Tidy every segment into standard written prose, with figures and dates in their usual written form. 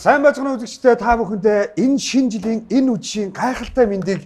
Сайн байцгаана үзэгчдээ та бүхэндээ энэ шинэ жилийн энэ үдшийн гайхалтай мэндийг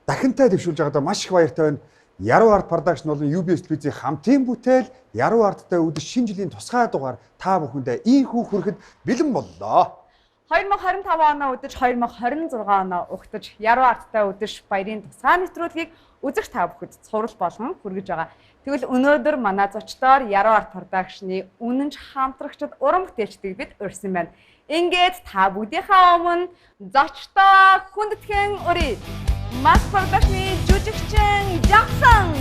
дахинтай дэвшүүлж байгаадаа маш их баяртай байна. Яруу арт продакшн болон UBS телевизийн хамтын бүтээл Яруу арттай үдшийн шинэ жилийн тусгай дугаар та бүхэндээ ийхүү хүрэхэд бэлэн боллоо. 2025 оноо өдөж 2026 оноо угтаж Яруу арттай өдөж баярын тусгай нэвтрүүлгийг үзэгч та бүхэд цуврал болгон хүргэж байгаа. Тэгвэл өнөөдөр манай зочдоор Яруу арт продакшны үнэнч хамтрагчид уран бүтээлчдийг бид урьсан байна. Ингээд та бүгдийнхээ өмнө зочдоо хүндэтгэн өрий. Мас продакшны жүжигчин Жаксон.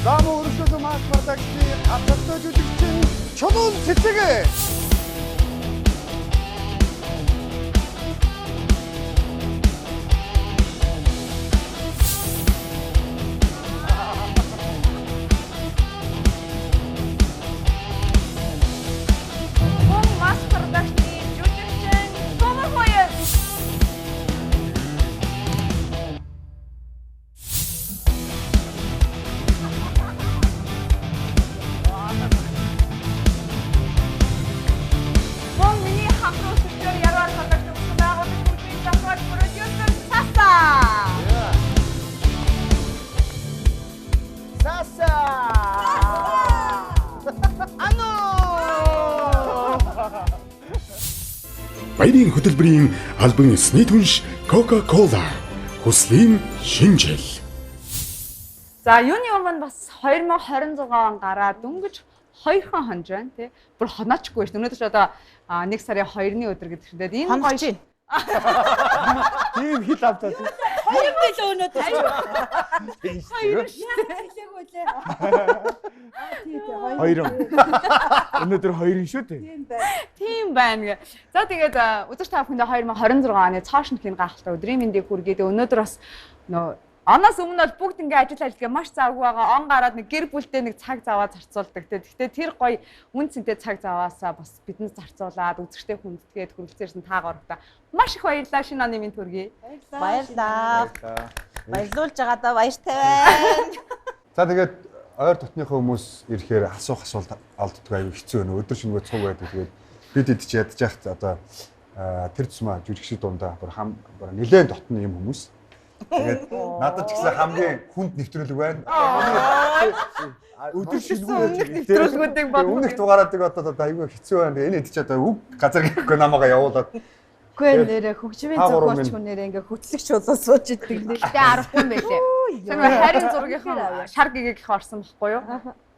Заму өршөөлөө мас продакшны хамтрагчид жүжигчин Чулуун Цэцэг. Баярын хөтөлбөрийн албан ёсны түнш Coca-Cola хүслийн шинжил. За юуны өмнө бас 2026 он гараад дөнгөж 2 хон хонж байна тий. Бүр хоноочгүй шүү. Өнөөдөр ч одоо 1 сарын 2-ны өдөр гэдэг чинь энэ гоё. Тийм хэл автаа тий. 2 билээ өнөөдөр. 2 шүү. Хэлээгүй лээ. 2. Өнөөдөр 2 шүү дээ. Тийм байна. За тэгээд үзэгч та бүхэндээ 2026 оны цаашинхийн гахалтай өдрийн мэндийг хүргэе. Өнөөдөр бас нөө оноос өмнө бол бүгд ингээ ажил маш завгүй байгаа. Он гараад нэг гэр бүлтэй нэг цаг заваа зарцуулдаг. Гэхдээ тэр гоё үн цэнтэй цаг заваасаа бас бидэнд зарцуулаад үзэгчтэй хүндэтгээд хүрэлцээрсэн та горохдоо маш их баярлалаа. Шинэ оны мэнд хүргэе. Баярлалаа. Баярлуулж байгаадаа баяртай байна. За тэгээд ойр дотныхоо хүмүүс ирэхээр асуух асуулт алддаг аюу хэцүү байна. Өдөр шөнөгүй цуг байдаг. Тэгээд бид идэж ядж яах одоо тэр тусмаа жүжигчид дундаа бүр нэлээд дотны юм хүмүүс. Тэгээд надад ч гэсэн хамгийн хүнд нэвтрүүлэг байна. Өдөр шөнөгүй нэвтрүүлгүүдийг бодох. Өмнөх дугаараадаг одоо аюу хэцүү байна. Энэ идэж одоо үг газар гэхгүй намайгаа явуулаад. Үгүй нэрэ хөгжмийн зохиолч хүнээрээ ингээ хөтлөгч болоо сууж идэг нэг. Тэ аргагүй юм байлээ. Санаа харин зургийнхаа шар гэгийг их орсон байхгүй юу?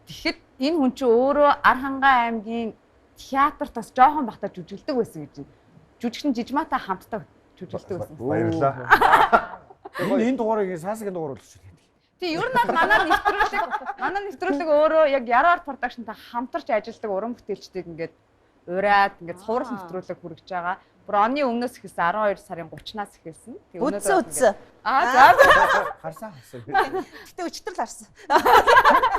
Тэгэхэд энэ хүн чинь өөрөө Архангай аймгийн театрт бас жоохон бахта жүжиглдэг байсан гэж. Жүжигчин Жижматай хамтдаа жүжиглдэг байсан. Баярлалаа. Энэ дугаарыг саасгийн дугаар болгоч. Тий, ер нь бол манай нэвтрүүлэг өөрөө яг Яруу арт продакшнтай хамтарч ажилладаг уран бүтээлчдийг ингээд ураад ингээд цуврал нэвтрүүлэг хүргэж байгаа. Бүр оны өмнөөс эхэлсэн 12 сарын 30-наас эхэлсэн. Үдсэн. За. Харсан. Гэтэ өчтөр л харсан.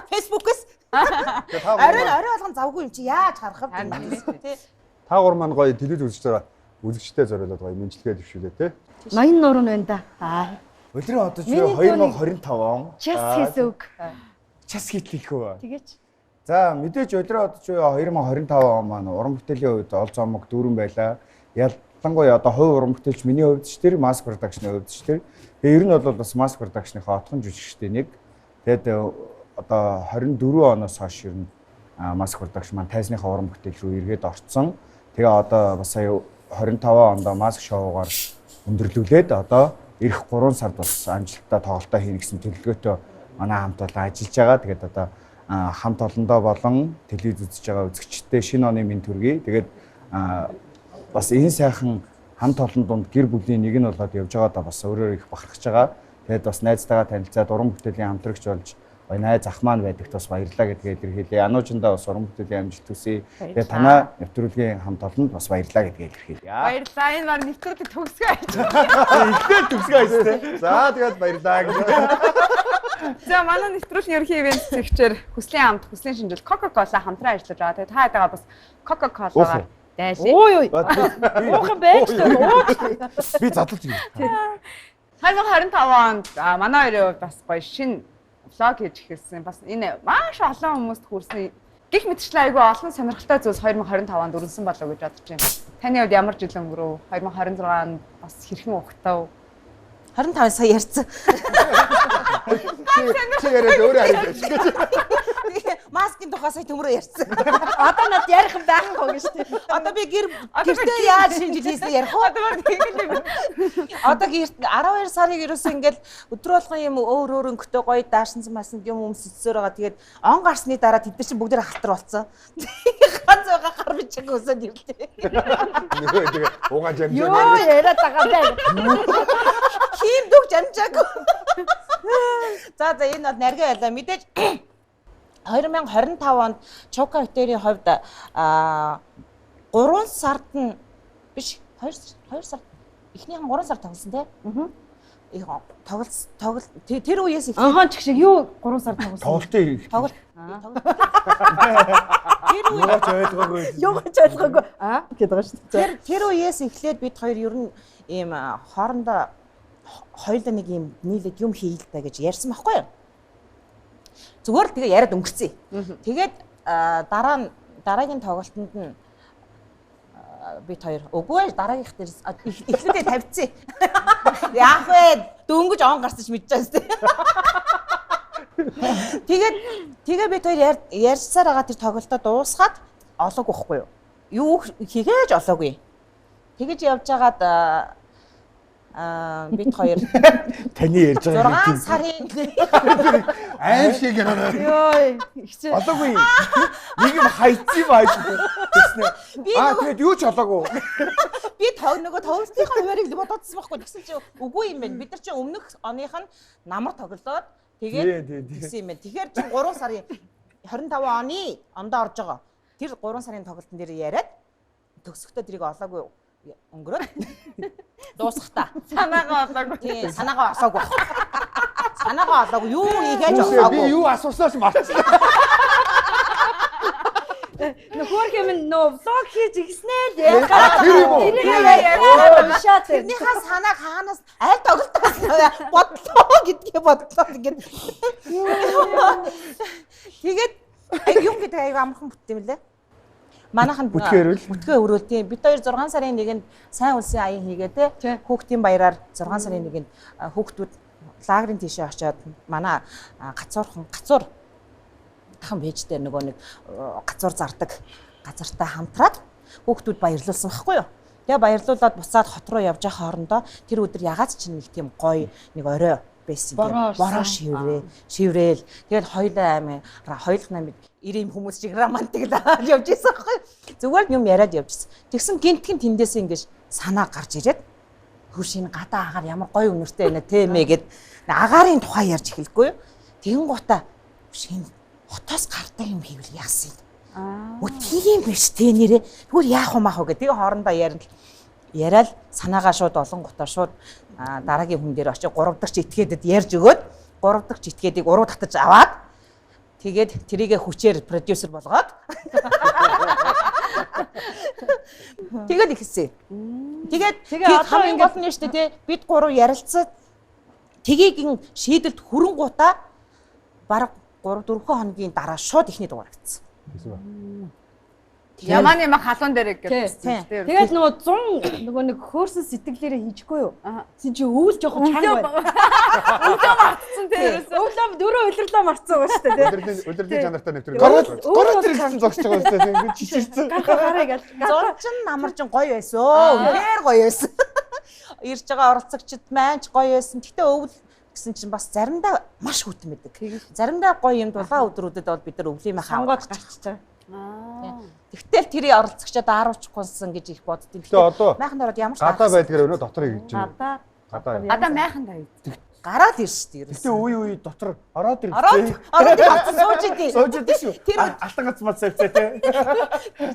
Facebook-с. Орой болгон завгүй юм чи яаж харах вэ? Та гур маань гоё телевиз үзэгчтэй зориулаад гоё мэдлэгээ дэвшүүлээ те. Ноён нуурын байна да. Өдрийн одоо чи 2025 он. Час хийсүг. Час хийх үү? Тэгээч. За мэдээж өдрийн одоо чи 2025 он маань уран бүтээлийн хувьд ол зомог дүүрэн байлаа. Ялангуяа одоо хувь уран бүтээлч миний хувьд ч тэр масс продакшны хувьд ч тэр. Тэгээ ер нь бол бас масс продакшныхаа отхон жүжигчтэй нэг. Тэгээд одоо 24 оноос хойш ер нь масс продакшн маань тайзныхаа уран бүтээл рүү эргээд орцсон. Тэгээ одоо бас сая 25 онд маск шоугаар өндөрлүүлээд одоо эх 3 сард бас амжилттай тоглолтоо хийнэ гэсэн төлөвлөгөөтэй манай хамт олон ажиллаж байгаа. Тэгээд одоо хамт олондоо болон телевиз үзэж байгаа үзэгчдээ шинэ оны мэнд хүргэе. Тэгээд бас энэ сайхан хамт олон донд гэр бүлийн нэг нь болоод явж байгаадаа бас өөрөөр их бахархаж байгаа. Тэгээд бас найзтайгаа танилцаад уран бүтээлийн хамтрагч болж найз ах маань байдаг бас баярлалаа гэдгээ илэрхийлье. Ануужиндаа бас уран бүтээлийн амжилт хүсье. Тэгээ танаа нэвтрүүлгийн хамт олонд бас баярлалаа гэдгээ илэрхийлье. Баярлалаа. Энэ баг нэвтрүүлэг төгсгөө хийж. Ихтэй төгсгөө хийстэй. За тэгээд баярлалаа гэж. За манай нэвтрүүлгийн ерөнхий ивент зэгчээр хүслийн хамт хүслийн шинжил Coca-Cola хамтран ажиллаж байгаа. Тэгээд та хэдийгээр бас Coca-Cola-гаар дайшээ. Ой. Уухан байж таа. Би задлж юм. 2025 онд манай хоёрын хувьд бас гоё шинэ влог хийж эхэлсэн. Бас энэ маш олон хүмүүст хүрсэн гих мэтчлэн айгүй олон сонирхолтой зүйлс 2025 онд өрнөсөн болов гэж бодож байна. Таны хувьд ямар жил өнгөрөв? 2026 онд бас хэрхэн ухтав? 25 сая ярьсан. Чи яриад өөрөө хариж байна. Маскын тухай сая төмрөө ярьсан. Одоо над ярих юм байхгүй гэж тийм. Одоо би гэртээ яаж шинжил хийсэн ярих уу? Одоо гэрт 12 сарыг ерөөсөө ингээл өдрө болгон юм өөр өнгөтэй гоё даашинсан масан юм өмсөцсөөр байгаа. Тэгээд он гарсны дараа тэд нар чинь бүгд халтар болсон. Ганц байгаа гар бичиг өсөд ирлээ. Тэгээ угааж амжаа. Йоо яриад байгаа бай. Хим дүг жанжаагүй. За энэ бол нарийн байлаа. Мэдээж 2025 онд Чока хотелын хувьд 3 сард нь биш 2 сард эхнийхэн 3 сар тоглосон тий. Тоглол тэр үеэс их анхан ч шиг юу 3 сар тоглосон. Тоглолтын тоглол. Тэр Юугаач ойлгоогүй. Юугаач ойлгоогүй. Гэдэг байгаа шүү дээ. Тэр үеэс эхлээд бид хоёр ер нь ийм хоорондоо хоёулаа нэг юм нийлээд юм хийл та гэж ярьсан байхгүй юу? Зүгээр л тэгээ яриад өнгөрцөө. Тэгээд дараагийн тоглолтод нь бид хоёр үгүй дараагийнх дээр эхлэдээ тавьцсан. Яах вэ? Дөнгөж он гарсаж мэдчихсэн тест. Тэгээд бид хоёр ярьсаар байгаа тэр тоглолтоо дуусгаад олоогүй байхгүй юу? Юу хийгээж олоогүй. Тэгэж явж байгаад бид хоёр таны ярьж байгаа 6 сарын Аим шиг яриа. Йой. Ихчээ. олоогүй. Нэг юм хайцсан юм аа гэснэ. Тэгээд юу ч олоогүй. би нөгөө тоглолтынхаа хуваарийг бодоодсон байхгүй тэгсэн чинь үгүй юм байна. Бид нар чинь өмнөх оных нь намар тоглоод тэгээд тэгсэн юм байна. Тэгэхээр чинь 3 сарын 25 оны ондоо орж байгаа. Тэр 3 сарын тоглолтын дээр яриад төгсөхдөө тэрийг олоогүй өнгөрөөд дуусгахтаа Санаагаа олоогүй. тий санаагаа олоогүй. Санаагаа олоогүй юу ийгээж олоогүй. Би юу асууснаас мартсан. Нөхөр хэм нөө влог хийж игснээ л Тэр юм уу? Шат. тэрнийхээ санааг хаанаас аль тоглолтоос бодлоо гэдгээ бодлоо гэдэг. Тэгээд юм гэдэг аяга амархан бүтээм лээ. Манайхан бүтгэн өрөөлтийн бид хоёр 6 сарын 1-нд сайн үлсийн аян хийгээ те хүүхдийн баяраар 6 сарын 1-нд хүүхдүүд лагерын тийшээ очиод манай гацуур тахан бэж дээр нөгөө нэг гацуур зардаг газартаа хамтраад хүүхдүүд баярлуулсан байхгүй юу. Тэгээ баярлуулаад буцаад хот руу явж байгаа хоорондоо тэр өдөр ягаад ч нэг тийм гоё нэг орой байсан юм. Бороо шиврээл. Тэгээд хоёулах намайг 90 хүмүүс шиг романтик явж ирсэн байхгүй. Зүгээр юм яриад явжсэн. Тэгсэн гинтхэн тэндээс ингэж санаа гарч ирээд хөршийн гадаа агаар ямар гоё өнөртэй байна те мэ гэд агаарын тухай ярьж эхэлгүй. Тэгэн гутаа шинэ хотоос гардаг юм хийвэл яасан юм. Тийм биш те нэрээ. Тэгвэл яах вэ маах вэ гэдэг хоорондоо яриад санаагаа шууд олон гутаа шууд дараагийн хүн дээр очиж 3 дахь итгээдэд ярьж өгөөд 3 дахь итгээдийг уруу татаж аваад тэгээд тэрийгэ хүчээр продюсер болгоод тэгээд ихсэн. Тэгээд хамгийн гол нь шүү дээ бид 3 ярилцаад тгийгэн шийдэлд хүрэн гутаа бараг 3-4 хоногийн дараа шууд ихний дугаар авчихсан. Ямааны юм халуун дээр гэсэн. Тэгээд нөгөө 100 нөгөө нэг хөөрсөн сэтгэлээрээ хийчихгүй юу? Син чи өвөл жоохон чанга байна. Өвлөө мартсан тэрээс. Өвлөө дөрөв удирлаа марцсан байгаа шүү дээ. Өдөрлийн чанартай нэвтрүүлэг. Гороо тэр гэсэн зогсож байгаа юм шүү дээ. Жижигсэн. Гараа гал. Зурчин намарчин гоё байсан. Үнээр гоё байсан. Ирж байгаа оролцогчд маань ч гоё байсан. Гэтэ өвөл гэсэн чинь бас заримдаа маш хүтэн байдаг. Заримдаа гоё юм дулаан өдрүүдэд бол бид нар өвлийн хангаад гарччихсан. Тэгтэл тэрийг оролцогчдод ааруулчихгүйсэн гэж их боддtiin. Тэгээ одоо майхан дороод ямар ч гадаа байдгаар өнөө дотор хийж байна. Гадаа майхан тавь. гараад ирж штэ ерөөс. Гэтэ үе дотор ороод ирж. Ороод ирсэн сууж идэв. Сууж идэв шүү. Тэр алтан гац мат савцаа те.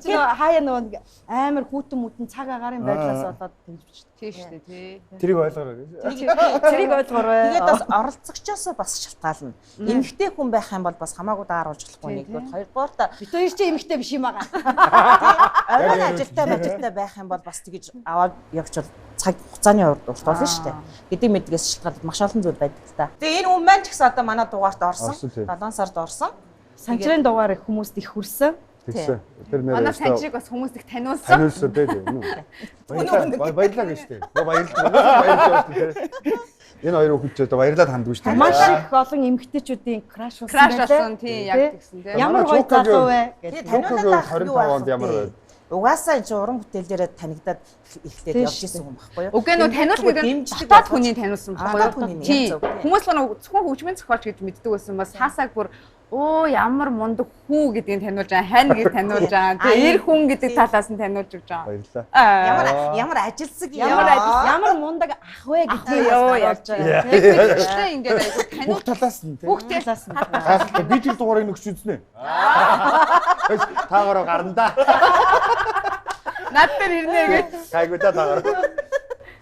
Тэр хаяа нөгөө амар хүүтэн цаг агарын байдлаас болоод тэгж бичсэн. Тийм шүү дээ тий. Тэрийг ойлгоорой. Тэрийг ойлгоорой. Тэгээд бас оролцогчоос бас шалтгаална. Эмэгтэй хүн байх юм бол бас хамаагүй дааруулж болохгүй нэгдүгээр хоёрдугаар та бид хоёр чи эмэгтэй биш юм байгаа. оройн ажилтай байх юм бол бас тэгж аваад явчвал цаг хугацааны урт болно шүү дээ. Гэдэг мэдгээс шалтгаалж маш олон зүйл байдаг л та. Тэгээ энэ хүн маань ч гэсэн одоо манай дугаарт орсон. 7 сард орсон. Санчрын дугаар хүмүүст их хүрсэн. Тэгсэн. Тэр нэр Манай санчрыг бас хүмүүс их таниулсан. таниулсан дээ. Баярлалаа гэж дээ. Баярлалаа дээ. Энэ хоёр хүүхэд ч одоо баярлаад хандгүй шүү дээ. Маш их олон эмэгтэйчүүдийн краш болсон тий яг тэгсэн тий. Ямар гоё залуу вэ Тэгээ гэж. таниулаад 25 онд ямар байв? Угаасаа энэ уран бүтээл дээрээ танигдаад эхлээд явж исэн хүн байхгүй юу? Уг нь таниулах гэдэг дотоод хүний таниулсан байхгүй юу? Тий. Хүмүүс л зөвхөн хөгжмийн зохиолч гэж мэддэг байсан бас хаасаг бүр ямар мундаг хүү гэдгийг таниулж байгаа, хань гэдгийг таниулж байгаа. Тэгээ эр хүн гэдэг талаас нь таниулж өгч байгаа. Баярлалаа. Ямар ажилсаг Ямар мундаг ах вэ гэдгийг явж байгаа. Тэгээ ингээд айгу Бүх таниул талаас нь те. бүх талаас нь. Гайхалтай. Би тэр дугаарыг нөгч үзнэ. Таагаараа гарна да. над дээр ирнэ гэж. Гайгүй да таагаар.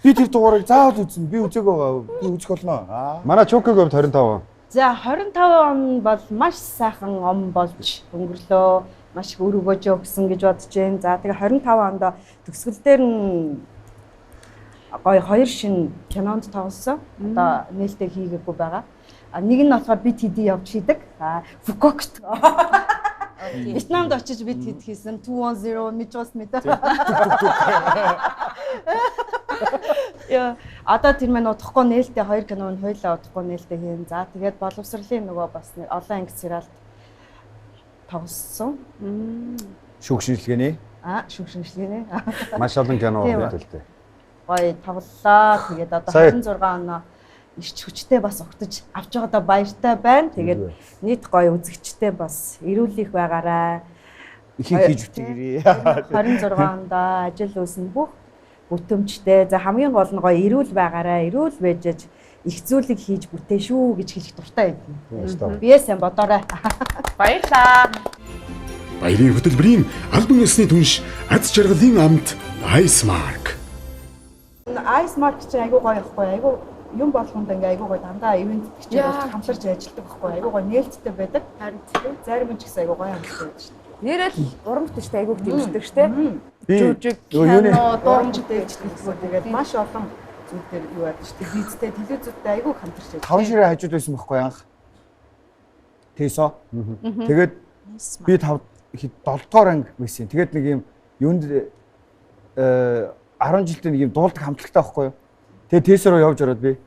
Би тэр дугаарыг заавал үзнэ. Би үзег байгаа. Би үзэх болно. Манай Чокогийн 25. За 25 он бол маш сайхан он болж өнгөрлөө. Маш их өр өгөөж өгсөн гэж бодож байна. За тэгээ 25 онд төгсгөл дээр нь гоё 2 шин кинонд тоглосон. Одоо нээлттэй хийгээгүй байгаа. Нэг нь болохоор бид хэдий явж хийдэг. Фукокт. Вьетнамд очиж бид хэд хийсэн 210 Mijos мэдээ. Яа, одоо тэр мань удахгүй нээлттэй 2 кинон хоёлаа удахгүй нээлттэй хийн. За тэгээд боловсролын нөгөө бас нэг олон анги сериалд тоглосон. Шүүгшинлэгээний. Шүүгшинлэгээний. Маш олон кино мэдээлтэй. Гоё тоглолоо. Тэгээд одоо 26 оноо ирч хүчтэй бас огтж авч байгаадаа баяртай байна. Тэгээд нийт гоё үзэгчтэй бас эрүүлэх байгаарай. Их хийж үтгэрээ. 26 онд ажил үүснэ бүх бүтэмжтэй. За хамгийн гол нь гоё эрүүл байгаарай. Эрүүл байжж их зүйлийг хийж бүтээ шүү гэж хэлэх дуртай юм. Биесээ бодоорой. Баярлаа. Баярын хөтөлбөрийн албан ёсны түнш аз жаргалын амт Ice Mark. Ice Mark чинь айгуу гоё ихгүй айгуу юм болгонд ингээ айгуу гоё дандаа ивент бичиж хамтарч ажилладаг байхгүй айгуу гоё нээлттэй байдаг. Харин зарим нь ч гэсэн айгуу гоё хамтарч байдаг шүү дээ. Нэрэл уран бүтээлчтэй айгуу дэмждэг шүү дээ. Жүжиг, кино, дурамжтай дэвчлэлгүй тэгээд маш олон зүйл дээр юу яадаг шүү дээ. Визтэй телевизүүдтэй айгуу хамтарч байдаг. 5 ширээ хажууд байсан байхгүй анх. Тэсо. Тэгээд би 7 дугаар анги байсан. Тэгээд нэг юм юунд 10 жилдээ нэг юм дуулдаг хамтлагтай байхгүй юу? Тэгээд Тэсо руу явж ороод би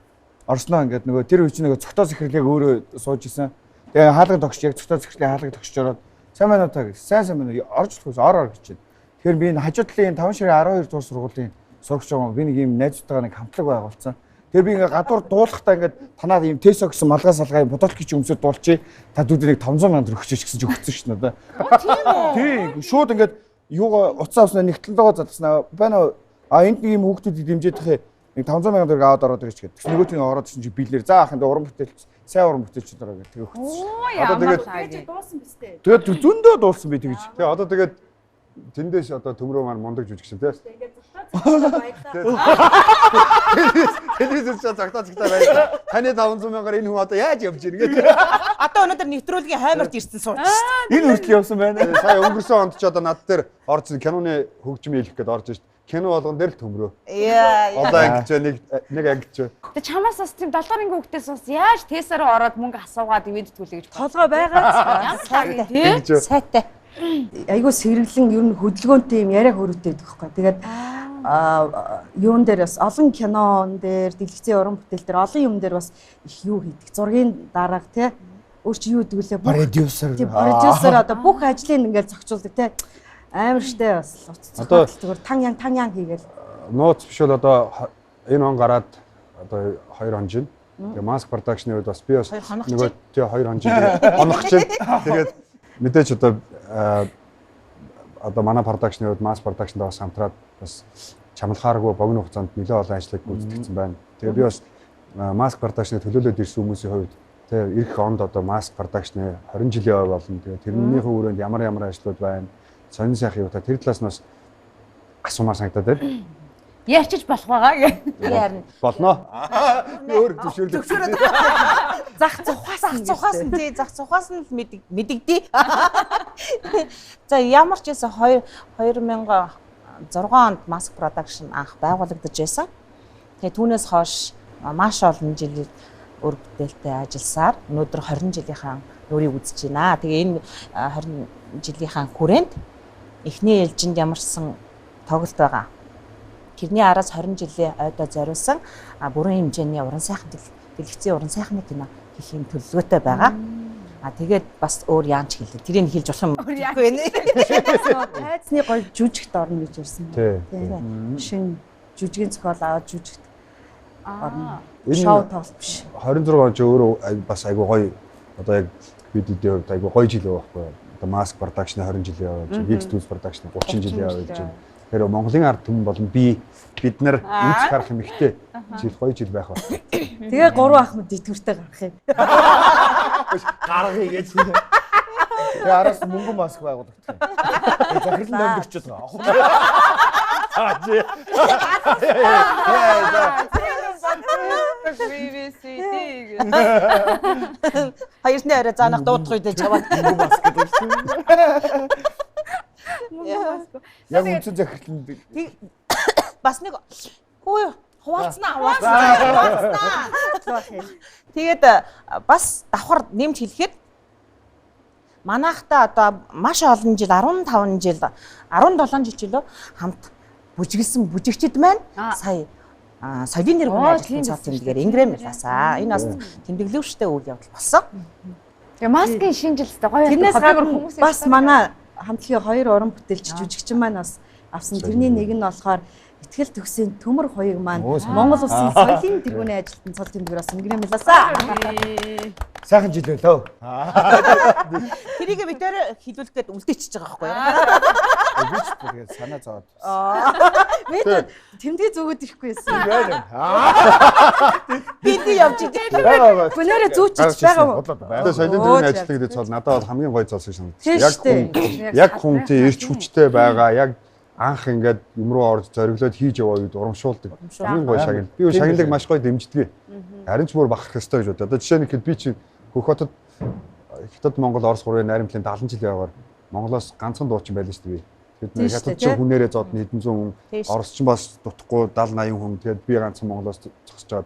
орсноо ингээд нөгөө тэр үе чинь нөгөө цогтоо захирлыг өөрөө сууж исэн. Тэгээ хаалга тогч яг цогтоо захирлын хаалга тогч ороод сайн байна уу та гэж. Сайн байна уу? Орж болохгүй ор гэж байна. Тэгэхээр би энэ хажуу талын 5 ширээ 12 дугаар сургуулийн сурагч байгаа. Би нэг юм найзтайгаа нэг хамтлаг байгуулсан. Тэгээ би ингээд гадуур дуулахдаа ингээд танаад юм Тэсо гэсэн малгай салгай бодолтгий чи өмсөд дуулчих. Та дүүдийг 500,000 төгрөг өгч гэсэн чи өгсөн шин надаа. Тийм шууд ингээд юугаа уцаа авснаа нэгтлэн байгаа задснаа байна уу? Энд нэг юм хүүхдүүдийг дэмжиж их нэг 500,000 төгрөг аваад ороод ирж гэдэг. Нөгөөтний ороод ирсэн чи билээр за ах энэ уран бүтээлч сайн уран бүтээлч дараа гэдэг өгсөн. Одоо Тэгээд дуусан биз дээ. Тэгээд зөндөө дуулсан би тэгэж. Тэгээ одоо тэгээд тэндээс одоо төмрөө маань мундаг жүжигчин тий. Тэгээд зуртаа баярлаа. Телевизээр цагтаа байна. Таны 500,000-аар энэ хүн одоо яаж явж ийн гэдэг. Одоо өнөөдөр нэвтрүүлгийн хаймарт ирсэн сууж шүү. Энэ хүртэл явсан байна. Сая өнгөрсөн онд ч одоо над дээр орж киноны хөгжмийн хэлэх гээд орж шít. Кино болгон дээр л төмрөө. Яа. Одоо ангиж нэг ангиж. Тэг чамаас бас тийм 7 ангийн хүүхдээс бас яаж Тэсараа ороод мөнгө асуугаад ивэд төлөө гэж Толгой байгаа. ямар таг тий? Сайтай. Айгуу сэргэлэн ер нь хөдөлгөөнтэй юм яриа хөрөөтэй байдаг байхгүй. Тэгээд юун дээр бас олон кинон дээр дэлгэцийн уран бүтээл дээр олон юм дээр бас их юу хийдэг. Зургийн дарга тий. Өөр чи юу гэдэг вэ? Продюсер. Продюсер одоо бүх ажлыг ингээл зохицуулдаг тий. Амар штэ бас Одоо зүгээр тан ян хийгээл. Нууц биш бол одоо энэ он гараад одоо 2 он жин. Тэгээ Mask Production-ийн үед бас би бас нөгөө тий 2 он жин онох чинь. Тэгээд мэдээж одоо манай production-ийн үед Mask Production-тай бас хамтраад бас чамлахааргүй богино хугацаанд нэлээд олон ажлыг гүйцэтгэсэн байна. Тэгээ би бас маск продакшны төлөөлөд ирсэн хүмүүсийн хувьд тэгээ эх онд одоо маск продакшны 20 жилийн ой болно. Тэгээ тэрнийхээ өрөөнд ямар ажлууд байна. Сонин сайхан юу та тэр талаас нь бас асуумаар санагдаад байна. Ярьчих болох байгаа гэх. Ярина. Болно. Би өөр зөвшөөрлөг. Зах цухаас нь тий зах цухаас нь мэдэгдээ. За ямар ч байсан 2006 онд маск продакшн анх байгуулагдаж байсан. Тэгээ түүнээс хойш маш олон жил өр бүтээлтэй ажилласаар өнөөдөр 20 жилийнхаа нүрийг үзэж байна. Тэгээ энэ 20 жилийнхаа хүрээнд эхний ээлжинд ямарсан тоглолт байгаа. Тэрний араас 20 жилийн ойдоо зориулсан бүрэн хэмжээний уран сайхан дэлгэцийн уран сайхны кино хийх юм төлөвлөгөөтэй байгаа. Тэгээд бас өөр яанч хэлээ. Тэрийг хэлж болох юм үгүй нэ. Тайцны гоё жүжигт орно гэж ярьсан. Тийм. Шинэ жүжигийн зохиол аваад жүжигт орно. Шоу тоглолт биш. 26 он ч өөрөө бас айгу гоё одоо яг видео хувьд айгу гоё жил байхгүй. Одоо маск продакшны 20 жилийн явж, X Tools продакшны 30 жилийн явж байна. Тэр Монголын ард түмэн болон бид нар үүсэх харах юм ихтэй жил 2 жил байх ба. Тэгээ 3 ах мэд идэвхтэй гарах юм. Гаргая гэж. Тэгээ араас мөнгөн маск байгуулагдах юм. Тэгээ захирлын амьдчихэд байгаа. Хоёрны арай заанах дуудах үедээ чаваад Мөнгөн маск гэдэг чинь. Яг үнцэн захирлын бас нэг хөө хуваалцнаа. Тэгээд бас давхар нэмж хэлэхэд манайхта одоо маш олон жил 15 жил 17 жил чөлөө хамт бүжиглсэн бүжигчд маань сая соёлын нэр хүн ажилтны цог тэмдгээр ингрэмласаа энэ бас тэмдэглэвчтэй үйл явдал болсон. Тэгээ маскын шинжилэлтэй гоё тэрнээс гадна бас манай хамтлагийн 2 уран бүтээлч жүжигчин маань бас авсан. Тэрний нэг нь болохоор Итгэл төгсийн төмөр хоёрыг маань Монгол улсын соёлын тэргүүний ажилтны цол тэмдгээс ингрэмласаа. Сайхан жил байлаа. Тэрийг бид нэр хилүүлгээд үлдээчихэж байгаа байхгүй юу? Би ч тэгээд санаа зовоод. Бид тэмдэг зүгөөд ирэхгүй байсан. Бид явж идэв. Гүнээрээ зүүчиж байгаа мó. Одоо соёлын тэргүүний ажилтны гэдэг цол надад бол хамгийн гоё цол шиг санагдаж. Яг хүн тийм ирч хүчтэй байгаа. Яг анх ингээд юм руу орж зориглоод хийж яваа үед урамшуулдаг. Хамгийн гоё шагнал. Би шагналыг маш гоё дэмждэг. Харин ч бүр бахарх ёстой гэж бодоо. Одоо жишээ нь хэд би чи Хөхөтөд Хятад Монгол Орос гурвын найрамдлын 70 жилийн яваар Монголоос ганцхан дуучин байлаа шүү дээ. Тэд нэг хятадчин хүнээрээ зодны хэдэн зуун Оросчин бас дутхгүй 70 80 хүн. Тэгээд би ганцхан Монголоос зогсож чад.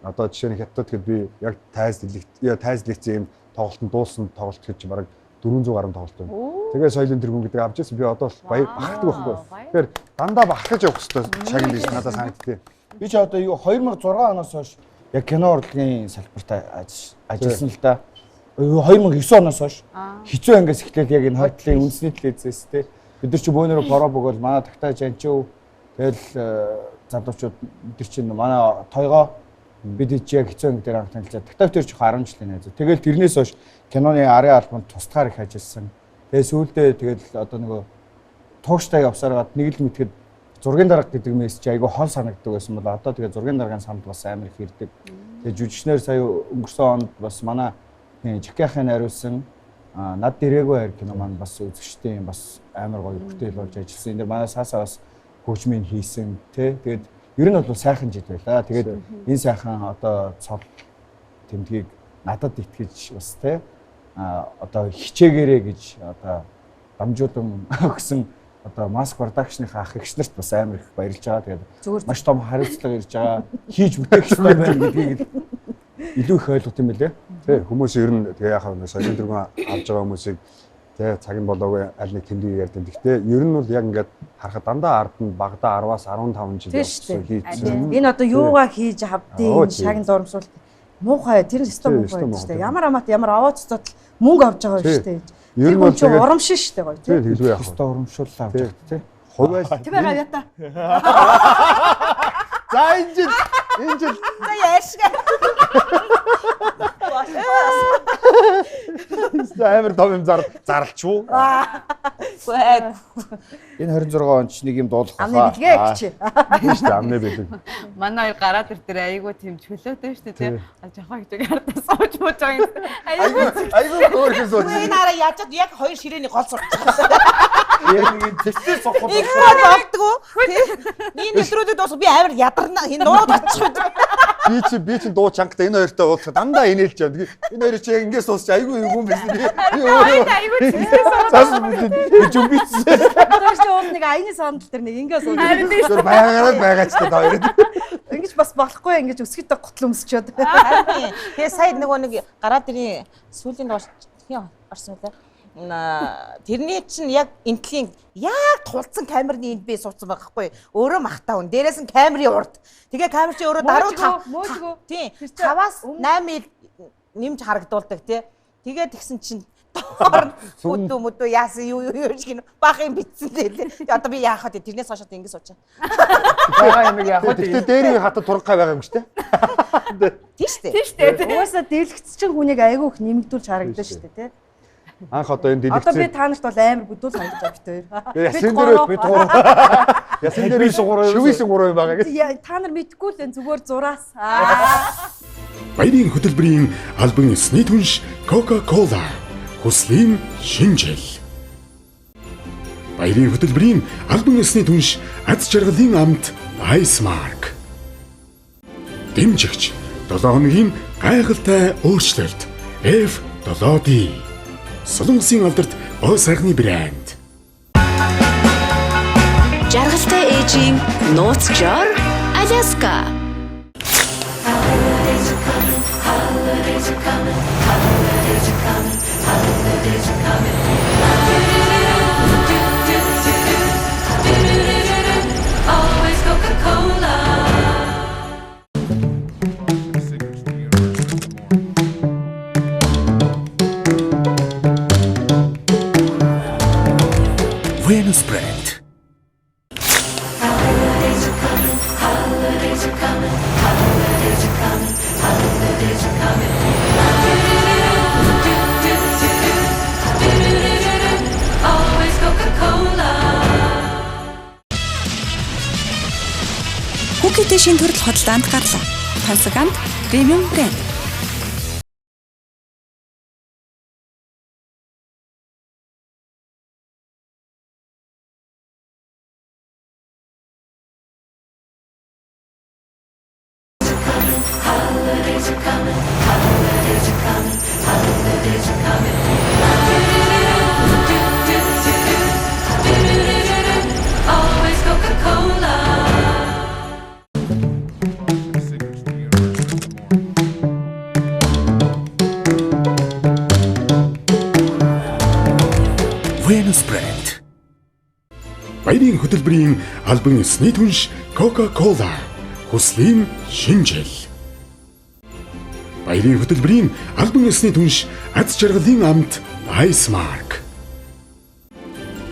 Одоо жишээ нь Хятад гэхэд би яг тайзлэгцэн юм тоглолтод дуусан тоглолт гэж бараг 400 гаруй тоглолт байна. Тэгээ соёлын тэргүүн гэдэг авч ирсэн. Би одоо л бахархдаг байхгүй. Тэгэхээр дандаа бахархаж явах хэрэгтэй шагнал гэж надад санагдтыг. Би ч одоо юу 2006 оноос хойш яг кино урлагийн салбарт ажилласан л да. 2009 оноос хойш хэцүү ангиас эхлээд яг энэ хойдлын үндэсний телевизээс те бид нар чи бөөнөрө бороо бөгөөл манай тагтааж анчив тэгэл залуучууд бид чинь манай тойгоо бид чи яг хэцүү анги дээр анх танилцаад тагтаав тэр чи 10 жилийн найз. Тэгэл тэрнээс хойш киноны арын албанд тусдгаар их ажилласан. Тэгээ сүүлдээ тэгэл одоо нөгөө тууштай явсараад нэг л мэтгэд зургийн дарга гэдэг мессеж айгүй хол санагддаг байсан бол одоо тэгээ зургийн даргын самд бас амар их ирдэг. Тэгээ жүжигчнэр сая өнгөрсөн онд бас манай Жакяхын хариулсан над дэрээгүй хайр кино маань бас үзэгчтэй юм бас амар гоё бүтээл болж ажилласан. Энэ манай саасаа бас хөгжмийн хийсэн тий. Тэгээд ер нь бол сайхан жил байлаа. Тэгээд энэ сайхан одоо цол тэмдгийг надад итгэж бас тий одоо хичээгээрээ гэж одоо дамжуудан өгсөн одоо маск продакшныхаа ах эгч нарт бас амар их баярлж байгаа. Тэгээд маш том хариуцлага ирж байгаа. Хийж бүтээх хэрэгтэй байна гэдгийг илүү их ойлгох юм билээ. Тий хүмүүс ер нь тэгээ яхаа соёлын тэргүүн авж байгаа хүмүүсийг тий цаг нь болоогүй аль нэг тэмдэг ярьдаг. Гэхдээ ер нь бол яг ингээд харахад дандаа ард нь багада 10-аас 15 жил явсан хийсэн. Энэ одоо юугаа хийж авдیں۔ Шагнал урамшуулт муухай тэр систем муухай шүү дээ. Ямар амат ямар аваацтад мөнгө авч байгаа шүү дээ. Ер нь бол тэгээ урамшин шүү дээ гоё тий. Хэлгүй яах вэ? Өстө урамшууллаа авч байгаа тий. Хувиас Тэг байгаа ята. за энэ жил За яашгаа. Амар том юм зарлч уу? Үгүй. Энэ 26 онд ч нэг юм дуулах Амны бэлгээ гэж. Тийм шүү дээ, амны бэлэг. Манай хоёр гараад ирдэр айгуу тийм чөлөөтэй шүү дээ тий. Жахаа гэж ярдаа сууж мууж байгаа юм. Айгуу хөөрхөн сууж. Энэ араа яаж яг хоёр ширээний гол сурч. Яг нэг тэстэй сохоо. Игрээ болдгоо. Ийм өдрүүдэд бас би амар ядарна. Энэ нууд очих. Би чи дуу чангата энэ хоёртой уулзах дандаа инээлж байгаа. Энэ хоёр чи яг ингэж суусч айгүй юм биш. Би өөрөө Айгуу чөлөө сууж. цаас би зүмбицсэн. Одоо чи уус нэг аяны сандал дээр нэг ингээ сууж. Харин тийм шүү. Байгаа ч та хоёр. Ингэж бас болохгүй ингэж өсгөдөө гутал өмсчөөд. Тэгээ сая нөгөө нэг гараад ирийн сүүлийн доош хин орсон үлээ. Тэрний чинь яг энтлийн яг тулцсан камерны энд би суудсан байгаа хгүй. Өөрөө махтаа үн. Дээрээс нь камерын урд. Тэгээ камер чи өөрөө даруй тийм 5-аас 8 мил нэмж харагдуулдаг тий. Тэгээ тэгсэн чинь Хөдөө яасан юу гин баах юм битсэн дээ. Одоо би яахад тэрнээс хойш ингэ суучаа. Байгаа юм яахад. Тэгтээ дээрийн хатад тургахай байгаа юм шүү дээ. Тийш дээ. Тийш дээ. Угаасаа дэлгэц чинь хүнийг айгүй их нэмэгдүүлж харагдаж шүү дээ тий. Анх одоо энэ дэлгэц. Одоо би та нарт бол амар бүдүүл хандаж байгаа бит хоёр. Ясын дээр бид гурав. Ясын дээр шүвийсэн гурав байгаа гэж. Та нар мэдгүй л энэ зүгээр зураас. Баярын хөтөлбөрийн албан ёсны түнш Coca-Cola хүслийн шинжил. Баярын хөтөлбөрийн албан ёсны түнш аз жаргалын амт Ice Mark. Дэмжигч 7 хоногийн гайхалтай өөрчлөлт F7D. Солонгосын алдарт боо сайхны брэнд. Жаргалтай ээжийн нууцчаар Аляска. Always Coca-Cola. Venus Brand. Always Coca-Cola. Хүүхдэд шин төрөл хөдөлгөөнд гарлаа. Пансагант премиум брэнд. Always Coca-Cola. Venus Brand. Баярын хөтөлбөрийн албан ёсны түнш Coca-Cola хүслийн шинжил. Баярын хөтөлбөрийн албан ёсны түнш аз жаргалын амт Ice Mark.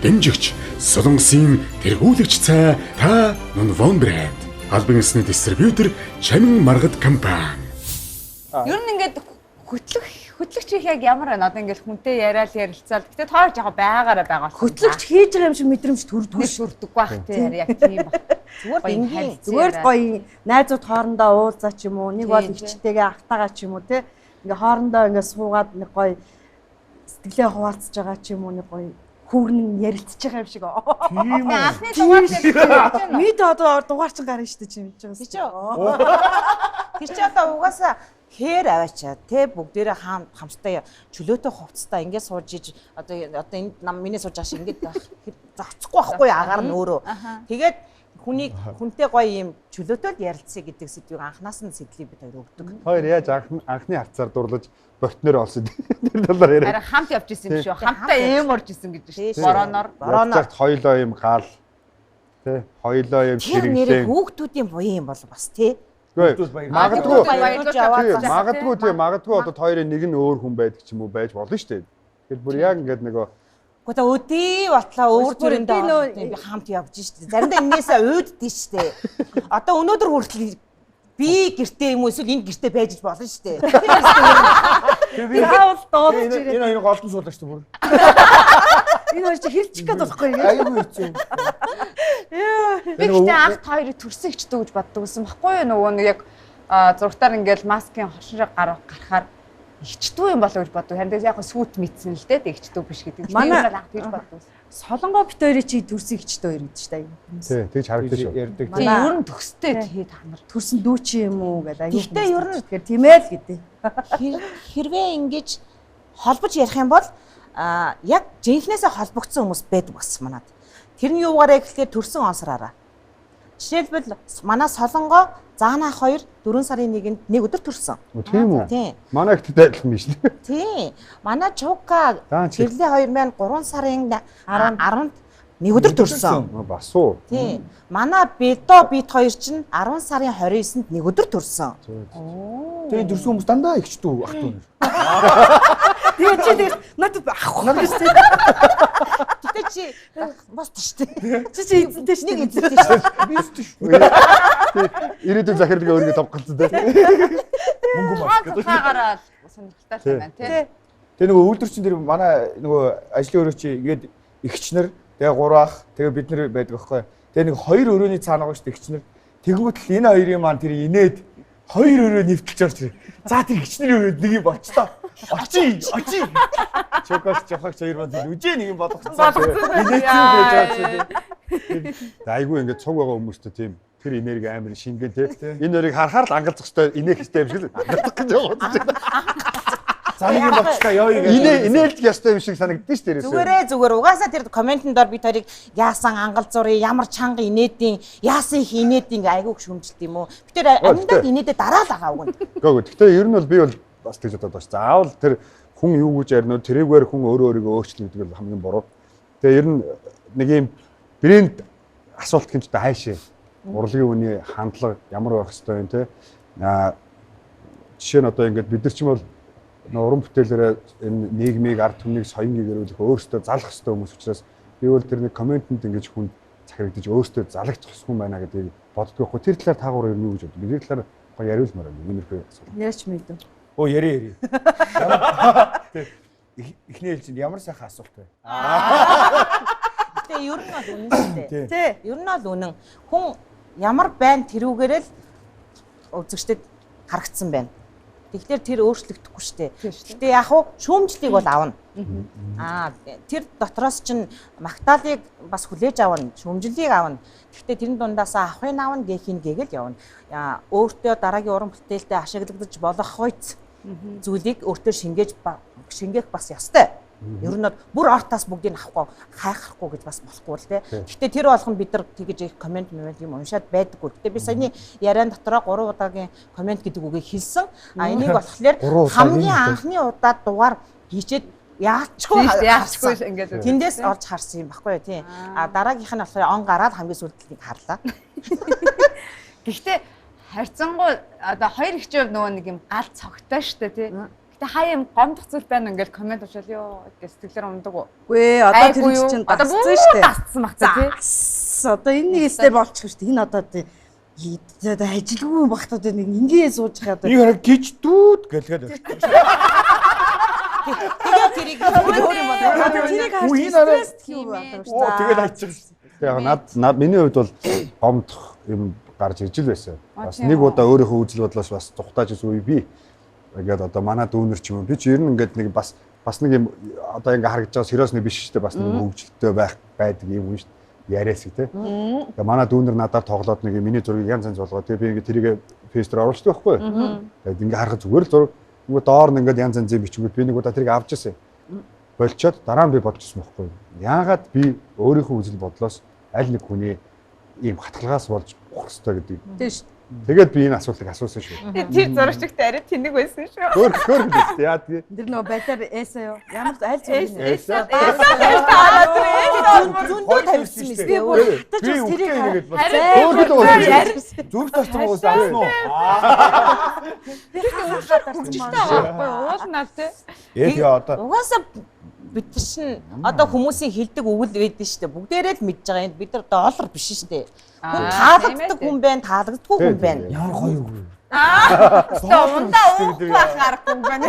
Дэмжигч Солонгосын тэргүүлэгч цай та Нунвон брэнд. Албан ёсны дистрибьютор Чамин Маргад компани. Ер нь ингээд хөтлөгч их яг ямар байна? Одоо ингээд хүнтэй ярилцаал. Гэтэ тоор жоо байгаараа байгаа. Хөтлөгч хийж байгаа юм шиг мэдрэмж төрдгөө төрдөг байх тийм яг тийм баг. Зүгээр л гоё найзууд хоорондоо уулзаа ч юм уу, нэг бол ихчтэйгээ ахтагаа ч юм уу те. Ингээ хоорондоо ингээ суугаад нэг гоё сэтгэлээ хуваалцж байгаа ч юм уу, нэг гоё хүүрнэн ярилцж байгаа юм шиг. Тийм үү. Анхны дугаар дээр Мэд одоо дугаар чинь гарна шүү дээ чи мэдж байгаа. Тэр чи одоо угаасаа хээр аваачаа те бүгдээрээ хамтдаа чөлөөтэй хувцастай ингээд сууж иж одоо энэ нам миний сууж байгаа шиг ингээд зогцохгүй байхгүй агаар нь өөрөө. Тэгээд хүнийг хүнтэй гоё юм чөлөөтэй л ярилцъя гэдэг сэдвийг анханаас нь сэтлийг бид хоёр өгдөг. Хоёр яаж анхны харцаар дурлаж бортноор олсон. Тэр талаар яриа. Харин хамт явж исэн юм шүү. Хамтаа эм орж исэн гэж шүү. Бороноор хоёлоо юм гал тий хоёлоо юм тэр нэр хүүхдүүдийн буян юм бол бас тий. Магадгүй одоо хоёрын нэг нь өөр хүн байдаг ч юм уу байж болно шүү дээ. Тэгэхээр бүр яг ингээд нөгөө Гэхдээ өдий батлаа өөр төрэндээ би хамт явж штэ. Заримдаа энээсээ уйддээ штэ. Одоо өнөөдөр хүртэл би гэртээ юм уу эсвэл энэ гэртээ байж болно шүү дээ. Заавал доодж ирээ. Энэ хоёр голдон суулаач та бүр. Энэ хоёр чи хэлчих гээд болохгүй юм. Айгүй хэцүү. Би гэхдээ анх хоёрыг төрсөн ихчдэг гэж боддог байсан баггүй юу нөгөө нэг яг зургатаар ингээл маскын хошин гарахаар ихчдүү юм болоо гэж боддог. Харин яг сүйт мэдсэн л дээ ихчдүү биш гэдэг. Манай анх тэгж боддог. Солонгоо бит хоёрыг чи төрсөн ихчтэй хоёр гэдэг шүү дээ. Тий, тэгж харагдаж шүү. Ярддаг. Тий, ер нь төгстэй тий та нар. Төрсөн дүү чи юм уу гэдэг. Гэхдээ ер нь тэгэхээр тийм ээ л гэдэг. хэрвээ ингэж холбож ярих юм бол яг жинхнээсээ холбогдсон хүмүүс байдаг бас манад. Тэр нь юугаараа гэхээр төрсөн онсраараа. Жишээлбэл манай Солонгоо Заана 2 4 сарын 1-нд нэг өдөр төрсөн. Тийм үү? Тийм. Манай ихтэй адилхан биш үү? Тийм. Манай Чука гэрлээ 2000 3 сарын 10-нд нэг өдөр төрсөн. Бас уу. Тийм. Манай Бедо бит 2 чинь 10 сарын 29-нд нэг өдөр төрсөн. Тэгээ төрсөн хүмүүс дандаа ихчдүү ах トゥ нэр. Тэгээ чи тэгээ надад авах гэж тийм. Гэтэ чи бас тийштэй. Чи эзэнтэй ш. Нэг эзэнтэй ш. Биш тийш. Ирээдүйн захирлага өөрийгөө товголцсон тий. Мөнгө мас гэдэг. Цаагаараа сонирхолтой юм байна тий. Тэгээ нөгөө үйлдвэрчин дээр манай нөгөө ажлын өрөө чи ингээд ихчнэр тэгээ 3 ах тэгээ бид нар байдаг аахгүй. Тэгээ нэг 2 өрөөний цаана байгаа шүү дээ ихчнэр. Тэгэнгүүт л энэ хоёрын маань тэр инээд 2 өрөө нэвтэлж орж ирээ. За тэр ихчнэрийн өрөөд нэг юм болчлоо. Очи. Чокоч жахагч хоёр маань үжээ нэг юм болгоцсон. Инээсэн байж байгаа чи. Айгүй ингээд цуг байгаа хүмүүстэй тийм тэр энерги амар шингэн тий. Энэ хоёрыг харахаар л ангалзах хэвээр инээх хэвээр юм шиг л ангалзах гэж байгаа. За нэг юм болчихлаа ёо гэж. Инээлт ястай юм шиг санагдсан ш тэрээс. Зүгээр угаасаа тэр комментэн дор бид хоёрыг яасан ангалзуурын ямар чанга инээдийн яасан их инээдийн айгүй шүмжилт юм уу. Бид тэр амьдад инээдээ дараа л байгаа үг. Гэхдээ гэхдээ ер нь бол би бол бас тэгж бодоод байна. Заавал тэр хүн юу гэж ярина тэрийгээр хүн өөрөө өөрчлөн гэдэг бол хамгийн буруу. Тэгээ ер нь нэг юм брэнд асуулт хэмжтэй хайшээ. Урлагийн үний хандлага ямар байх хэвээр юм те. Жишээ нь одоо ингээд бид нар ч юм бол уран бүтээлээрээ энэ нийгмийг ард түмнийг соён гэрүүлэх өөрсдөө залах хэвээр хүмүүс учраас би бол тэр нэг комментэнд ингэж хүн захирагдаж өөрсдөө залагч тусах юм байна гэдгийг боддог байхгүй. Тэр талаар таагаар ер нь юу гэж боддог. Бидний талаар гоё яриулмаар байна. Иймэрхүү асуулт. Ярьж мэдв. Оо яри. Эхний хэлжинд ямар сайхан асуулт вэ? Тэгээ ер нь бол үнэн шүү дээ. Тий. Ер нь бол үнэн. Хүн ямар байна тэрүүгээрээ л үзэгчдэд харагдсан байна. Тэгэхээр тэр өөрчлөгдөхгүй шүү дээ. Гэтэ яг хуу шүүмжлийг бол авна. Тэр дотроос чинь магтаалыг бас хүлээж авна, шүүмжлийг авна. Гэхдээ тэрэн дундаас авахын авна гэхин гээгээл явна. Өөртөө дараагийн уран бүтээлтэй ашиглагдаж болох хойц зүйлийг өөртөө шингээх бас ёстой. Ер нь бүр ортаас бүгдийг авахгүй хайхрахгүй гэж бас болохгүй л тий. Гэхдээ тэр болгон бид нар тэгж их коммент юм уншаад байдаггүй. Гэтэ би саяны яриан дотроо 3 удаагийн коммент гэдэг үгийг хэлсэн. Энийг болохоор хамгийн анхны удаа дугаар хийчээд яачгүй ингээд тэндээс орж харсан юм баггүй тий. Дараагийнх нь болохоор он гараад хамгийн сүүлдэлийг харлаа. Гэхдээ харьцангуй одоо хоёр ихчээр нөгөө нэг юм гал цогтой штэ тий. Гэтэ хаа юм гомдох зүйл байна ингээл коммент уушаал ёо гэж сэтгэлээр ундаг уу? Үгүй одоо тэр чинь одоо багцсан штэ. Багцсан багцаа тий. Одоо энэ нэг эстэй болчих штэ. Энэ одоо одоо ажилгүй багтаад нэг ингээ сууж байгаа. Нэг хараа гिच дүүд гэлгээд өгч. Тэгээд тэрийг өөр юм бодоо. Тэрийг харж стресс хийв байна. Тэгээд хайчих. Яг над миний хувьд бол гомдох юм гарч ижил байсан. Бас нэг удаа өөрийнхөө үзэл бодлоос бас тухтааж үзгүй би. Ингээд одоо манай дүүнер ч юм уу би ч ер нь ингээд нэг бас нэг юм одоо ингээ харагдаж байгаа сериус нэг биш шүү дээ бас нэг хөвгөлтэй байдаг юм шүү дээ яриас тий. Тэгээ манай дүүнер надаар тоглоод нэг миний зургийг янз янз болгоо тий би ингээ тэрийг фейс дээр оруулдаг байхгүй. Тэгээд ингээ харахад зүгээр л зураг нөгөө доор нь ингээ янз янзын бичгүүд би нэг удаа тэрийг авч ирсэн. Болчоод дараа нь би бодчихсон байхгүй. Яагаад би өөрийнхөө үзэл бодлоос аль нэг хүний ийм хатгалгаас болж ухах хэрэгтэй гэдэг. Тийм шүү. Тэгээд би энэ асуултыг асуусан шүү. Тэр зурагчтай арай тэнэг байсан шүү. Хөөр гэдэг яа тий. Тэр нөгөө байлаар эсэ юу? Ямар аль зүйл нэ? Зөндөө тавьсан юм дээ. Би тэрийг зүрх тассан уус аасан уу? Хөвчтэй байхгүй уулнаа тий. Тэгээ одоо угаасаа бид нар чинь одоо хүмүүсийн хэлдэг үгэл байдаг шүү дээ. Бүгдээрээ л мэдж байгаа юм. Бид нар доллар биш шүү дээ. Хүн таалагддаг хүн байна, таалагддаггүй хүн байна. Ямар гоё үг. Ундаа уухлах аргагүй байна.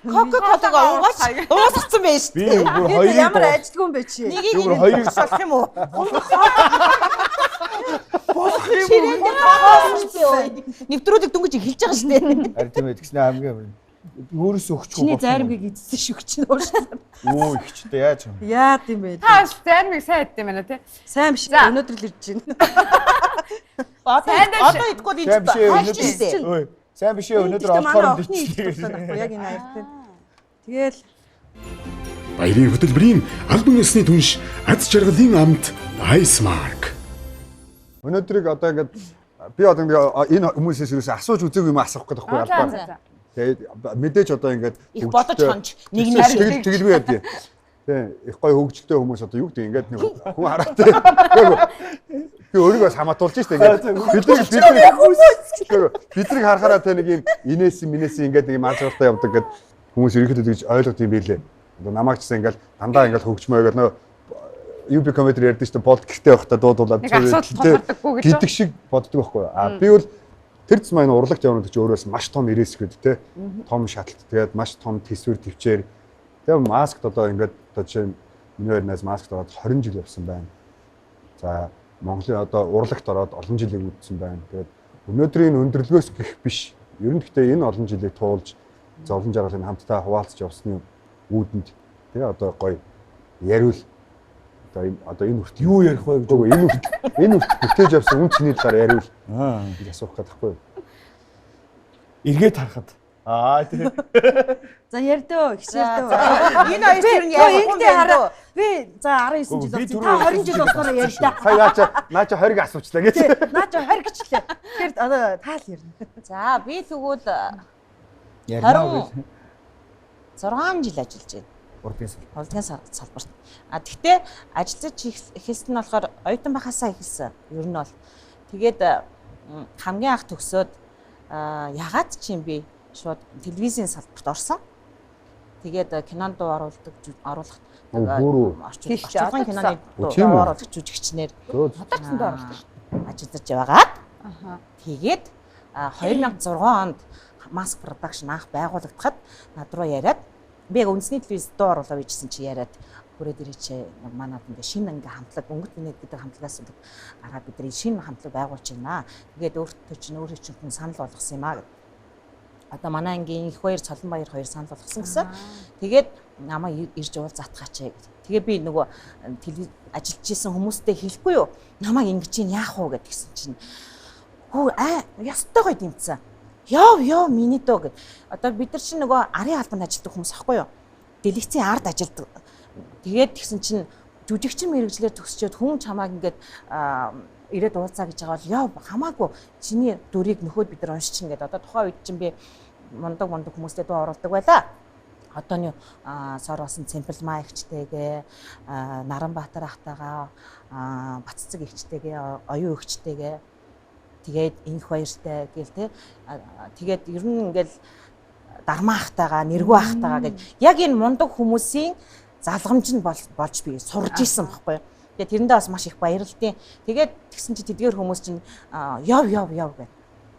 Кока-колыг уугаач дуусгацсан байж шүү Би дээ. бүр хоёрыг Ямар ажилтгүй юм бэ чи? Нэгийг бүр хоёрыг болох юм уу? Нэвтрүүлэг дүнгиж хэлж байгаа шүү дээ. харин тийм ээ тэгснэ хамгийн өөрөөсөө өгч Чиний заримгийг эзсэн шүгч нь уушсан. Оо ихчтэй яаж юм. Яа тийм бэ? Та зармыг сайн яддаг юм байна тий. Сайн биш. Өнөөдөр л ирж байна. Одоо идэггүй Сайн биш ээ өнөөдөр. өнөөдөр. Ой, сайн биш ээ өнөөдөр олохоор охины дичээ. яг энэ аягтай. Тэгэл Баярын хөтөлбөрийн албан ёсны түнш аз жаргалын амт Icemark. Өнөөдрийг одоо ингээд би одоо энэ хүмүүсээс юусэн асууж үзээгүй юм асуух гэдэг байхгүй албаа. Тэгээд мэдээж одоо ингээд Их бодож хонч нэг нэг тэгэлгүй яа. Тэ их гоё хөгжилтэй хүмүүс одоо юу гэдэг ингээд нэг хүн хараад би өөрийгөө хамаатуулж штэ ингээд биднийг харахаараа тэ нэг юм инээс ингээд нэг юм анзаартай явдаг гэд хүмүүс ерөнхийдөө тэгж ойлгох юм билээ. Одоо намайг ч гэсэн ингээд дандаа ингээд хөгжмөө гэдэг нөө UB comedy ярьдаг штэ болд гэртээ байхдаа дуудуулаад гэдэг шиг боддог байхгүй. А би бол тэр зам энэ урлагт явна гэж өөрөөс маш том ирээсгэд те том шаталт тэгээд маш том төсвөр төвчээр тэгээд маскт одоо ингээд одоо жишээ нь миний хоёрнаас маскт ороод 20 жил явсан байна. За Монголын одоо урлагт ороод олон жилийг үдсэн байна. Тэгээд өнөөдрийн өндөрлгөөс гэх биш. Ер нь гэхдээ энэ олон жилийг туулж зовлон жаргалыг хамтдаа хуваалцаж явсны үүдэнд тэгээ одоо гоё яриул одоо энэ хүртэл Юу ярих вэ гэж. Энэ хүртэл бүтээж явсан үн цэний талаар яриул. гэж асуух гэдэгхгүй. Эргээд харахад. Тийм. за ярдөө, их ярдөө. Энэ хоёр тэр нь яг юм байна. Би за 19 жил болсон. Та 20 жил болсоор ярьдаа. Наа чи 20-ыг асуучлаа гэж. Наа чи 20 гэчлээ. Тэгэхээр одоо таал ярина. За би тэгвэл Ярина. 6 жил ажиллаж байна. Урдгийн салбарт. Тэгтээ ажиллаж эхэлсэн нь болохоор оюутан байхасаа эхэлсэн. Ер нь бол тэгээд хамгийн анх төгсөөд ягаад ч юм би шууд телевизийн салбарт орсон. Тэгээд кинонд дуу оруулах орчуулгын киноны дуу оруулах жүжигчнэр Хатагсанд оролцсон. ажиллаж байгаад тэгээд 2006 онд Mask Production анх байгуулагдахад над руу яриад би яг үндэсний телевизд дуу оруулаа гэжсэн чи яриад хүрээд ирээч манад ингээ шинэ ингээ хамтлаг өнгөт минет гэдэг хамтлагаас гараад бид нар шинэ хамтлаг байгуулж байна. Тэгээд өөртөө чинь өөрөө чинь хүн санал болгосон юм аа гэд. Одоо манай ангийн их баяр Цолонбаяр хоёр санал болгосон гэсэн. Тэгээд намайг ирж уулзаатгаач гэд. Тэгээ би нөгөө телевиз ажиллаж исэн хүмүүстэй хэлэхгүй юу? Намайг ингэж яах вэ гэдгсэн чинь хөө ястай гоё дэмцсэн. Яв миний дөө гэд. Одоо бид нар чинь нөгөө арын албанд ажилладаг хүмүүс аахгүй юу? Дэлгэцийн ард ажилладаг. Тэгээд тэгсэн чинь жүжигчин мэрэгчлэр төгсчөөд хүн чамааг ингээд ирээд уулзаа гэж байгаа бол яв хамаагүй чиний дүрийг нөхөд бид нар уншиж ингээд одоо тухайн үед чинь би мундаг хүмүүстэй дуу оруулдаг байлаа. Одооний соросон Цэмпэл маягчтэйгээ Наранбаатар ахтайгаа Баццэг ихчтэйгээ оюун өгчтэйгээ тэгээд инх баяртай гээл те тэгээд ер нь ингээл дармаа ахтайгаа нэргүү ахтайгаа гэж яг энэ мундаг хүмүүсийн залгамж нь болж би сурж исэн байхгүй. Тэгээд тэрэндээ бас маш их баярлалтай. Тэгээд тэгсэн чи тэдгээр хүмүүс чинь яв гэд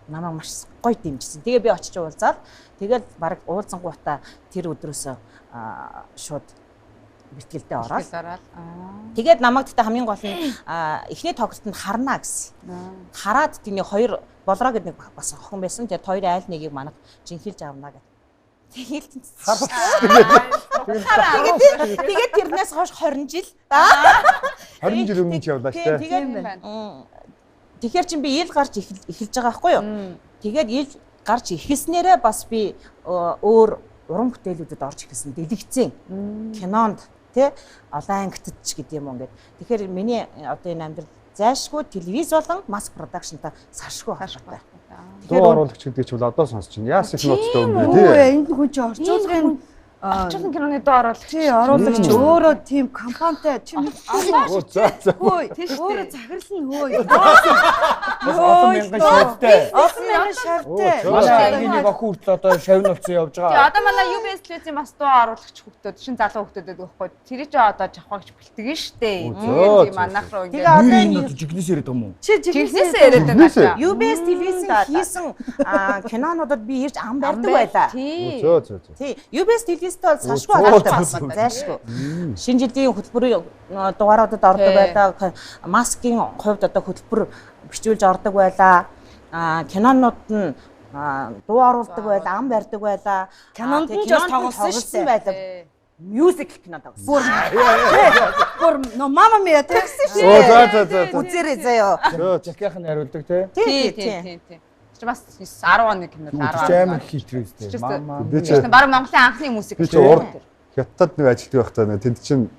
намайг маш гоё дэмжсэн. Тэгээ би очиж уулзаад тэгэл баг уулзангуудаа тэр өдрөөсөө шууд бэлтгэлдээ ороод. Тэгээд намайг тэгтээ хамгийн гол нь эхний тоглолтод харна гэсэн. Хараад тэний хоёр болроо гэдэг нэг бас охин байсан. Тэгээд хоёрын айл нэгийг манайх жинхэлж авна гэдэг. Тэгээд тэрнээс хойш 20 жил 20 жил өмнө ч явлаа шүү дээ. Тэгэхээр чинь би ил гарч эхэлж байгаа байхгүй юу? Тэгээд ил гарч эхэлснээрээ бас би өөр уран бүтээлүүдэд орж эхэлсэн. Дэлгэцэн кинонд тий олон ангитд ч гэдэг юм уу ингээд. Тэгэхээр миний одоо энэ амьдрал зайлшгүй телевиз болон Mask Production-тай саршгүй холбоотой. Дуу оруулагч гэдэг чинь бол одоо сонсч байна. Яасан их ноцтой юм бэ тий. Энд хүн чинь орчуулгын Орчлон киноны дуу оруулагч. Тий, оруулагч өөрөө тийм компанитай чи хөөе тийш өөрөө захирал нь хөөе. Олон мянган шавьтай. Олон мянган шавьтай. Манай ангийн охин хүртэл одоо шавь нуцсан явж Тэгээ байгаа. одоо манай UBS телевизийн бас дуу оруулагч хүүхдүүд шин залуу хүүхдүүд байдаг байхгүй. Тэр чинь одоо жавхагч бэлтгэн штэ. Тийм манайх руу Тэгээ ингээд. одоо Энэ одоо жигнэс яриад байгаа юм уу? Чи Жигнэсээ яриад байна аа. UBS телевизэн хийсэн кинонуудад би ирж ам барьдаг байлаа. Тий. Тий, UBS телевизтэй бол салшгүй болоод зайлшгүй. Шинэ жилийн хөтөлбөрийн дугааруудад ордог байлаа. Маскын хувьд одоо хөтөлбөр бичүүлж ордог байлаа. Кинонууд нь дуу оруулдаг байлаа, ам барьдаг байлаа. Кинонд нь ч бас тоглосон шүү байлаа. Мьюзик кино тоглосон. бүр мама мия тэгсэн шүү. Үзээрэй заяа. Жакийнх нь хариулдаг те. Тий. Чи бас 10 оны кино 10. Амар хитрээстэй. Мама. Бараг Монголын анхны музик. Би ч урд хятад нэг ажилтдаг байхдаа тэнд чинь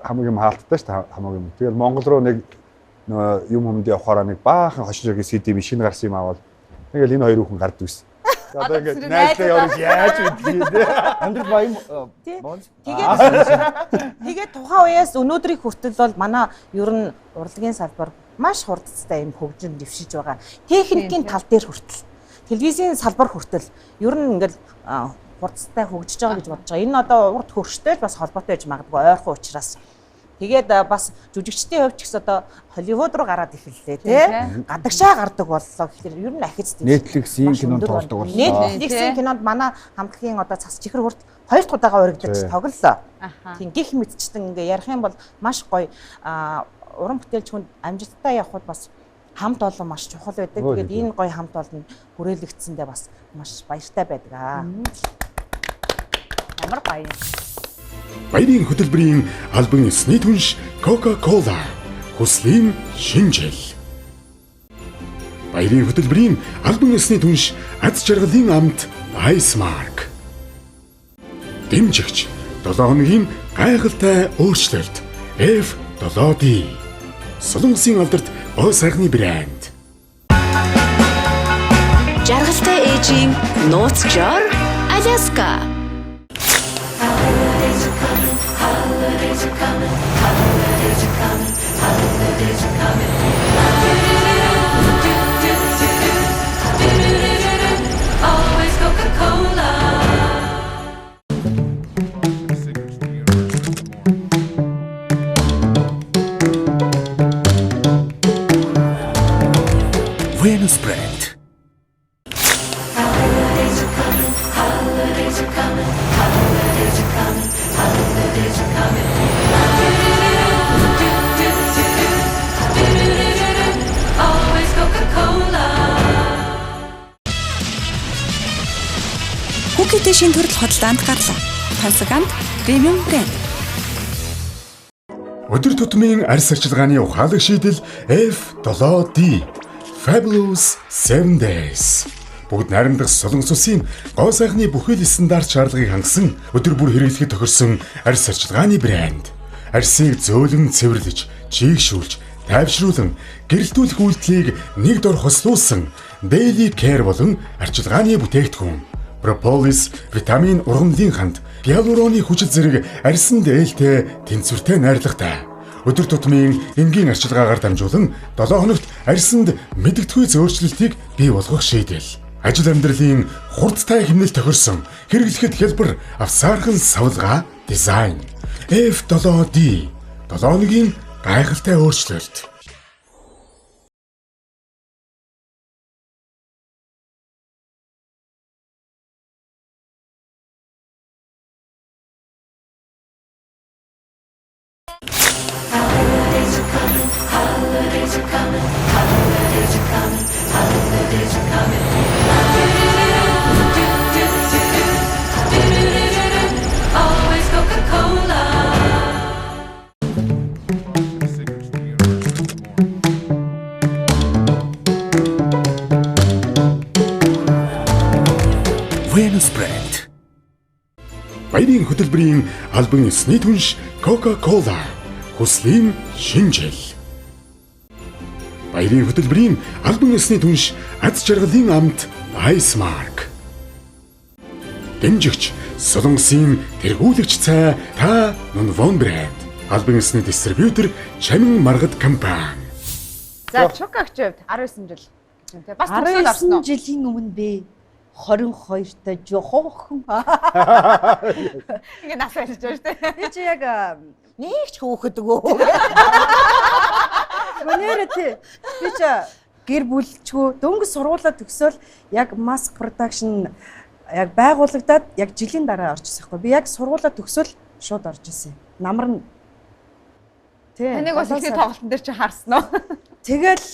хамаг юм хаалттай шүү дээ хамаг юм. Тэгэл Монгол руу нэг юм юмд явахаараа нэг баахан хоширгийн CD шинэ гарсан юм аваад тэгэл энэ хоёр хүн гард үйсэн. Одоо ингээд найзлаа явж яаж үдгийг Амьдрал баян. Тэгээд тухайн үеэс өнөөдрийг хүртэл бол манай ер нь урлагийн салбар маш хурдцтай юм хөгжин дэвшиж байгаа. Техникийн тал дээр хүртэл, телевизийн салбар хүртэл ер нь ингээд хурдцтай хөгжиж байгаа гэж бодож байгаа. Энэ одоо урд хөрштэй бас холбоотой байж магадгүй ойрхон учраас. Тэгээд бас жүжигчдийн хувьд ч гэсэн одоо Холливуд руу гараад эхэллээ тий. Гадагшаа гардаг боллоо. Тэгэхээр ер нь ахиц Netflix-ийн кинонд тоглодог боллоо. Netflix-ийн кинонд манай хамтлагийн одоо цас чихэр хүрт 2 дахь удаага урагдаж тоглолоо. Тийм гих мэдчтэн ингээ ярих юм бол маш гоё уран бүтээлч хүнд амжилттай явхад бас хамт олон маш чухал байдаг. Тэгээд энэ гоё хамт олон хүрээлэгдсэндээ бас маш баяртай байдаг аа. Ямар баяр. Баярын хөтөлбөрийн албан ёсны түнш Coca-Cola хүслийн шинжил. Баярын хөтөлбөрийн албан ёсны түнш аз жаргалын амт Icemark. Дэмжигч 7 хоногийн гайхалтай өөрчлөлт F7D. Солонгосын алдарт гоо сайхны брэнд. Жаргалтай ээжийн нууцчаар Аляска. Always Coca-Cola. Venus Brand. Always Coca-Cola. Хүүхдэд шин төрөл хөдөлгөөнд гарлаа. Пансагант премиум брэнд. Өдөр тутмын арьс арчилгааны ухаалаг шийдэл F7D. Fabulous 7 Days. Бүгд найрамдах Солонгос улсын гоо сайхны бүхэл стандарт шаардлагыг хангасан өдөр бүр хэрэглэхэд тохирсон арьс арчилгааны брэнд. Арьсыг зөөлөн цэвэрлэж, чийгшүүлж, тайвшруулан, гэрэлтүүлэх үйлдэлийг нэг дор хослуулсан Daily Care болон арчилгааны бүтээгдэхүүн. Propolis, витамин ургамлын ханд, гиалуроны хүчил зэрэг арьсанд ээлтэй, тэнцвэртэй найрлагатай. Өдөр тутмын энгийн арчилгаагаар дамжуулан 7 хоногт арьсанд мэдэгдэхүй зөөрчлөлтийг бий болгох шийдэл. Ажил амьдралын хурдтай хэмнэлт тохирсон хэрэглэхэд хялбар авсаархан савлгаа дизайн. F7D 7 хоногийн гайхалтай өөрчлөлт. Always Coca-Cola. Venus Brand. Баярын хөтөлбөрийн албан ёсны түнш Coca-Cola хүслийн шинжил. Баярын хөтөлбөрийн албан ёсны түнш аз жаргалын амт Icemark. Дэмжигч Солонгосын тэргүүлэгч цай та Нунвон брэнд. Албан ёсны дистрибьютор Чамин Маргад компани. За Чукагч хувьд 19 жил гэж байна те. Бас төгсөөд орсон уу? 19 жилийн өмнө бэ. 22-та жоохон. Ингээ нас барьж байгаа шүү дээ. Би чи яг Нэг ч хөөхөд өгөө. өнөөрөө тий. Би чи гэр бүлчгүй дөнгөж сургуулаа төгсөөл яг mask production яг байгуулагдаад яг жилийн дараа орж ирсэн хгүй. Би яг сургуулаа төгсөөл шууд орж ирсэн. Намар нь тий. Таныг бас ихний тоглолтын дээр чи харсан уу? Тэгэл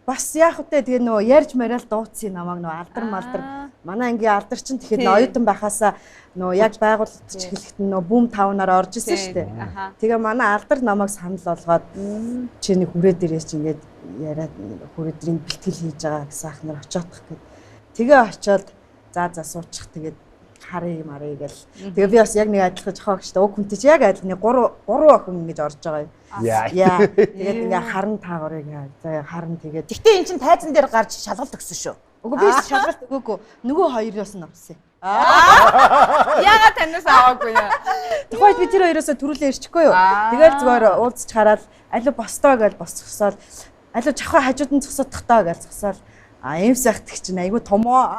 бас яах вэ тэгээ нөө ярьж мариал дууцсан намайг нөө алдар малдар манай ангийн алдар чинь тэгэхэд нөө оюутан байхасаа нөө яг байгууллагч хэлэхэд нөө бүүм тавнаар орж исэн шүү дээ. Тэгээ манай алдар намайг санал болгоод чи нэг хүрээ дээрээс чи ингээд яриад хүрээ дэрийн бэлтгэл хийж байгаа гэсэн ахнаар очиодох гэд. Тэгээ очиод за суучих тэгээд харъя маръя гэл. Тэгээ би бас яг нэг адилхан жохоо гэжтэй уг хүнтэй чи яг адилхан 3 охин ингэж орж байгаа юм. Яа. Тэгээд ингээ харан таагаарыг за харан тэгээд. Гэхдээ эн чин тайзан дээр гарч шалгалт өгсөн шүү. Үгүй би шалгалт өгөөгүй. Нөгөө хоёроос нь авсан. Яагаад танаас аваагүй яа? Тухайд би тэр хоёроосоо төрүүлээ ирчихгүй юу. Тэгэл зүгээр уулзч хараад алуу бостоо гэж босцсоол алуу жахаа хажууд нь зогсоодохдоо гэж зогсоол ийм сайхдаг чинь айгүй томоо.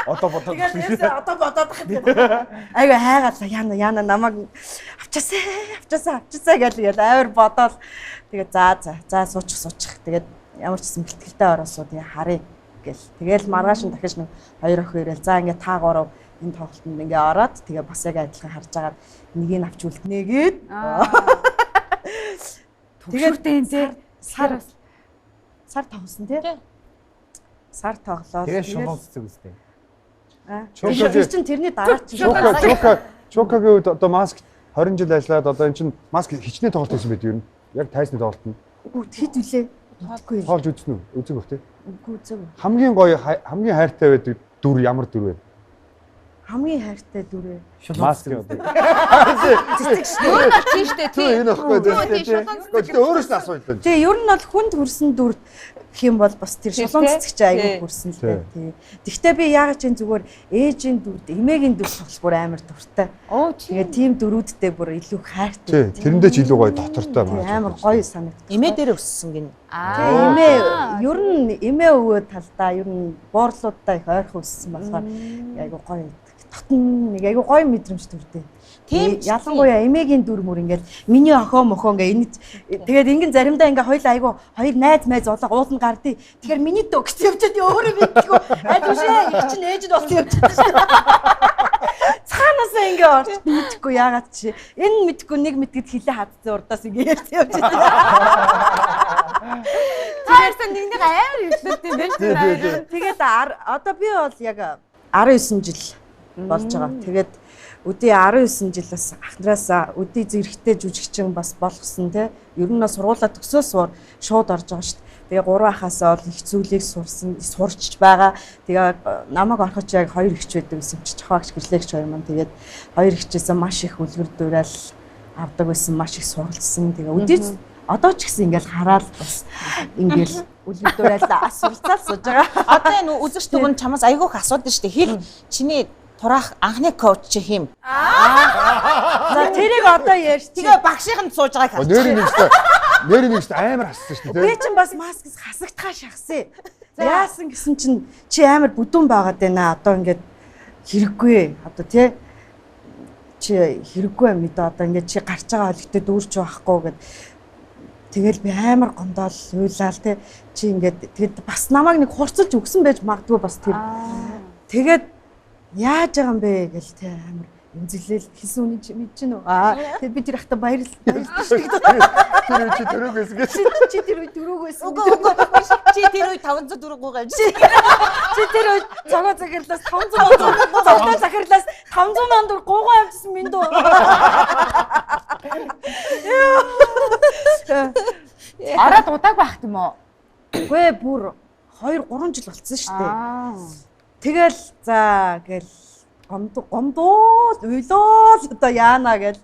Одоо бодоод Одоо бодоод айгүй хайгаалаа яана намайг авчаасаа гэж амар бодоол тэгээд за суучих тэгээд ямар ч гэсэн бэлтгэлтэй ороосоо тэгээ харъя гэл тэгэл маргааш нь дахиж нэг 2 охин ирэл за ингээ та 3 энэ тоглолтод ингээ ороод тэгээ бас яг адилхан харж агаад нэгийг авч үлднэ гээд Төгсөртэй энэ сар тоглосон тий сар тоглоод Тэгээ шунуус зүгстэй. Тэр чинь тэрний дараа чинь Чукагийн үед одоо маск 20 жил ажиллаад одоо эн чинь маск хичнээн тоглолт хийсэн байд юу? Яг тайсны тоглолт нь. Үгүй хэд үлээ. Бодохгүй. Тоолж үзсэн үү? Үзэг бах тий. Үгүй үзэг. Хамгийн гоё хамгийн хайртай байдаг дүр ямар дүр вэ? Хамгийн хайртай дүрээ. Маск юу? Цэцэг шүү дээ. Тийм шүү дээ. Тийм. Энэ баггүй дээ. Тэгээ өөрөөс нь асууя. Тэгээ ер нь бол хүнд хүрсэн дүр гэх юм бол бас тэр шулуун цэцэгч айгүй хүрсэн л дээ. Тий. Гэхдээ би яагаад ч зүгээр ээжийн дүрд, эмээгийн дүр тоглох бүр амар дуртай. Тэгээ тийм дүрүүдтэй бүр илүү хайртай. Тэрэндээ ч илүү гоё дотортой маш. Амар гоё санагдав. Эмээ дээр өссөн гин. Эмээ ер нь эмээ өвөө талдаа ер нь боорлуудаа их ойрхон өссөн болохоор айгүй гоё. Татн нэг айгүй гоё мэдрэмж төрдөө. Тийм ялангуяа эмээгийн дүр мөр ингээд миний охоо мохоо ингээд тэгээд ингэн заримдаа ингээ хоёул хоёр найз олоо уулна гардыг. Тэгэхээр миний дөө гэж явчихад өөрөө мэдтгүү. Аль үшээ их чинь ээж нь болсон явчихад шүү. Цаанаасаа ингээ орч мэдхгүй яагаад чи энэ мэдхгүй нэг мэдгэд хилээ хатсан урдаас ингээ ярьж явчихад. Таарсан нэг амар ихлээд юм байна шүү. Тэгээд одоо би бол яг 19 жил болж байгаа. Тэгээд өдөө 19 жилээс ахнараасаа өдөө зэрэгтэй жүжигчин бас болгосон те. Ер нь сургуулаа төгсөөс шууд орж байгаа шүү дээ. Тэгээ 3 ахаасаа бол их зүйлийг сурч байгаа. Тэгээ намайг орохч яг 2 ихч байдаг гэсэн чи жохоогч гэрлэгч хоёр маань тэгээд 2 ихчээсээ маш их үлгэр дуурайл авдаг байсан, маш их суралцсан. Тэгээ өдөө одоо ч гэсэн ингээл хараад бас ингээл үлгэр дуурайл суралцаад сууж байгаа. Одоо энэ үзэгч дүгэн чамаас айгүйх асуудаг шүү дээ. Хэл чиний турах анхны коуч чи хим. За тэрийг одоо ярьж. Тэгээ багшийн сууж байгааг харж. Нэр нэгтэй амар хассан шүү дээ. Би чинь бас маскс хасагтгаа шахсан. Яасан гэсэн чинь чи амар бүдүүн байгаад байна. Одоо ингээд хэрэггүй. Одоо тий чи хэрэггүй мэд одоо ингээд чи гарч байгаа хөлтөд дүүрч байхгүй гэд. Тэгэл би амар гондоол уйлаал тий чи ингээд тэгэд бас намайг нэг хурцлж өгсөн байж магадгүй бас тэр. Тэгээд яаж байгаа юм бэ гэл тий амар эмзэглэл хэлсэн үний чи мэдэж гэнэ үү? Тэгээд би тэр ахта баярлалаа шүү дээ. Чи дөрөв байсан гэж. Чи тэр үе дөрөв байсан. Үгүй чи тэр үе 500 дөрөв гаж. Чи тэр үе цагаа захирлаас 500 захирлаас 500 мянга төгрөг гуугаа авчихсан минь дөө. Араад удааг байх юм уу? Үгүй бүр 2-3 жил болцсон шүү дээ. Тэгэл за гэл гомдуул уйлуул одоо яана гэл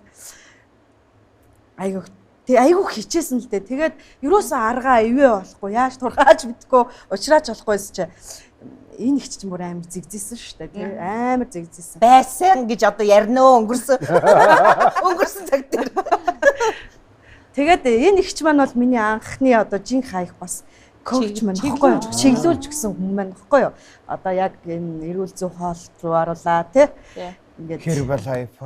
айгуу хичээсэн л дээ. Тэгээд юусаа аргаа ивэ болохгүй яаж турхааж мэдгүй уучраач болохгүйс чи энэ их ч бүр амар зэгзээсэн шүү дээ тий. Амар зэгзээсэн. Байсан гэж одоо яринөө өнгөрсөн. Өнгөрсөн цаг дээр. Тэгээд энэ ихч маань бол миний анхны одоо жинх хаях бас коуч маань баггүй юу? Чиглүүлж гисэн хүн маань баггүй юу? Одоо яг энэ эрүүл зүй хоолт руу оруулаа тий. Ингээд Herbal Life.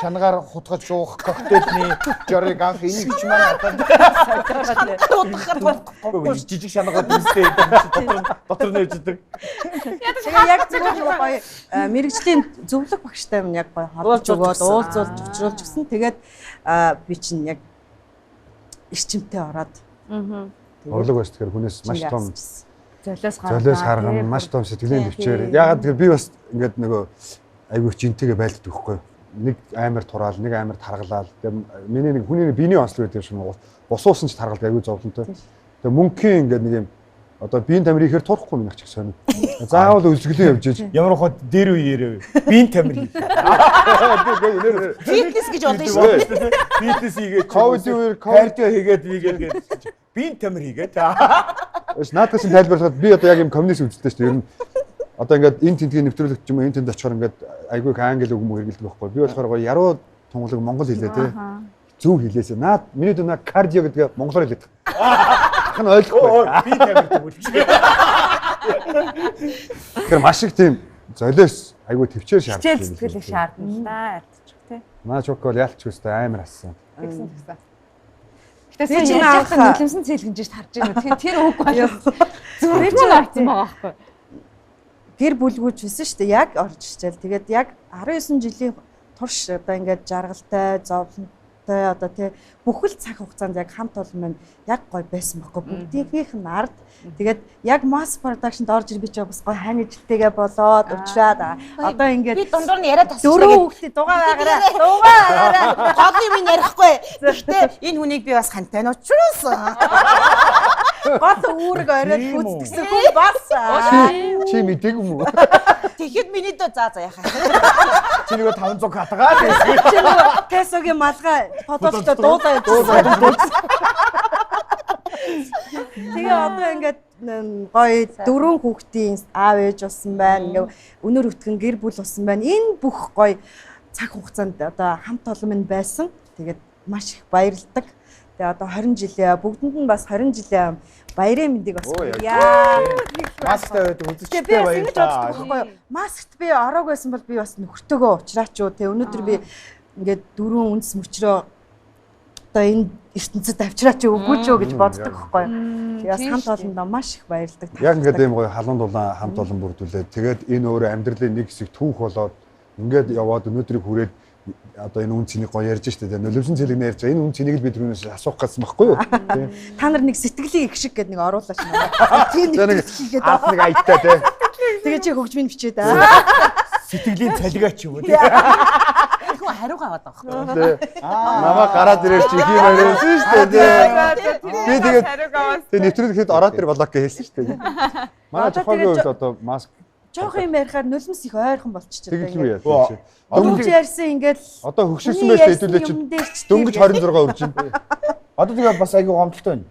Шангаар хутгаж уух коктейлний жорыг анх энийг ч маань одоо жижиг шангаар дүүстэй дотор нэрждэг. тэгээ яг зөвхөн гоё мэрэгжлийн зөвлөх багштай минь яг гоё холбож өгөөд уулзуулж өчрүүлж гисэн. Тэгээд би чинь яг эрчимтэй ороод Орлог бас тэгэхээр хүнээс маш том золиос гаргана, маш том сэтгэлийн төвчээр. Ягаад тэгэхээр би бас ингээд нөгөө айгүй жинтэйгээ байлддаг байхгүй. Нэг амар тураал, нэг амар таргалал. Тэгээ миний нэг хүний биений онцлог гэдэг юм шиг бусуусан ч таргалдаг айгүй зовлонтой. Тэгээ мөнхийн ингээд нэг юм одоо биеийн тамир ихээр турахгүй минь ачих сонь. Заавал үзгэлэн явж ийж. Ямар хот дээр үеэрээ биеийн тамир хийх. Фитнес гэж болно шүү дээ. Фитнес хийгээд ковид үеэр кардио хийгээд биеийн тамир хийгээд. Наадах чинь тайлбарлахад би одоо яг юм коммунист үздэг шүү дээ. Ер нь одоо ингээд энэ тентгийн нэвтрүүлэгт юм энэ тэнд очихоор ингээд айгүй англи үг мөр хэрэгэлдэг байхгүй. Би болохоор гоё яруу тунгалаг монгол хэлээ те. Зөв хэлээсэ. Наад миний дунаа кардио гэдэг монголоор хэлээд. Ах нь ойлгохгүй. Би тамир төгөлч. Тэгэхээр маш их тийм золиос айгүй төвчээр шаарддаг. Хичээл зүтгэлийг шаардна л да ядчих тий. Манай чок бол яалч үстэй амар ассан. Тэгсэн. Гэтэ чи яахад нулимсэн цэлгэнж харж байна. Тэр үг болов. Зүгээр ч авсан байгаа байхгүй. гэр бүлгүүж байсан шүү дээ. Яг орж ичээл. Тэгээд яг 19 жилийн турш одоо ингээд жаргалтай, зовлонтой одоо тий бүхэл цаг хугацаанд яг хамт олон маань яг гоё байсан байхгүй. Бүгдийнх нь ард. Тэгээд яг mass production-д орж ирбий ч бас гоё хань ижилтэйгээ болоод уучраад одоо ингээд би дундуур нь яриад тасчихлаа. Дөрөв хүүхдээ дугаа байгаараа. Гол юм ярихгүй. Гэхдээ энэ хүнийг би бас хантай нь уучруулсан. Гол үүрэг оройд гүцдгсэн хүн бас. Чи мэдээг юм уу? Тэгэхэд миний дөө заа яхаа. Чи нөгөө 500 хатгаа тийм. Чи нөгөө Кэсогийн малгай фотолтой дуулаа явуулсан. Тэгээ одоо ингээд гоё 4 хүүхдийн аав ээж болсон байна. Ингээ өнөр өтгөн гэр бүл болсон байна. Энэ бүх гоё цаг хугацаанд одоо хамт олон минь байсан. Тэгээд маш их баярлалдаг. Тэгээ одоо 20 жилээ бүгдэнд нь бас 20 жилээ баярын мэндийг бас яа. Масктай байдаг үзэгчтэй баярлалаа. Маскт би ороог байсан бол би бас нөхөртөөгөө уулзраач юу. Тэгээ өнөөдөр би ингээд 4 үндэс мөчрөө одоо энэ ертөнцид авчираач үгүй ч юу гэж боддог байхгүй. Тэгээ бас хамт олондоо маш их баярлалдаг. Яг ингээд ийм гоё халуун дулаан хамт олон бүрдүүлээд тэгээд энэ өөрөө амьдралын нэг хэсэг түүх болоод ингээд яваад өнөөдрийг хүрээд одоо энэ үн цэнийг гоё ярьж штэ тийм нулимсэн цэлэг ярьж байгаа. Энэ үн цэнийг л бид түрүүнээс асуух гэсэн байхгүй юу? Та нар нэг сэтгэлийн их шиг гэдэг нэг оруулаач надад. Тийм нэг хийгээд аад нэг аяттай тийм. Тэгээ чи хөгжмийн бичээд Сэтгэлийн цалигаач юу тийм. Хүн хариугаа аваад байгаа байхгүй. Намаа гараад ирээр чи их юм ярьсан штэ тийм. Би тэгээд тэг нэвтрүүлэхэд ороод ир болоо гэж хэлсэн штэ. Манай жохогийн үед одоо маск жоох юм ярихаар нулимс их ойрхон болчихчиход байгаа. Дөнгөж ярьсан ингээд одоо хөгшөрсөн байж хэдүүлээ чи дөнгөж 26 үрж байна. Одоо тэгээ бас айгүй гомдолтой байна.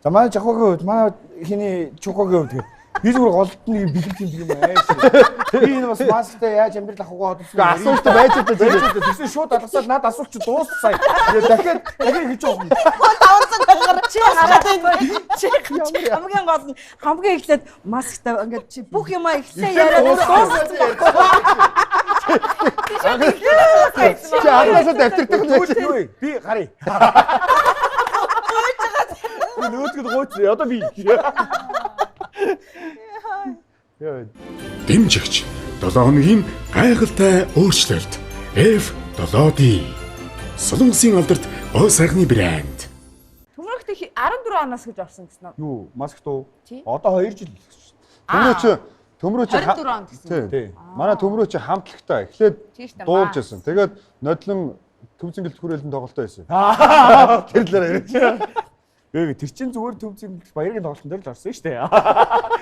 За манай жохогийн үед манай хиний чукогийн үед би зүгээр голдны бэлэг юм ааш. Би энэ бас масктай яаж амьдрал авахгүй hodсон. Асуулт байж байгаа. Тэгсэн шууд алгасаад над асуулт чи дууссан. Дахиад хийж байгаа юм. 500 гараар чи чи хамгийн гол нь хамгийн эхлээд масктай ингээд чи бүх юм эхлээ яриад дууссан байхгүй. Чи анхаасаа дэвтэрдэг нь юу би гарыг. Нөөцгөл гооч одоо би. Дэмжигч 7 хоногийн гайхалтай өөрчлөлт F7D Солонгосын алдарт гоо сайхны брэнд. Төмөрөгтэй 14 оноос гэж орсон гэсэн үү? Юу, маск дуу? Одоо 2 жил. Төмрөө чи 24 он гэсэн. Тийм. Манай төмрөө чи хамтлагтай эхлээд дуулж байсан. Тэгээд нодлон төв зингэлт хүрээлэн тоглолтоо байсан. Тэр лээр ярьж. Тэр чин зүгээр төв зингэлт баярын тоглолтын дээр л орсон шүү дээ.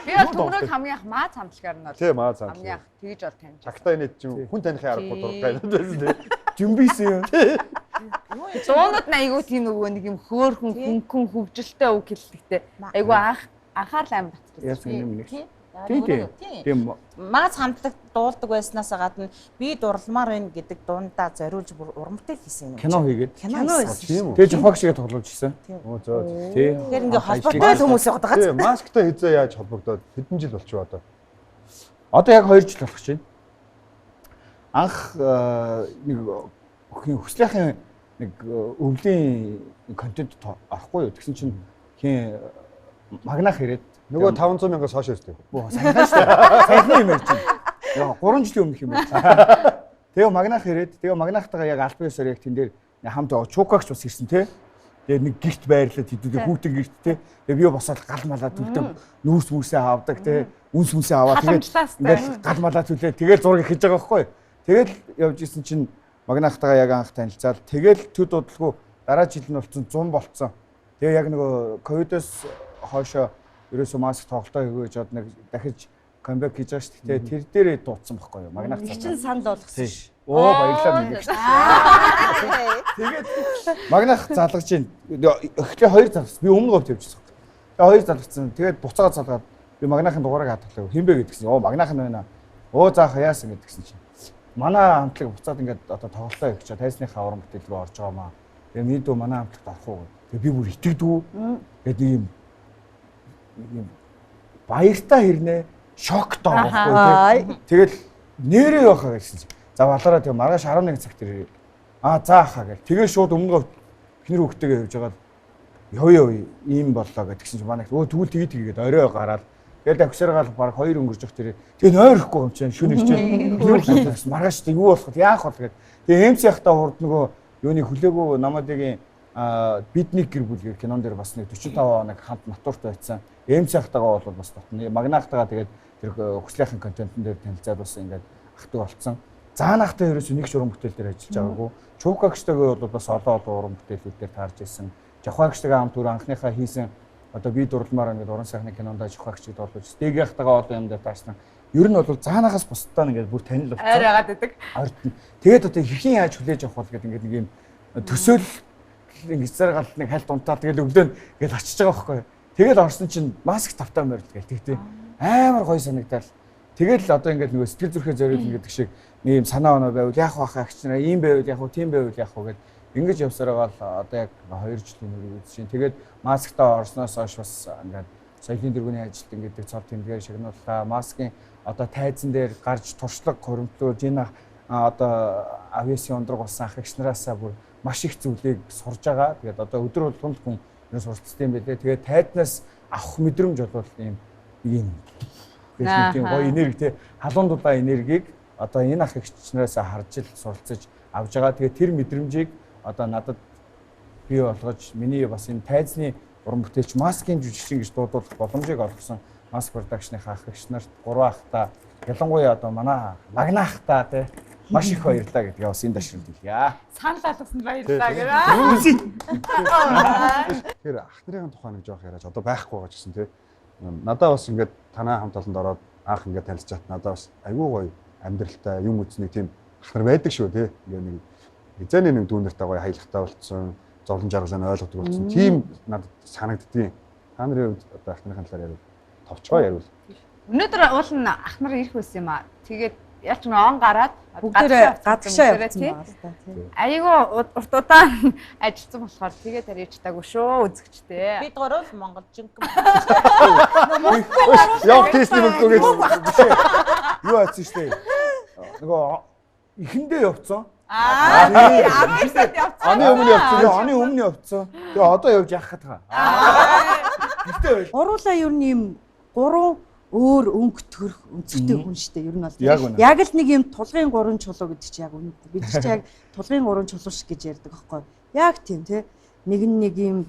Би бол төмрөөг хамгийн анх маа цамтлагаар нь бол. Тийм, маа цамтлаг. Хамгийн анх тэгж бол таньж. Цагтаа инээд чинь хүн таних аргагүй дуртай байсан тийм. Жимбисэн юм. Дуунууд нь айгүй тийм нөгөө нэг юм хөөхөн хөнгөн хөвгөлтэй үг хэллэгтэй. Айгүй анхаарал аим батдаг. Яасан юм нэг. Тийм. Магас хамтлаг дуулдаг байснаас гадна би дурламаар байна гэдэг дундаа зориулж уран бүтээл хийсэн юм. Кино хийгээд. Кино хийсэн. Тэгээ жохог шигээ тоглож ирсэн. Оо зөө. Тий. Тэгэхээр ингээ холбоотой хүмүүс яваад байгаа. Тий, масктай хизээ яаж холбогдоод хэдэн жил болчихоо одоо. Одоо яг 2 жил болох чинь. Анх нэг хүслийнхээ нэг өвлийн контент авахгүй юу? Тэгсэн чинь хин магнах ирээд нөгөө 500 мянгаас хойш өстэй. Сайхан шүү дээ. Сайхан юм ярьж байна. Яа 3 жилийн өмнөх юм байна. Тэгээ магнах ирээд тэгээ магнахтайгаа яг албан ёсоор яг тэн дээр хамт чукагч бас ирсэн тий. Тэгээ нэг гихт байрлаад хэдүүлээ хүүтэн гихт тий. Тэгээ би босоод гал малаа түлтэн нүүрс мүрсээ авдаг тий. Үнс мүсээ аваад тэгээд ингээд гал малаа түлээ. Тэгээд зураг хийж байгаа байхгүй. Тэгээд явж исэн чинь магнахтайгаа яг анх танилцаад тэгээд төд удалгүй дараа жил нь болцсон 100 болцсон. Тэгээ яг нөгөө ковидоос хойшоо ерөөсөө маск тоглолтоо хийгээж од нэг дахиж камбэк хийж байгаа шүү дээ. Тэр дээрээ дуудсан байхгүй юу? Магнах цаа. Чин санал болгосон ш. Оо баярлалаа минь. Тэгээд магнах залгаж чинь эхлээ 2 залгсан. Би өмнө говьд явчихсан. Тэгээд 2 залгсан. Тэгээд буцаад залгаад би магнахын дугаарыг хатглаа. Хинбэ гэдгсэн. Оо магнах нь байна. Оо заах яасан гэдгсэн чинь. Манай хамтлаг буцаад ингээд одоо тоглолтоо хийчих. Тайсныхаа уран бүтээл рүү орж байгаамаа. Тэгээд минь дөө манай хамтлагт авах уу. Тэгээд би бүр итгэдэггүй. Тэгээд ийм баяртай хэрнээ шоктой байхгүй. Тэгэл нэрээ байхаа гэсэн чинь. За балаараа тэгээ маргааш 11 цагт ирээ. Заахаа гэл. Тэгээ шууд өмнө эхнэр хүүхдтэйгээ явж байгаа л явъя ийм боллоо гэдгсэн чинь манай тэгвэл тэгээд орой гараад тэгэл авчиргаал баг 2 өнгөрж явах тэрээ. Тэгээ нойрохгүй юм чинь шүнэж чинь. Маргааш тэг юу болох вэ? Яах вэ гэдэг. Тэгээ эмц яхтаа хурд нөгөө юуны хүлээгүү намаадгийн бидний гэр бүл гэх кинон дээр бас нэг 45 хоног хамт натурт байцсан. Эмц яхтагаа бол бас татна. Магнахтагаа тэгээд тэр хүслийнхэн контентын дээр танилцаад бас ингээд ахдаг болцсон. Заанахтай ерөөсөө нэг уран бүтээл дээр ажиллаж байгаагүй. Чукагчтайгаа бол бас олон уран бүтээлүүд дээр таарж ирсэн. Жохагчтайгаа хамт түр анхныхаа хийсэн одоо би дурламаар ингээд уран сайхны кинонд жохагчд боловч стег яхтагаа одоо юм дээр таашсан. Ер нь бол заанахаас бусдаа ингээд бүр танил болцсон. Арай яагаад гэдэг. Тэгээд одоо хэрхэн яаж хүлээж авах бол гэдэг ингээд нэг юм төсөөл ингээд зэрэг нэг хальт унтаад тэгээд өглөө ингээд очиж байгаа байхгүй. Тэгэл орсон чинь маск тавтаа морил гээл тэгтээ. Амар гоё санагдал. Тэгэл одоо ингээд нөгөө сэтгэл зүрхээ зориулна гэдэг шиг нэг юм санаа оноо байвал яах вэ агчнаа ийм байвал яах вэ тийм байвал яах вэ гэд ингэж явсараа бол одоо яг 2 жилийн үргэлж чинь тэгээд масктаа орсноос хойш бас ингээд соёлын дэргэний ажилтан гэдэг цол тэмдгээр шагнууллаа. Маскын одоо тайзан дээр гарч туршлага хуримтлуулж энэ одоо авиасын ундраг болсон ах эгч нараасаа бүр маш их зүйлийг сурж байгаа. Тэгээд одоо өдөр болгонд хүн суралцсан юм байлээ. Тэгээд тайднаас авах мэдрэмж бол ийм гоё энерги те халуун дулаан энергийг одоо энэ ах эгчнээс харж ил суралцаж авж байгаа. Тэгээд тэр мэдрэмжийг одоо надад бий болгож миний бас энэ тайзны уран бүтээлч маскын жүжигчин гэж дуудуулах боломжийг олгосон маск продакшныхаа ах эгч нарт 3 ахта ялангуяа одоо манай магнахта те маш их баярлалаа гэдгээ бас энэ дашралд хэлье. Санал алгасанд баярлалаа гэрээ. Тэгэхээр ах нарын тухай нэг жоох яриач одоо байхгүй байгаа ч гэсэн тий. Надаа бас ингээд танаа хамт олонд ороод анх ингээд танилцж чад надаа бас айгүй гоё амьдралтай юм үзний тийм ах нар байдаг шүү тий. Ингээд нэг эзэний нэг дүү нартай гоё хаягтай болцсон, зовлон жаргалыг ойлгодог болцсон. Тийм надад санагддгийн. Та нарын одоо ах нарын талаар ярил. Товчгоо ярил. Өнөөдөр уул нь ах нар ирэх байсан юм аа. Тэгээд ялч нэг он гараад бүгдээ гадагшаа явсан байна тий. Айгүй урт удаан ажилласан болохоор тэгээд арьяачтаагүй шүү үзэгчтэй. Бид гурав монголчинг. Яв тестний мөнгөөгөөс юу ацсан штэ. Нөгөө ихэндээ явцсан. Амарсад явцсан. Оны өмнө явцсан. Тэгээ одоо явж яах гэдэг. Гэтэ Гуруулаа ер нь юм 3 өөр өнгөтгөх өнцгтэй хүн шүү дээ. Ер нь бол яг л нэг юм тулгын 3 чулуу гэдэг чи яг үнэ. Бид чи яг тулгын 3 чулуу шиг гэж ярьдаг байхгүй. Яг тийм тий. Нэг юм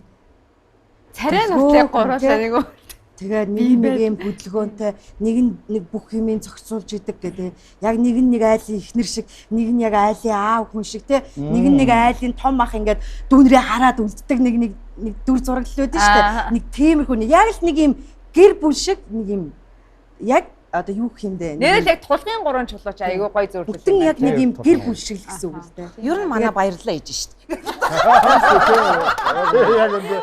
царай нуртай 3 нэг. Тэгээд нэг юм хөдөлгөөнтэй нэг бүх юмыг зохицуулж идэг гэдэг. Яг нэг айлын ихнэр шиг, нэг яг айлын аав хүн шиг тий. Нэг айлын том ах ингээд дүүнрээ хараад үлддэг нэг дүр зураглал байдаг шүү дээ. Нэг тиймэрхүү яг л нэг юм гэр бүл шиг нэг юм яг одоо юу гэх юм бэ? Нэрэл яг тулгын 3 чулууч айгүй гоё зөрлөл. Бүтэн яг нэг юм гэр бүл шиг л гэсэн үг л дээ. Ер нь манай баярлалаа хийж шүү дээ. Яг үнэ.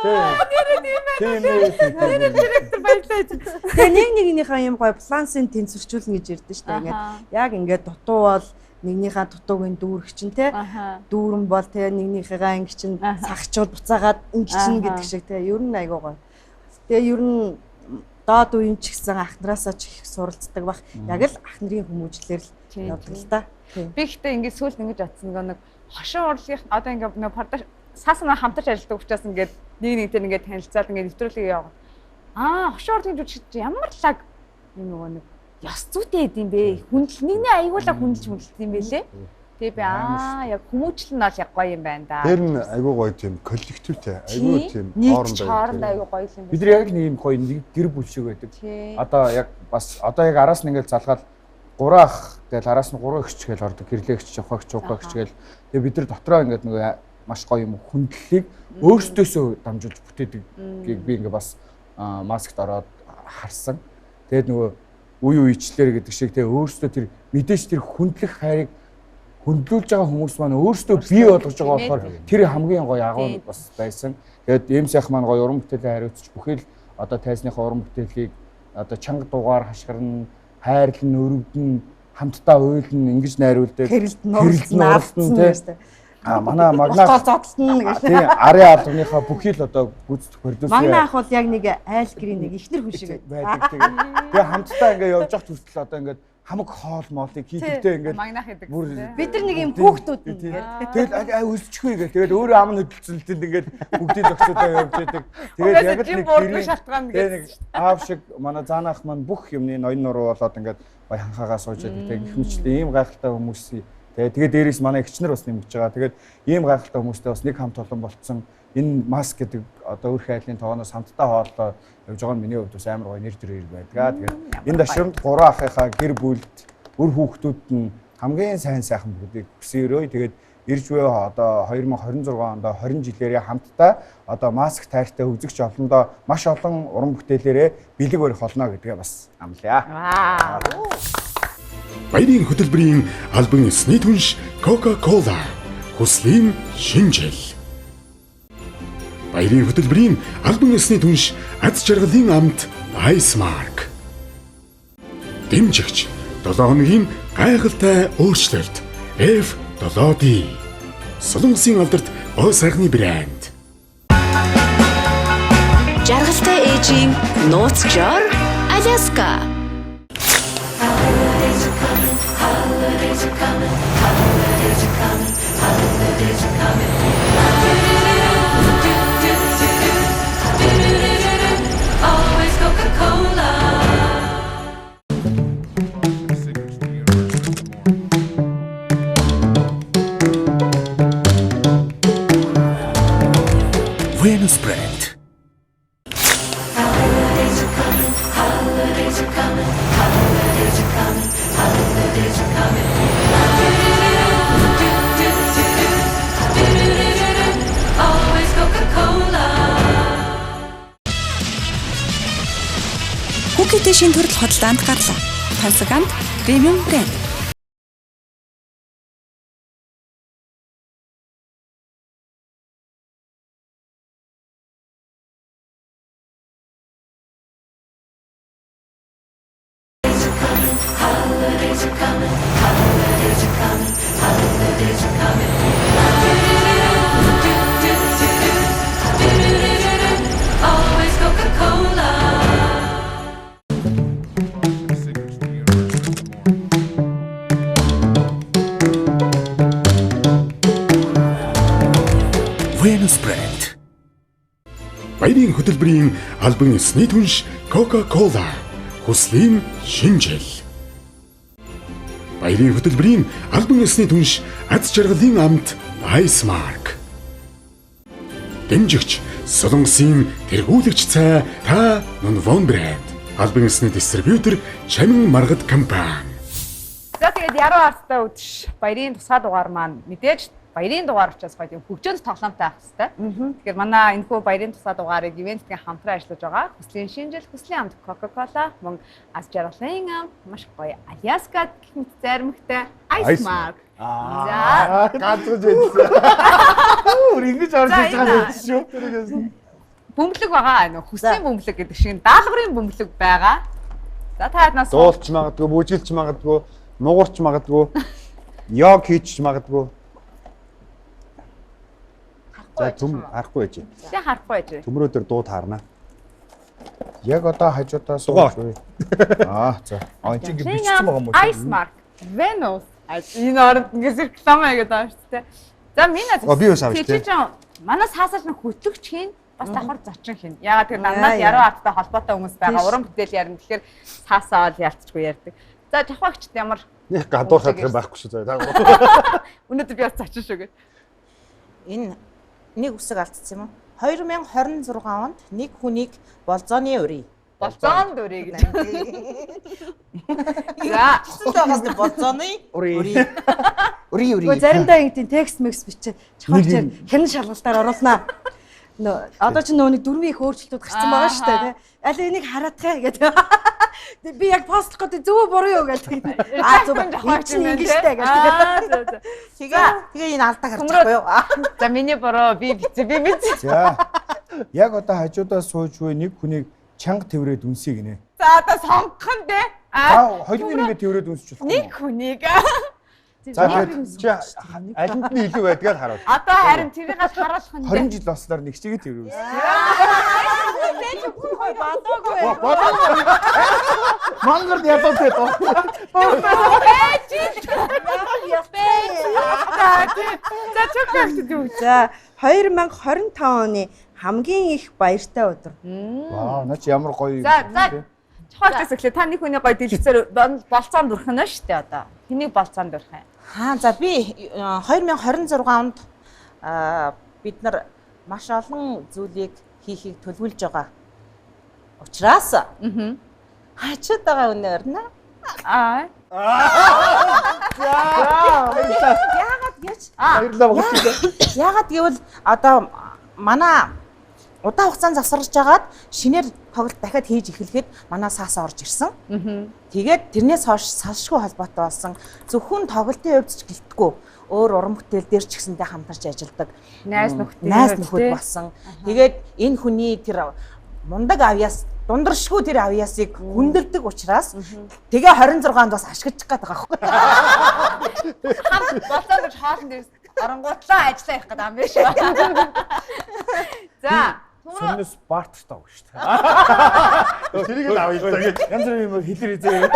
Тийм. Директор баярлалаа хийж. Тэгээ нэгнийхээ юм гоё балансыг тэнцвэрчүүлнэ гэж ярьдэн шүү дээ. Ингээд яг ингээд дутуу бол нэгнийхээ дутуугийн дүүрэг чинь те дүүрэн бол те нэгнийхээ анги чинь цагчуул буцаагаад инги чинь гэдэг шиг те ер нь айгүй гоё. Тэгээ ер нь доод үеийн ч гэсэн ахнараасаа ч их суралцдаг бах. Яг л ахнарын хүмүүжлэр л явдаг л да. Би ихтэй ингээд сүүлд ингэж атсан нэг хошин урлагийн одоо ингээд нэг продакт саасна хамтарч ажилладаг учраас ингээд нэгтэй ингээд танилцаад ингээд нэвтрүүлгийг яваад хошин урлагийн жүжигч ямар лаг нөгөө нэг яс зүйтэй идэм бэ. Хүндэл нэгний аягуулаа хүндэлж юм бэлээ. Тэгээ би яг хүмүүжил нь бол яг гоё юм байна да. Тэр нь айгүй гоё тийм коллективтэй айгүй тийм хооронд айгүй гоё юм байна. Бид нар яг нэг юм гоё нэг гэр бүл шиг байдаг. Одоо яг бас одоо яг араас нь ингээд залгаад 3 ах тэгэл араас нь 3 эгч гээл ордог. Гэрлэгч, жохогч, чукагч гээл. Тэгээ бид нар дотроо ингээд нөгөө маш гоё юм хүндлэлийг өөрсдөөсөө дамжуулж бүтээдэг би ингээд бас маскт ороод харсан. Тэгээд нөгөө үе үечлэр гэдэг шиг тэгээ өөрсдөө тэр мэдээж тэр хүндлэх хайрыг хөндлүүлж байгаа хүмүүс маань өөрсдөө бий болгож байгаа болохоор тэр хамгийн гоё агуу бас байсан. Тэгээд ийм сайх маань гоё уран бүтээлээ хариуцж бүхэл одоо тайзныхаа уран бүтээлийг одоо чанга дугаар хашгирна, хайрлан, өрөвдөн, хамтдаа уйлна, ингэж найруулдаг. Хэрэлдэн тий. Манай магнаа зодтолтно гэж. Тийм, арын албаныхаа бүхий л одоо гүйцэтгэх продюсер. Магнаа ах бол яг нэг айл гэрийн нэг ихнэр хүн шиг байдаг. Тэгээ хамтдаа ингээ явж явах хүртэл одоо ингээ хамаг хоол моолыг хийдэгтэй ингээд магнах гэдэг. Бид нар нэг юм хүүхдүүд нь ингээд. Тэгэл өсчихгүй гэх. Тэгэл өөрөө ам нь хөдөлцөлтөнд ингээд бүгдийн зохицуудаа явж байдаг. Тэгээд яг л нэг гэрийн шалтгаан гэдэг. Аав шиг манай заанах маань бүх юмны ноён нуруу болоод ингээд бай ханхаагаа сууж байдаг. Тэг их мэтлээ ийм гайхалтай хүмүүс. Тэгээд дээрээс манай эгчнэр бас нэмж байгаа. Тэгээд ийм гайхалтай хүмүүстэй бас нэг хамт олон болцсон. Энэ маск гэдэг одоо өөр хайлын тоогоноос хамтдаа хооллоо явж байгаа нь миний хувьд бас амар гоё нэр төрөөр байдаг. Тэгээд энэ ташрамд 3 ахыхаа гэр бүлд үр хүүхдүүд нь хамгийн сайхан бүгдийг хүсээрөө. Тэгээд ирж буй одоо 2026 онд 20 жилээрээ хамтдаа одоо маск тайртай үзэгч олондоо маш олон уран бүтээлээрээ бэлэг барих болно гэдгээ бас амлая. Баярын хөтөлбөрийн албан ёсны түнш Coca-Cola хүслийн шинжил. Баярын хөтөлбөрийн албан ёсны түнш аз жаргалын амт Icemark. Дэмжигч 7 хоногийн гайхалтай өөрчлөлт F7D. Солонгосын алдарт гоо сайхны брэнд. Жаргалтай ээжийн нууцчаар Аляска. Always Coca-Cola. Venus Brand. Always Coca-Cola. Хүүхдэд шин төрөл хөдөлгөөнд гарлаа. Пансагант премиум брэнд. Always Coca-Cola. Venus Brand. Баярын хөтөлбөрийн албан ёсны түнш Coca-Cola хүслийн шинжил. Баярын хөтөлбөрийн албан ёсны түнш аз жаргалын амт Icemark. Дэмжигч Солонгосын тэргүүлэгч цай та Нунвон брэнд. Албан ёсны дистрибьютор Чамин маргад компани. За тэгээд яруу арттай үдш баярын тусгай дугаар маань мэдээж баярын дугаар учраас гоё тийм хөгжөөнд тоглоомтой байх хэвээр. Тэгэхээр манай энэхүү баярын тусаа дугаарыг ивентийн хамтран ажиллаж байгаа. Хүслийн шинжил, хүслийн амт Coca-Cola, мөн ас жаргалын ам, маш гоё Alaska гэх мэт заримхтай Ice Mark. За ганцхан жийсэн. Өөр ингэж орж ирж байгаа юм шүү. бөмбөлөг байгаа нөх хүслийн бөмбөлөг гэдэг шиг даалгаврын бөмбөлөг байгаа. За та яднаас дуулч магадгүй, бүжилж магадгүй, нугарч магадгүй, йог хийж магадгүй. За түм харахгүй байж. Тэ харахгүй байж. Төмрөө дээр дууд харна. Яг одоо хажуудаа сууж буй. За. Чи ингэ бичсэн байгаа юм уу? Ice Mark, Venus. Энэ орнд ингэ реклама хийгээд байгаа шүү дээ. За минь би юу савч тий. Манаас хаасаж нэг хөтлөгч хийн бас давхар зочин хийн. Ягаад тэр намнаас яруу арттай холбоотой хүмүүс байгаа. Уран бүтээл ярина тэгэхээр цаасаа ол ялцчихгүй ярьдаг. За жахвагчд ямар нэг гадуурхаад юм байхгүй шүү заа. Өнөөдөр би бас зочин шүү гэж. Энэ нэг үсэг алдсан юм уу? 2026 онд нэг хүнийг болзооны урий. Болзоонд урий гэж. За, байгаас болзооны урий. Урий. Гэхдээ заримдаа ингэдэг текст мекс бичээд чухал хянан шалгалтаар оруулнаа. Одоо ч нөгөө нэг дөрвийн их өөрчлөлтүүд гарсан байгаа шүү дээ тий. Аль энийг хараадах гэдэг. Би яг постлох гэдэг зөв буруу юу гэдэг. Зөв ингэжтэй гэж. Тэгээ энэ алдаа гарч байгаа юу? За миний буруу би бичээ. За. Яг одоо хажуудаа сууж буй нэг хүнийг чанга тэврээд үнсэй гинэ. За одоо сонгох нь дээ. Хоёрын ингэ тэврээд үнсэж болох юм. Нэг хүнийг. За чи алинд нь илүү байдгаар харуул. Одоо харин тэрийг харуулах нь 20 жил болсноор нэг чигээ тэврээ үнсэ. Мангар ядаад тоо. За чөкөлт дүү. За 2025 оны хамгийн их баяртай өдөр. Вау, наач ямар гоё. За чухал хэсэглээ. Та нэг хүний гоё дэлгэцээр болцоонд өрөх нь шүү дээ одоо. Хэнийг болцоонд өрөх юм? За би 2026 онд бид нар маш олон зүйлийг хийхийг төлөвлөж байгаа. Учираас хачаад байгаа өнөр нэ. Яагаад гэж? Яагаад гэвэл одоо манай удаан хугацаанд засварж агаад шинээр тоглолт дахиад хийж эхлэхэд манай саас орж ирсэн. Тэгээд тэрнээс хойш салшгүй холбоотой болсон зөвхөн тоглолтын хувьд ч гэлтгүй өөр уран бүтээл дээр ч гэсэндээ хамтарч ажилладаг найз нөхөд болсон. Тэгээд энэ хүний тэр мундаг авьяас дундаршгүй тэр авьяасыг хүндэлдэг учраас тэгээ 26-нд бас ашиглах гээд байгаа байхгүй. Болцоо гэж хаалт дээрс оронгуутлаа ажиллаа явах гэдэг юм биш үү? За Сүнэс барттай байгаа шүү дээ. Тэрийг л авъя л гэж янз бүрийн юм хэлэр изээ.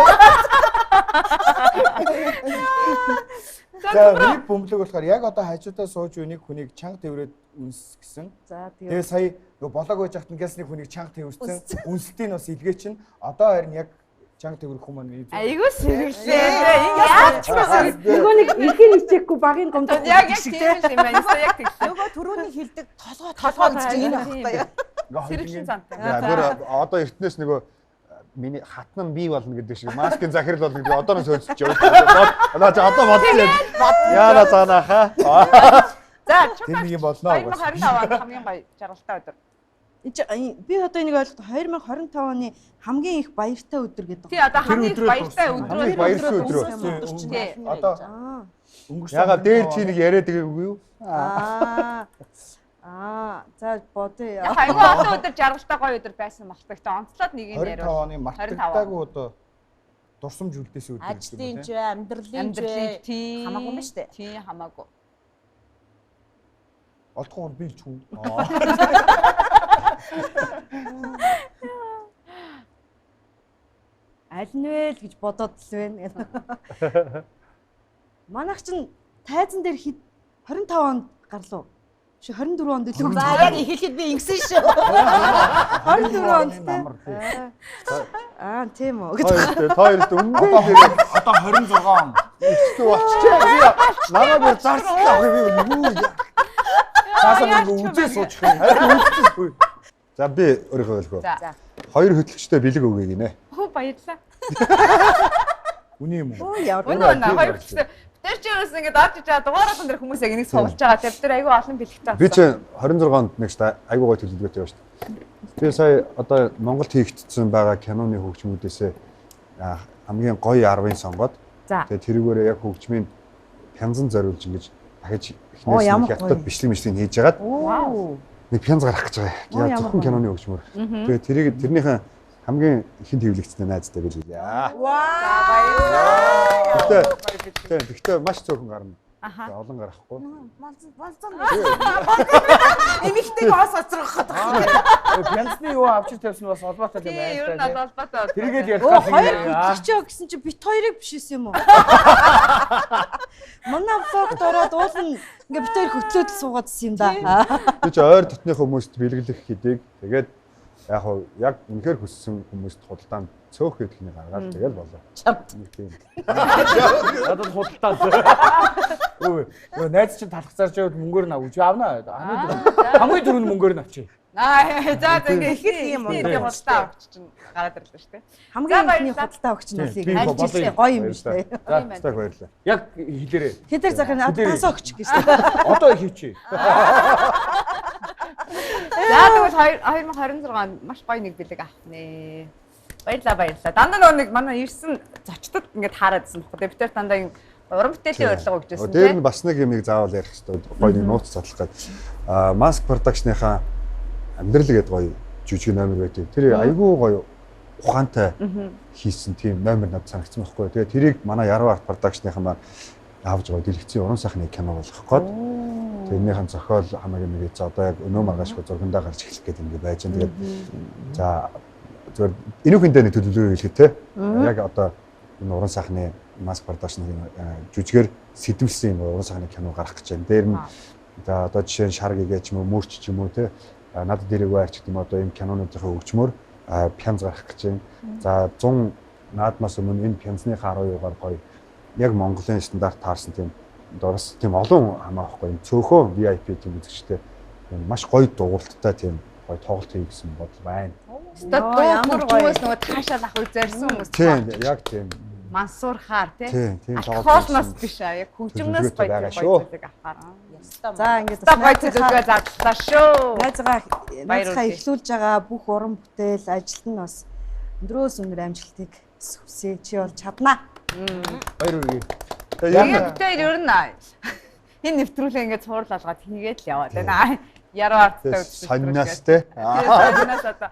За нэг бөмбөлөг болохоор яг одоо хажуудаа сууж буй нэг хүнийг чанга тэврээд үнс гэсэн. За тэгээ сая нөгөө болоог байж хат ингээс нэг хүнийг чанга тэвэрсэн. Үнсдийн бас илгээ чинь одоо харин яг чанга тэврэх хүмүүс маань ийж. Айгуу сэргэлээ. Яаж ч нөгөө нэг ихэн ичээхгүй багын гомдол яг тийм юм байна. Яг тийм. Нөгөө түрүүний хилдэг толгой гэж чинь энэ байхгүй юу? Сэргэлэн цантай. бүр одоо эртнээс нөгөө миний хатнан бий болно гэдэг шиг маскын захирал болно гэдэг одоо нь сөөлсөж яваад. Одоо бодсон. Яана цаанаха. За тэр нэг юм болно. 2025 онд хамгийн гоё жаргалтай өдөр. Би одоо энийг ойлгох 2025 оны хамгийн их баяртай өдөр гэдэг. Тий одоо хамгийн их баяртай өдөр. Баяртай өдөр. Одоо ягаад дээр чи нэг яриад байгаагүй юу? За бодъё. Хайгуу одоо өдөр жаргалтай гоё өдөр байсан малтагт онцлоод нэг юм яриа. 25 оны мартагдаагүй одоо дурсамж үлдээсэн өдөр. Ажлын ч амьдралын ч хамаагүй юм шүү дээ. Тий хамаагүй. Олдгоо би ч хүн. Аль нь вэ л гэж бодоод л байна. Манайх чинь тайзан дээр 25 онд гарлуу. Чи 24 онд илүү. За яг хэлэхэд би ингэсэн шүү. 24 онд тийм үү. Таард өмнө Одоо 26 он. ихтэй болчихжээ. Намаа бүр зарцлаа би юу. Цаасаа нэг үзээ суучих юм. Харин үзчихгүй. За би өөрийнхөө хэлэхөө. За. Хоёр хөтлөгчтэй бэлэг өгье гинэ. Хөө баярлаа. Үний юм уу? Оо яа. Өнөө хоёр хөтлөгчтэй. Тэр чинь ингээд орж иж байгаа дугаараас энэ хүмүүс яг энийг цуглаж байгаа. Тэр дээр айгүй олон бэлэгтэй байна. Би чинь 26-нд нэг айгүй гой төлөвлөгөөтэй байна шүү дээ. Би сая одоо Монголд хийгдсэн байгаа киноны хөгжмүүдээс хамгийн гоё 10-ыг сонгоод тэгээ тэрүүгээр яг хөгжмийн пянзан зориулж ингэж дахиж эхнээс нь хятад бичлэг хийж яагаад нэг пянз гарах гэж байгаа. Яг зөвхөн киноны хөгжмөр. Тэгээ тэрнийхэн хамгийн ихэнд хэвлэгдсэн найзтай билээ. Гэхдээ маш цөөхөн гарна. Олон гарахгүй. Малзан. Эмэгтэйг ос оцроход байгаа. Пянзны юу авчир тавьсан бас холбоотой юм байна. Ер нь холбоотой. Тэргээд ярих хоёр чичээ гэсэн чи бит хоёрыг биш юм уу? Манай фокт ороод уулын ингээ бит хоёр хөтлөөд суугаадсэн юм да. Би ч ойр дотны хүмүүст бэлгэлэх хэдийг тэгээд яг үнэхээр хүссэн хүмүүст худалдаанд цөөх гэдгийг гаргаад тэгэл болоо. Тийм. Надад худалдаа. Өө найз чинь талхацаар ч мөнгөөр нь авч авна. Хамгийн дөрөв нь мөнгөөр нь авчи. За ингээ ихэд юм уу? Худалдаа авч чинь гараад ирлээ шүү дээ. Хамгийн ихний худалдаа өгч нь үлийг альж ирсэн гоё юм шүү дээ. За баярлалаа. Яг хэлээрээ. Тэдэр захын тасаа өгч гэж шүү. Одоо хийчихье. За тэгвэл 2026-нд маш гоё нэг бэлэг авах нэ. Баярлалаа. Дандаа нэг манай ирсэн зочдод ингээд хаараадсэн баггүй. Би тэр дандаа юм уран бүтээлийн урилга өгч байсан тийм. Тэр нь бас нэг юмыг заавал ярих хэрэгтэй. Гоё нэг нууц задлах гэдэг. Mask Production-ийнхаа амьдрал гэдэг гоё жүжиг номер байдаг. Тэр айгүй гоё ухаантай хийсэн тийм номер надад санагдсан байхгүй. Тэгээ тэрийг манай Яруу Арт Production-ийнхан маань авч гоё дэлгэцийн уран сайхны кино болгох гээд тэрнийхэн зохиол хамаагүй нэг за одоо яг өнөө маргаашгүй зургандаа гарч эхлэх гэдэг ингэ байж байгаа. Тэгээд за зөвөр энүүхэндээ нэг төлөвлөгөө хийлгээ те. Яг одоо энэ уран сайхны Mask Production-ийн жүжигээр сэтвэлсэн уран сайхны кино гарах гэж байна. Дээр нь за одоо жишээ нь шар гэгээ ч юм уу мөрч ч юм уу те. Надад дээрээ вайрч гэдэг юм одоо энэ кинонуудын хөгжмөр пянз гарах гэж байна. За 100 наадмаас өмнө энэ пянзныхаа 12-аар гоё яг Монголын стандарт таарсан тийм дөрөс тийм олон хамаахгүй юм цөөхөн VIP тийм үзэгчтэй маш гоё дугуйлттай тийм гоё тоглолт хий гэсэн бодол байна. Ямар гоё нөгөө таашаал ах үзэрсэн хүмүүс. Тийм яг тийм Мансуур хаар тийм тоглолт. Хоолноос биш аа яг хөгжмнөөс гоё зүйлийг авахаар. За ингээд гоё зүйлгээ задлаа шүү. Найзгаа эхлүүлж байгаа бүх уран бүтээл ажилт нь бас өндрөөс өндөр амжилтыг хүсье. Чи бол чаднаа. Баяр үргээ. Тэгээд ер нь энэ нэвтрүүлгээ ингээд цуурлал алгаад хийгээд л яваад байна. Яруу арттай үзсэн. Сонноос те. Сонноос одоо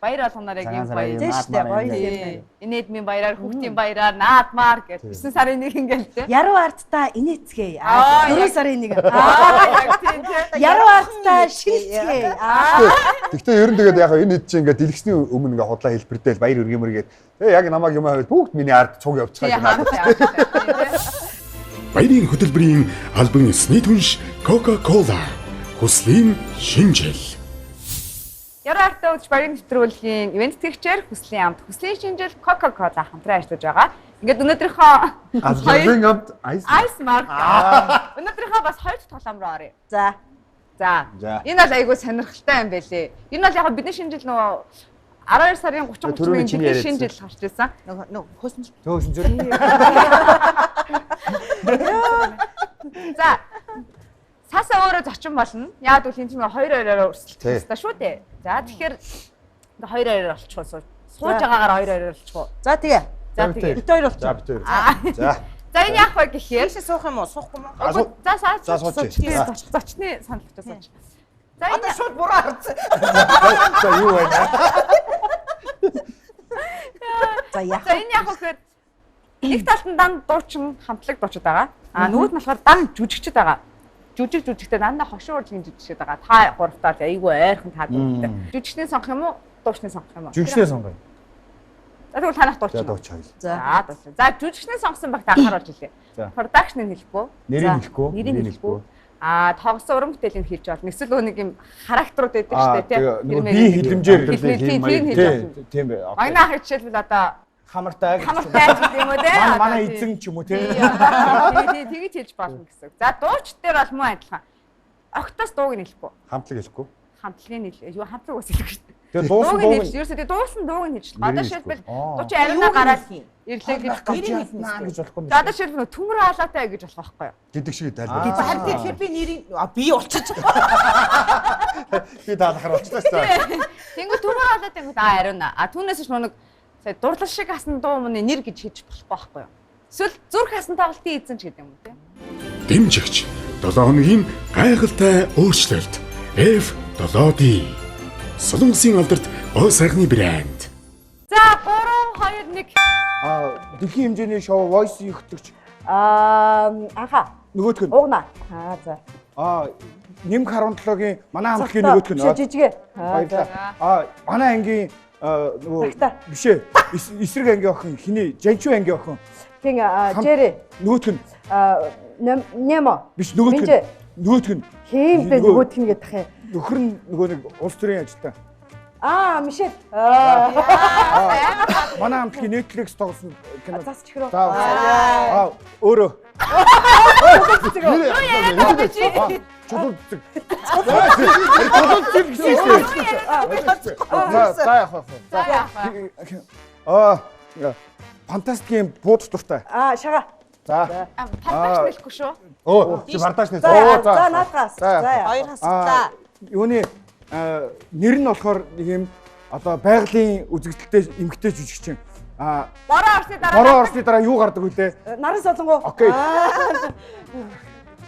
баяр болгоноор яг юм баяр. Тийм шүү дээ гоё юм. Инээдмийн баяраар, хүүхдийн баяраар, наадмаар гэж 9 сарын 1 ингээл те. Яруу арттай инээцгээе. 4 сарын 1. Яг тийм те. Яруу арттай шинэлцгээе. Гэхдээ ер нь тэгээд яг энэ хэд чинь ингээд дэлгэсний өмнө ингээд худлаа хэлбэрдэл баяр үргэмэргээд яг намайг юм хавьд бүгд миний ард цуг явчихсан юм аа. Баярын хөтөлбөрийн албан ёсны түнш Coca-Cola хүслийн шинжил. Яруу арттай үдж баярын нэвтрүүлгийн ивент тэтгэгчээр хүслийн амт хүслийн шинжил Coca-Cola хамтран ажиллаж байгаа. Ингээд өнөөдрийнхөө Албан амт Ice Mark. Өнөөдрийнхөө бас 2 дахь тоглоом руу оръё. За. Энэ бол айгүй сонирхолтой юм байлээ. Энэ бол яг бидний шинжил нөгөө 12 сарын 30-ны бидний шинжил гарч ирсэн. Нөгөө хөөсөн. За. Сасаа өөрөө зочин болно. Яг үл энэ тийм 2-2-оор өрсөлдөх хэрэгтэй шүү дээ. За тэгэхээр 2-2-оор болчихоо сууж байгаагаар 2-2-оор болчихоо. За тэгээ. Бит хоёр болчихоо. За бит хоёр. За энэ яах вэ гэхээр Ийшээ суух юм уу? Суухгүй юм уу? За сууч. Зочны санал өгч сууч. За одоо шууд буруу харцсан. За юу байна? За яах вэ? Энэ яах вэ гэхээр нэг талд нь дан дуучин хамтлаг дуучид байгаа. Нөгөөд нь болохоор дан жүжигчд байгаа. Жүжигтэй дандаа хошин урлагийн жүжигчд байгаа. Та гуравтаа айгүй ойрхон таадаг. Жүжигчний сонгох юм уу? Дуучны сонгох юм уу? Жүжигчний сонгоё. За тэгвэл танах дуучин. За дуучин. За жүжигчний сонгосон баг та анхааруулж хэлье. Production-ыг хэлэхгүй. Нэрийг хэлэхгүй. Нэрийг хэлэхгүй. Тоглосон уран бүтээлийн хэлж болно. Эсвэл нэг юм характерууд байдаг шүү дээ тийм. Би хэлэмжээр тийм бай. Агнаа хэл жишээлбэл одоо хамартай гэдэг юм уу те. Манай эзэн ч юм уу те. Тэгж хэлж болно гэсэн. За дууч дээр бол муу адилхан. Огтоос дууг нь хэлэхгүй. Хамтлаг хэлэхгүй. Хамтлагын юу хамтлаг ус хэлэх шүү дээ. Тэгээ дуусан дууг дууг нь ерөөсөө тэгээ дуусан дууг нь хийж. Одоо шилбэл дуучин ариунаа гараад ирлээ гэж наа гэж болохгүй юм. Одоо шилбэл төмөр хаалаатай гэж болох байхгүй юу? Гэдэг шиг дайлбар. Харин тэгэхээр би нэрийг би болчих. Би даалахаар болчихлоо шүү дээ. Тэнгүү төмөр хаалаатай тэнгүү ариунаа. Түүнээс ч нэг сая дурлал шиг хасан дуу мөний нэр гэж хийж болохгүй байхгүй юу? Эсвэл зүрх хасан тоглолтын эзэн ч гэдэг юм уу те? Дэмжигч 7 хоногийн гайхалтай өөрчлөлт F7D Солонгосын алдарт гоо сайхны брэнд. За 3 2 1 дэлхийн хэмжээний шоу Voice өгтөгч. Анха. Нөгөөх нь. Угна. За. Нэмх 17-гийн манай хамтлагийн нөгөөх нь. Жижигэ. Баярлалаа. Манай ангийн нөгөө биш ээ. Эсрэг ангийн охин хиний Жанчуу ангийн охин. Тин Жэри. Нөгөөх нь. Немо. Биш нөгөөх нь. Нөгөөх нь. Хийм бэ нөгөөх нь гэдэг юм. Нөхөр нь нөгөө нэг улс төрийн ажилтан. Мишель. Манай хамтлагийн Netflix тоглосон кино. Зас чихрөө. Өөрөө. Чулуу. Фантастикийн бууд дуртай. Шага. За. Фантастик хэлэхгүй шүү. Чи бардаш нэ. За наадгаас. За. Хоёр хасцаа. Юуны нэр нь болохоор нэг юм одоо байгалийн үзэгдэлтэй эмгтэй жүжигчин. Бороо орсны дараа юу гардаг вүлээ? Наран солонгоо. Окей.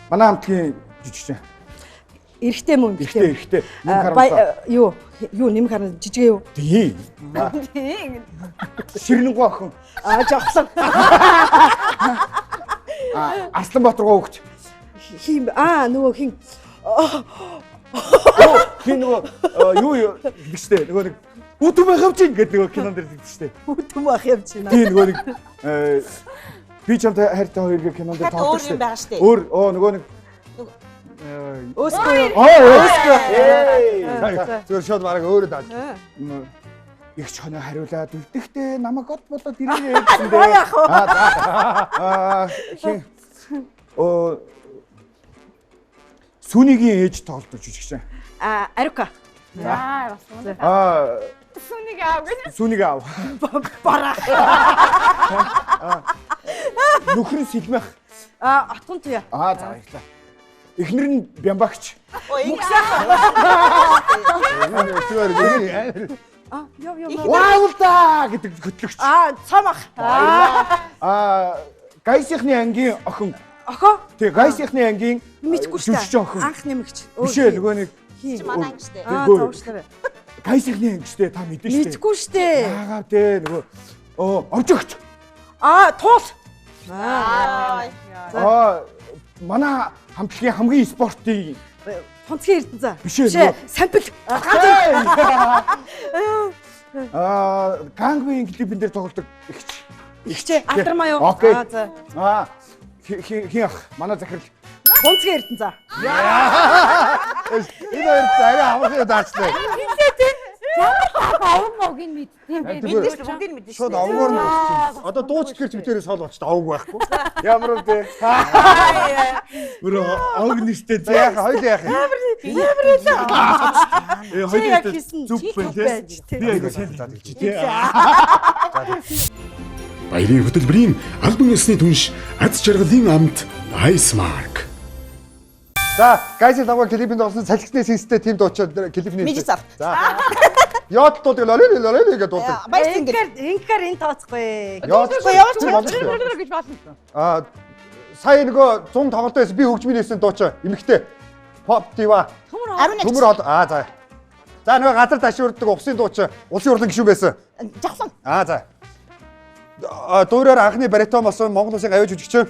Манай хамтгийн жүжигчин. Эрэгтэй мөн Эрэгтэй. Юу нэмэх харна жижиг юу? Тийм. Ширнэнгоо охин. Жогсон. Арсланбаатар гоогч. Хим нөгөө хин Хин нөгөө юу гэжтэй нөгөө нэг үтүм хавчин гэдэг нөгөө кинонд дэр гэжтэй. Үтүм ах юм чинь. Тийм нөгөө нэг би чамтай хайртай хоёр гэх кинонд дэр тоглож өөр юм байгаа штэ. Өөр нөгөө нэг Өсгөө. Зүгээр шууд бараг өөрөө дааж. Игч хоноо хариулаад үлдэхтэй намайг гот болоод ирээ гэсэндээ. Хин Сүнигийн ээж тоглож жүжигчин. Арука. Бас мөн. Сүнийг аав гэж. Сүнийг аав. Бараа. Нөхөр нь сэлмэх. Отгон туя. За баярлаа. Эхнэр нь Бямбагч. Ваулта гэдэг хөтлөгч. Цамах. Гайсихны ангийн охин. Охоо. Тэг Гайсихны ангийн Мэдгүй шүү жүжигч охин. Анх нэмэгч. Биш ээ нөгөө нэг Чи манай ангиштэй. Зовшлаа. Гайсихны ангиштэй та мэдэн шүү дээ. Мэдгүй шүү дээ. Яагаад те нөгөө оржигч. Туул. Манай хамтлагийн хамгийн спортын Тонцгийн Эрдэнэ. Биш ээ. Сампл. Гангвийн клипэн дээр тоглодог ихч. Ихчээ алдармаа юу? Окей. За. Хин ах манай захирал. Тонцгийн Эрдэнэ. Энэ хоёр арай авах даачлаа. Авмогийн мэдтiin бэ. Мэдээж бүгдийг мэдээж. Шууд овгоор нь болчихсон. Одоо дуучлахэр ч битээрээ сол болчихсон. Овг байхгүй. Ямар үү те. Өөр овг нэртэй За яах хоёул яах юм. хоёул зүг байна те. Би айгуу сайн даад гэж те. Баярын хөтөлбөрийн албан ёсны түнш аз жаргалын амт Ice Mark. За, гайсыг лагвар клипэнд олсон салхисны синстэй тим дуучид клипний. Мижи зар. За. Яодлууд лолёо гэдэг дуудаг. Баяр тэнгэр. Инкар энэ тооцохгүй. Яодлууд Гэж болно. Сая нөгөө 100 тоглолтоо байсан би хөгжмийн нэсэн дууч эмэгтэй. Pop diva. Төмөр хол. За. За нөгөө газар ташуурдаг усын дууч улсын хурлын гишүүн байсан. Жавсан. За. Дуурайар анхны баритон болсон Монгол Улсын гавьяа жүжигч.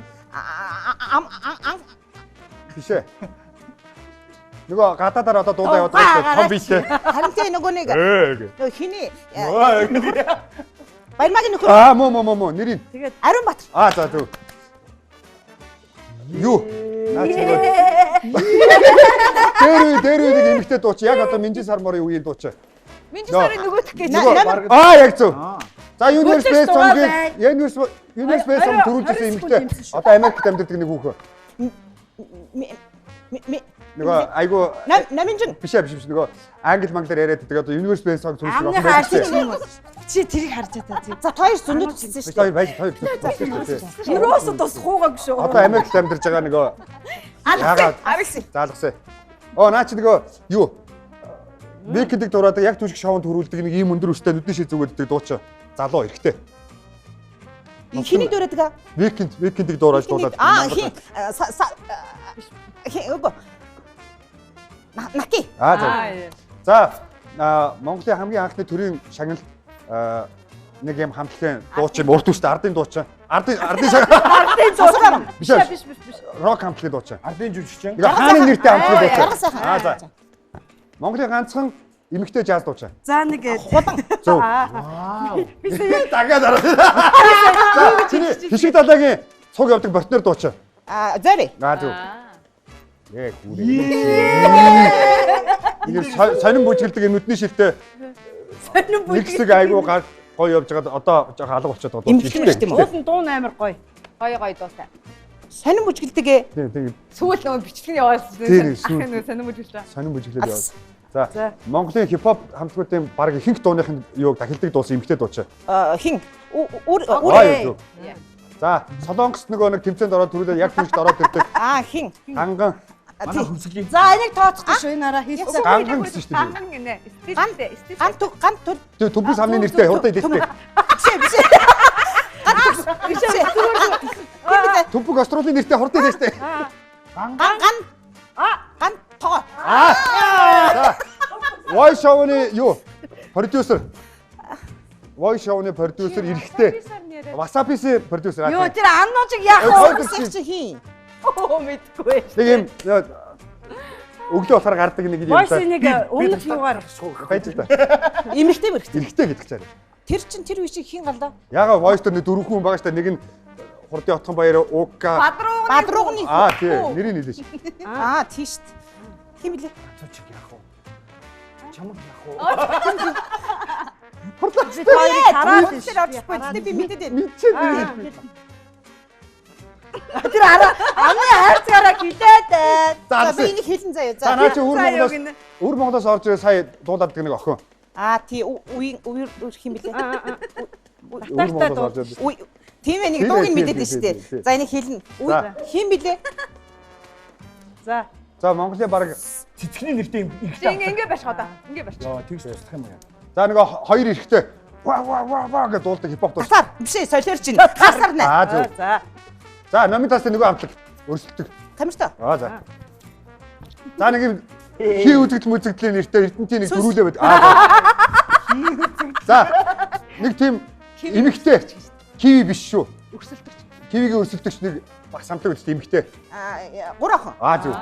Бишээ. Нөгөө гадаадаар одоо дуудаа явуулдаг том биетэй. Харин тий нөгөө нэг хиний Баярмагийн нөхөр. Мөө нэрийн. Тэгээд Ариун Баатар. За төв. Юу? Дээр нэг эмэгтэй дууч. Яг одоо Минжин сар морын үеийн дууч. Минжин сарын нөгөөх гэж. Яг зөв. За Universe цомгийн Universe цом төрүүлжсэн эмэгтэй. Одоо Америкт амьдардаг нэг хүүхэн. нөгөө айгу Наминжин. биш нөгөө англи манглаар яриад байдаг одоо universe based song төрүүлж Амны хаалт юм уу? Чи тэрийг харж байгаа тийм. За хоёр зөндөө туссан шүү дээ. хоёр Юурээс тусахгүйгаагүй шүү. одоо Америкт амьдарч байгаа нөгөө яагаад заалгасаа. Наа чи нөгөө юу Викинг дураадаг яг түншиг шоунд төрүүлдэг нэг ийм өндөр өстэй нүдний шид зүгөөддөг дууч залуу эрэхтэй. Хиний дөрөдөг. Викинг дуурайж дуулаад. Үгүй. Наки. За Монголын хамгийн анхны төрийн шагналт нэг юм хамтлагийн дууч юм урд үстэй ардын дууч. Ардын Ардын биш. Рок хамтлагийн дууч. Ардын жүжигчин. Хааны нэртэй хамтлагийн дууч. За. Монголын ганцхан эмэгтэй жаз дууч. За нэг Зөв. Дагаад араа. За хишиг далайгийн цуг явдаг партнер дууч. Зөри. Зөв. Яг үрээ. Сонин бүжгэлдэг нүдний шилтэй. сонин Нэг хэсэг айгуу гар гоё явж байгаа одоо жоохон алга болчиход байгаа дууч. Уулын дуу амар гоё. Гоё дуутай. Сонин бүжгэлдэг. Тийм. Сүүл нөгөө бичлэг явуулсан. Тийм, сүүл. Ахын нөгөө сонин бүжгэлтэй. Сонин бүжгэлээд яваа. За Монголын хипхоп хамтлагуудын баг ихэнх дууныхын юуг дахилдаг дуус эмгтэй дууч. Хин. Зөв. За Солонгост нөгөө нэг тэмцээнд ороод төрүүлээд яг түншд ороод ирдэг. Хин. Ганган. Манай хөвсглийн. За энийг тооцохгүй шүү энэ араа хийсэн. Ганган гэсэн шүү дээ. Ганган гинэ. Стилтэй. Гант төр. Тэгээ төмбөс хамны нэртэй хурдан идэлтэй. Биш. Төмбөг Австралийн нэртэй хурдан идэлтэй. Ган тоо. За. Вой шоуны юу? Продюсер. Вой шоуны продюсер эрэхтэй. Васаписи продюсер. Йоо тэр аннуужиг яах вэ? Хин. Мэдгүй. Нэг юм өглөө болохоор гардаг нэг юм Войс нэг өмнөх юугаар байж та. Имэгтэй бэрхт. Эрэхтэй гэдэг чараа. Тэр чин тэр үчиг хин галдаа. Яга войс дээр нэг дөрвөн хүн байгаа штэ нэг нь хурдын отхон баяр уука. Бадруугны. Тийм нэрийг хэлээш. Тийш. Хин блэ? Цочиг яах вэ? Чамд яах вэ? хараад Би мэдээд. Мэдчихээ. тэр араа амны хайрцаараа хилээд. За Би энийг хэлэн заяа. За наа чи өвөр Монголоос орж ирээ сая дуулаад нэг охин. Тий үер хин блэ? Өвөр Монголоос орж ирээ. Тийм ээ нэг дууг нь мэдээд шүү дээ. За энийг хэлнэ. Хин блэ? За Монголын баг Цэцгний нэртэй ихтэй. Ингээ барьж одоо. Ингээ барьж. Яа тэгж туслах юм яа. за нөгөө хоёр эрэхтэй ва гэж дуулдаг хипхоп дууч. Хасаар биш ээ солиор чинь. Хасаар нэ. Зөв. За номинатаас нөгөө хамтлаг өрсөлдөг. Камертай. За. За нэг юм хий үзэгдэл мүзэгдлийн нэртэй Эрдэнтийн нэг дөрүүлээ байд. За. Нэг тийм эмэгтэй. Киви биш шүү. Өрсөлдөгч. Кивигийн өрсөлдөгч нэг баг самтлаг үзтээ эмэгтэй. Гураахан. Зөв.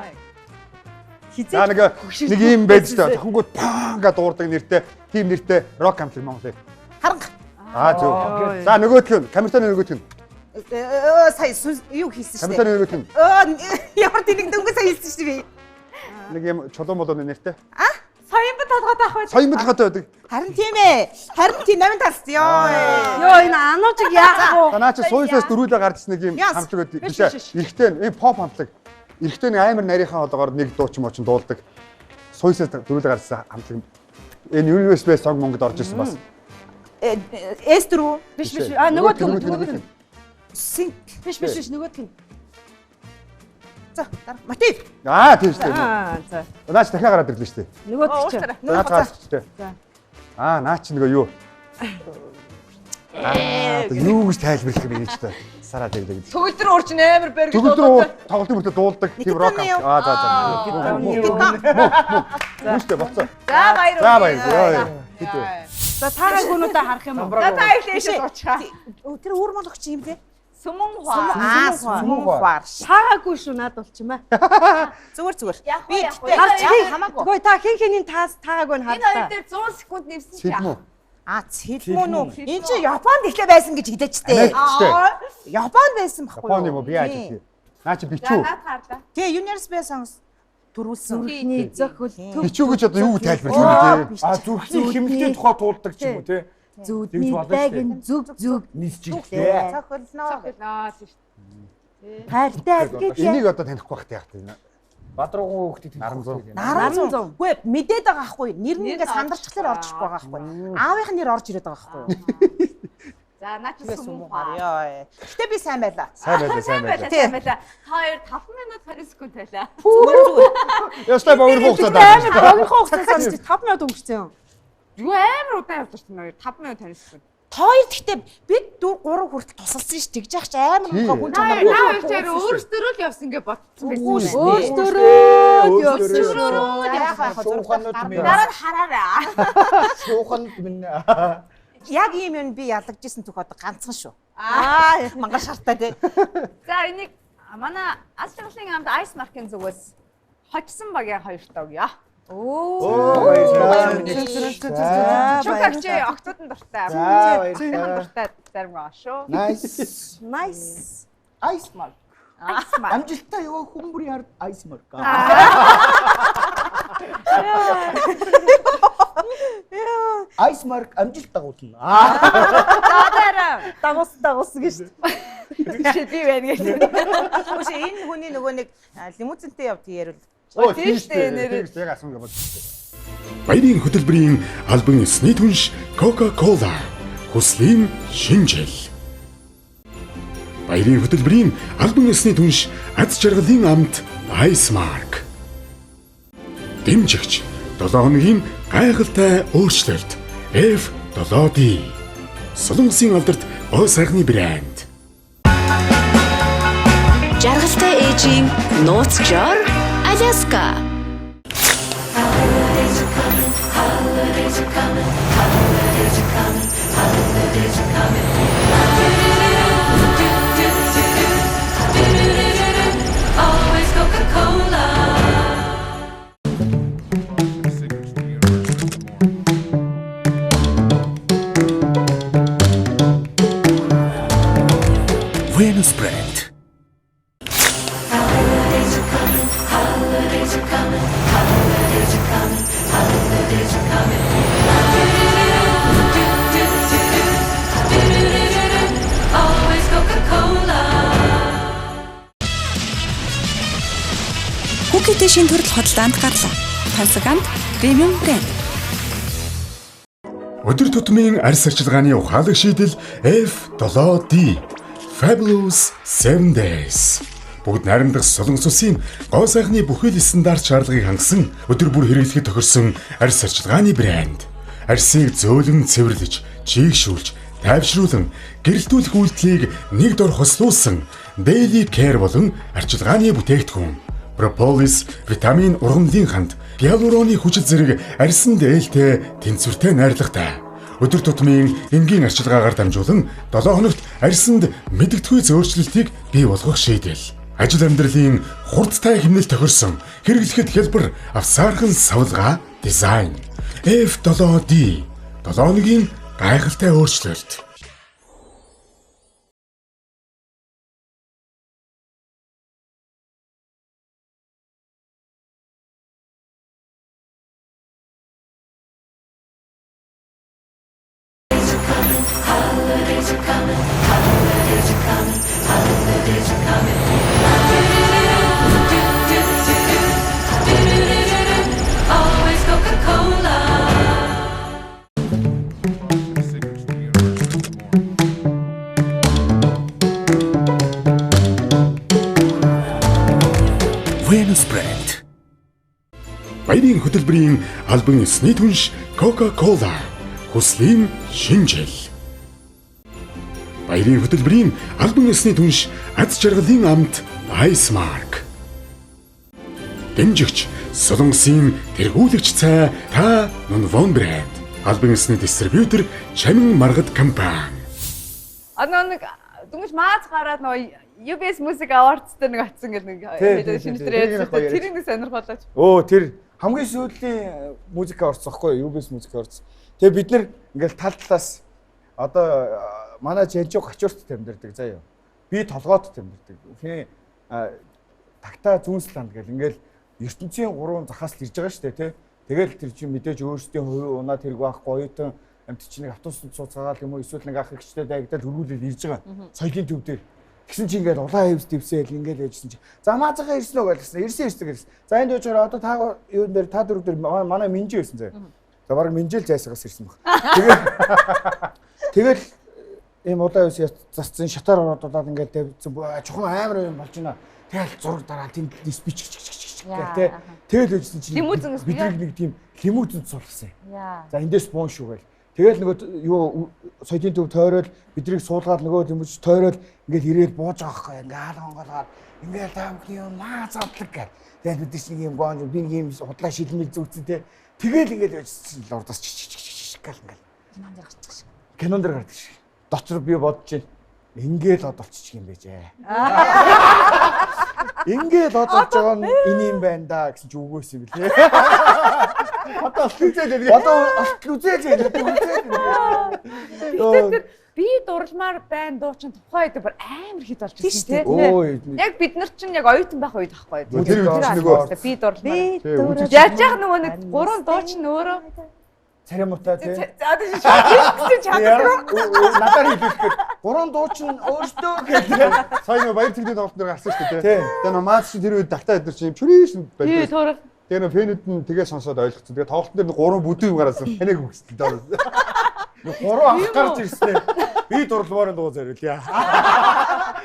За нэг ийм байж та тохонгууд панга дуурдаг нэртэй тийм нэртэй рок хамтлаг Монголын. Харанга. Зөв. За нөгөөх нь камертаны нөгөөх нь. Сая юу хийсэн шүү дээ. Камертаны нөгөөх нь. Ямар тэнэг дөнгөж сая хэлсэн шүү дээ. Нэг юм чулуун болооны нэртэй. Соён толгойтой ах байж. Соён толгойтой байдаг. Харин тийм ээ. Харин тийм 8 талс ёо. Йоо энэ ануужиг яах вэ? За наа чи сууйсаас дөрүүлээ гарч нэг юм хамтлаг байдаг. Биш ээ. Эрэхтэй энэ pop хамтлаг. Эрэхтэй нэг амар нарийнхан одоогоор нэг дууч мочин дуулдаг. Сууйсаас дөрүүлээ гарсан хамтлаг. Энэ USB song Монголд орж ирсэн бас. Эстрүү. Биш нөгөөдг нь. Синк. Биш нөгөөдг нь. За мотив. Тийм шүү дээ. За. Наач дахиад гараад ирлээ шүү дээ. Нөгөөдг чи. Наач шүү дээ. Наач нөгөө юу? Юу гэж тайлбарлах юм бэ ч та. Сараад ирлээ гэдэг. Төгөл төр уурч амар барь гэж Төгөл рүү тоглолтын мөртөө дуулдаг тийм рок. Мөштэй болцоо. За баяр. За баяр. За таараа гүнүүдээ харах юм уу? За та их лээш дуучаа. Тэр өөр монголч юм бэ? Сүмэн хаа. Сүмэн хаар. Таагаагүй шүү наад болчихмаа. Зүгээр. Би Хамаагүй. Гой та хин таагаагүй нь энэ хоёр хадтаа. дээр 100 секунд нэвсэн чи. Цэлмөн үү? Энд чи Японд ихлэ байсан гэж хэлээчтэй. Японд байсан байхгүй юу? Японы юм би яаж хэлээ. Наа чи бичүү. Наад хаалаа. Тэгээ Universe Songs төрүүлсэн. Зүрхний зөхөл Бичүү гэж одоо юу тайлбарлах юм бэ? Зүрхний хэмнэлтийн тухай туулдаг ч юм уу те. зүудний дайгын зүг Нисчихлээ. Цохолноо. Наа тийм шүү. хайртай гэж Энийг одоо танихгүй байх яах вэ? Бадруугын хүүхдүүд Наранзун. Үгүй мэдээд байгаа байхгүй. Нэр нь ингээд сандарчлаар орж ирэхгүй байгаа байхгүй. Аавынх нь нэр орж ирээд байгаа байхгүй. За наач юм уу? Гэтэ би сайн байлаа. Сайн байлаа. Та хоёр 5 минут 20 секунд байлаа. Ястай богино хугацаанд. Богино хугацаанд 5 минут өнгөрсөн. Юу амар удаан явж байна 5 минут 20 секунд. Хоёр гэхдээ бид 3 хүртэл тусалсан ш тэгж яах ч амар хүн чанар. Өөрсдөө л явсан гэж бодсон байсан. Өөрсдөө явсан. Дараа хараарай. Шууханд минь Яг ийм юм би ялагдчихсан түүх одоо ганцхан шүү. Мангар шартаа тий. За энийг манай Аз жаргалын хамт Ice Mark-ын зүгээс хочсон багийн хоёртаа өгье. Чукагч октод нь дуртай. Цэвэн дуртай зарим гоо шүү. Nice. Ice Mark. Амжилттай яваа хүмүүрийн ард Ice Mark. Ice Mark амжилт дагуулна. Дагус гэж. Би байна гэж. Үгүй энэ хүний нөгөө нэг лимузинтэй явдаг ярил. Тийм нэр. Яг асууж байгаа бодсон. Баярын хөтөлбөрийн албан ёсны түнш Coca-Cola хүслийн шинжил. Баярын хөтөлбөрийн албан ёсны түнш Аз жаргалын амт Ice Mark. Дэмжигч 7 хоногийн гайхалтай өөрчлөлт F7D. Солонгосын алдарт гоо сайхны брэнд. Жаргалтай ээжийн нууцчаар Аляска. Always Coca-Cola. Venus Brand. Always Coca-Cola. Хүүхдэд шин төрөл хөдөлгөөнд гарлаа. Пансагант премиум брэнд. Өдөр тутмын арьс арчилгааны ухаалаг шийдэл F7D. Fabulous 7 Days. Бүгд найрамдах солонгос улсын гоо сайхны бүхэл стандарт шаардлагыг хангасан өдөр бүр хэрэглэхэд тохирсон арьс арчилгааны брэнд. Арьсыг зөөлөн цэвэрлэж, чийгшүүлж, тайвшруулан, гэрэлтүүлэх үйлдэлийг нэг дор хослуулсан Daily Care болон арчилгааны бүтээгдэхүүн. Propolis, витамин ургамлын ханд, гиалуроны хүчил зэрэг арьсанд ээлтэй тэнцвэртэй найрлагатай. Өдөр тутмын энгийн арчилгаагаар дамжуулан 7 хоногт арьсанд мэдэгдэхүй зөөрчлөлтийг бий болгох шийдэл. Ажил амьдралын хурдтай хэмнэл тохирсон хэрэглэхэд хялбар авсаархан савлгаа дизайн. F7D 7 хоногийн гайхалтай өөрчлөлт. Always Coca-Cola. Venus Brand. Баярын хөтөлбөрийн албан ёсны түнш Coca-Cola хүслийн шинжил. Баярын хөтөлбөрийн албан ёсны түнш Аз жаргалын амт Ice Mark. Дэмжигч Солонгосын тэргүүлэгч цай та Нунвон брэнд. Албан ёсны дистрибьютор Чамин Маргад компани. Нэг дүнж мааз гараад нөгөө UBS Music Awards-тэй нэг очсон гэдэг нэг шинжлэр ярьсан. Тэр нэг сонирхолтой. Тэр хамгийн сүүлийн музика орцсохгүй UBS музик орц. Тэгээ бид нэр ингээл тал талаас одоо манай Жэнжо гачуурт тамдирдаг заяа. Би толгойд тамдирдаг. Хин тагта зүүнсланд гэл ингээл ертөнцийн 3 захаас л ирж байгаа шүү дээ тий. Тэгэл тэр чинь мэдээж өөрсдийн хувийн унаа тэрг байхгүй оюутан амт чинь нэг автобусд сууцгаагаал юм уу эсвэл нэг ах ихчтэй дайгдал хөргүүлэл ирж байгаа. Соёлын төв дээр. Гэсэн чи ингээд улаан хевс дэвсээл ингээд яжсэн чи. За маазахаа ирсэн үү гэсэн. Ирсэн гэсэн. За энд очоор одоо та юун дээр та дөрөв дээр манай Минжи байсан заяа. За бараг Минжил зайсагаас ирсэн баг. Тэгэл ийм улаан хевс засцсан шатаар ороод удаад ингээд чухам амар юм болж байна. Тэгэл зураг дараа тэнд спич гэх тэ. Тэгэл яжсэн чи бидний нэг тийм лимузинд суулгасан. За эндээс буун шүү гээл. Тэгэл нөгөө юу соёлын төв тойрол биднийг суулгаад нөгөө юм тойрол ингээд ирээд бууж байгаа байхгүй ингээд хонгоолгаад ингээд таамхны юм маа задлаг гэх. Тэгэл бид чинь юм гоон би нэг юм худлаа шилмэл зүгцэн те. Тэгэл ингээд явчихсан л урдаас гэл ингээд. Кинон дээр гардаг шиг. Дотор би бодож байна. Ингээд од болчих юм байж. Ингээд од болж байгаа нь энэ юм байна да гэсэн чи үгөөс юм билээ. Одоо үзээд би дурламар байн дуучин тухай дээр амар хит болж байсан тийм. Яг бид нар чинь яг оюутан байх үед ахгүй. Тэр үед ч нөгөө би дурламар. Яаж яг нөгөө нэг гурван дуучин өөрөө царемутай тийм. За тийм чадахгүй. Надаар хэлэхэд гурван дуучин өөртөө гэдэг. Сайн нөгөө баяр цэгний тоглолт дээр гарсан шүү дээ. Тэгээ нөгөө маач чинь тэр үед тагтаа өдөр чинь чүрээс нь байдаг. Тэгээ нөгөө фэнүүд нь тэгээ сонсоод ойлгоцсон. Тэгээ тоглолт дээр гурван бүдүүн гараасан. Таныг үгсэлтэй даа. Гурван ах гарч ирсэн. Би дурламарын дуу зориулъя.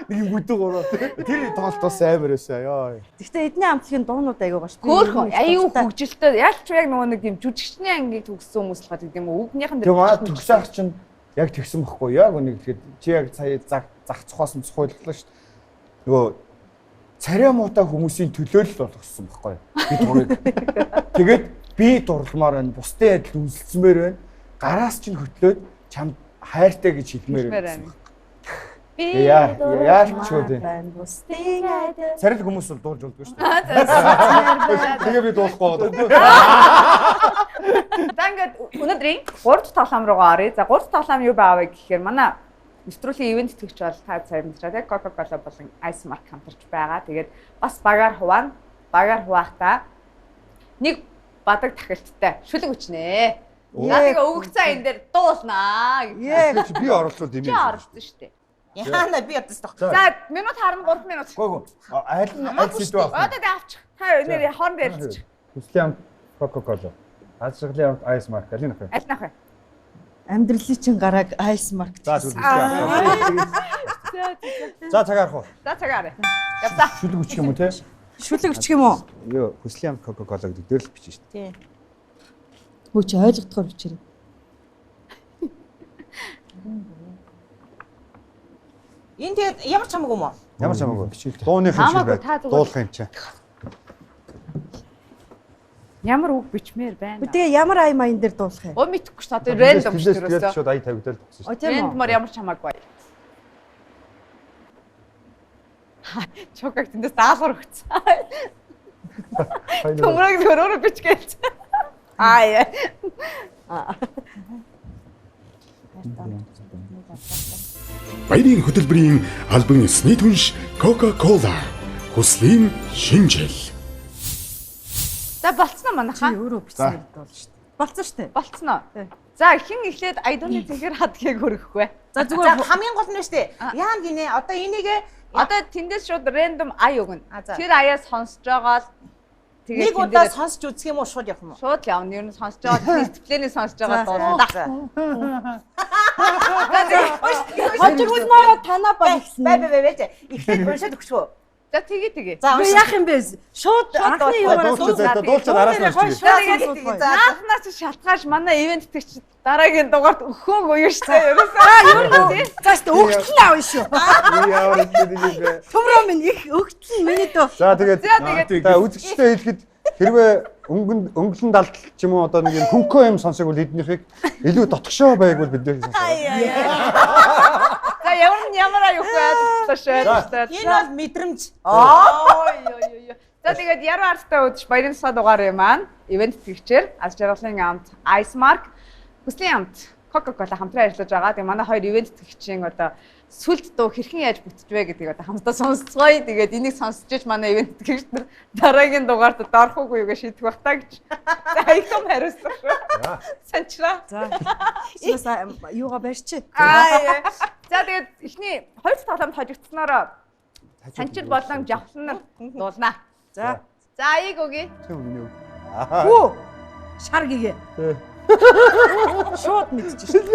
Нэг бүдүү гурван. Тэр тоглолт бас амар байсан ёо. Гэхдээ эдний амтлагын дуунууд аягүй гош. Хөөхөн аюу хөгжилтэй. Яг ч яг нөгөө нэг юм жүжигчний ангийг төгссөн хүмүүс л гадаг юм уу? Үгнийхэн дээр. Тэгээ төгсөн ах чинь яг тэгсэн бохгүй яг үнийг тэгэхэд чи яг сая зах цохоос нь цохойлглоо шүү дээ. Нөгөө царай муутай хүмүүсийн төлөөлөл болгосон бохгүй. Би дурыг. Тэгээд би дурламаар байна. Бусдын адил үнсэлцмээр байна. Гараас чинь хөтлөөд чам хайртай гэж хэлмээр байна. Би яалч үү. Царай хүмүүс бол дуулж болдгоо шүү дээ. Тэгээ би дуулахгүй байгаа. За ингээд өнөөдрийн 3 тоглоом руугаа оръё. За 3 тоглоом юу байв гэхээр манай нэвтрүүлгийн ивент тэтгэгч бол та сая мэдчихэе. Яг Coca-Cola болон Ice Mark хамтарч байгаа. Тэгээд бас багаар хуваана. Багаар хуваахтаа нэг бадаг тахилттай шүлэг өчнэ. Яг өвөг цаа энэ дээр дуулнаа. Би оролцоод юм. Чи оролцсон шүү дээ. Яана би ядсан тох. За минут харна 3 минут. Гөө. Аль сэдв авах. Одоо тэ авчих. Та нэр хооронд ярилцчих. Хүслийн Coca-Cola. Азшиглын Ice Mark аль нэг вэ? Аль нэг вэ? Амьдралын чин гарааг Ice Mark. За зүгээрээ. За цагаар хуу. За цагаар. Явса. Шүлэг өчх юм уу те? Шүлэг өчх юм уу? Юу хүслийн Coca-Cola гэдэг дээр л бичиж шүү дээ. Тий. Хөөч ойлгохдохоор бичээрэй. Энэ тэгээд ямар ч хамаагүй юм уу? Ямар ч хамаагүй. Дууныхан шиг байд. Дуулах юм чинь. Ямар үг бичмээр байна. Тэгээ ямар ай маян дээр дуулах юм? Өө мэдхгүй ш. Одоо рандом ш. Тэгээд шууд ай тавигдал тогсон шүү. Рандомор ямар ч хамаагүй. Чоког тэндээс даалгавар өгсөн. Төмрөг зөрөөр бичгээд. Аа. Баярын хөтөлбөрийн албан ёсны түнш Coca-Cola хүслийн шинжил. За болцсноо манайхаа. Өөрөө бичсэн дуулж шүү дээ. Болцсон шүү дээ. Болцсноо. За хэн эхлээд айдууны цэнхэр хадгийг хөргөх вэ? За зүгээр хамгийн гол нь шүү дээ. Яа гинэ одоо энийгээ одоо тэндээс шууд рандом ай өгнө. Тэр аяас сонсож байгаа л тэгээд нэг удаа сонсч үзэх юм уу шууд явах юм уу? Шууд явна. Ер нь сонсож байгаа дисциплиний сонсож байгаа дуулна. Хожигулмаараа танаа баг гэсэн. Бай. Ихтэй уншаад өгчөө. За тэгээ. За яах юм бэ? Шууд анхны юугаараа дуулцаад араас нь очиж. Анхнаас шалтгааш манай ивент тэгч дараагийн дугаарт өгөхөөгүй юу шүү. Юу нэ? Заст өгтөл аав шүү. Яавар гэдэг. Төмрөө минь их өгтөл миний дөө. За тэгээд үзэгчтэй хэлэхэд хэрвээ өнгөлн далд ч юм уу одоо нэг юм хөнкөө юм сонсог бол эднийхийг илүү дотгошоо байгуул бид нэр сонсоо. За ямар аюух байлаа. Энэ бол мэдрэмж. За тэгээд яруу арттай удаж баярын тусгай дугаар юм маань ивент тэгчээр аз жаргалын амт Ice Mark хүслийн амт Coca-Cola хамтран ажиллаж байгаа. Тэгээд манай хоёр ивент тэгчийн одоо сүлд дуу хэрхэн яаж бүтчихвэ гэдгийг одоо хамтдаа сонсцгоё. Тэгээд энийг сонсож иж манай ивент тэгч нар дараагийн дугаарт орох уугүй гэж шийдэх бах та гэж. За их том хариуцлаа шүү. Санчраа. За. Юугаа барьчих. За тэгээд эхний хоёр дахь тоглоомд хожигдсаноор санчир болон жавхлан нар дуулнаа. За. За аяг өгье. Хүү. Шар гээгээ. Шууд мэдчихэж.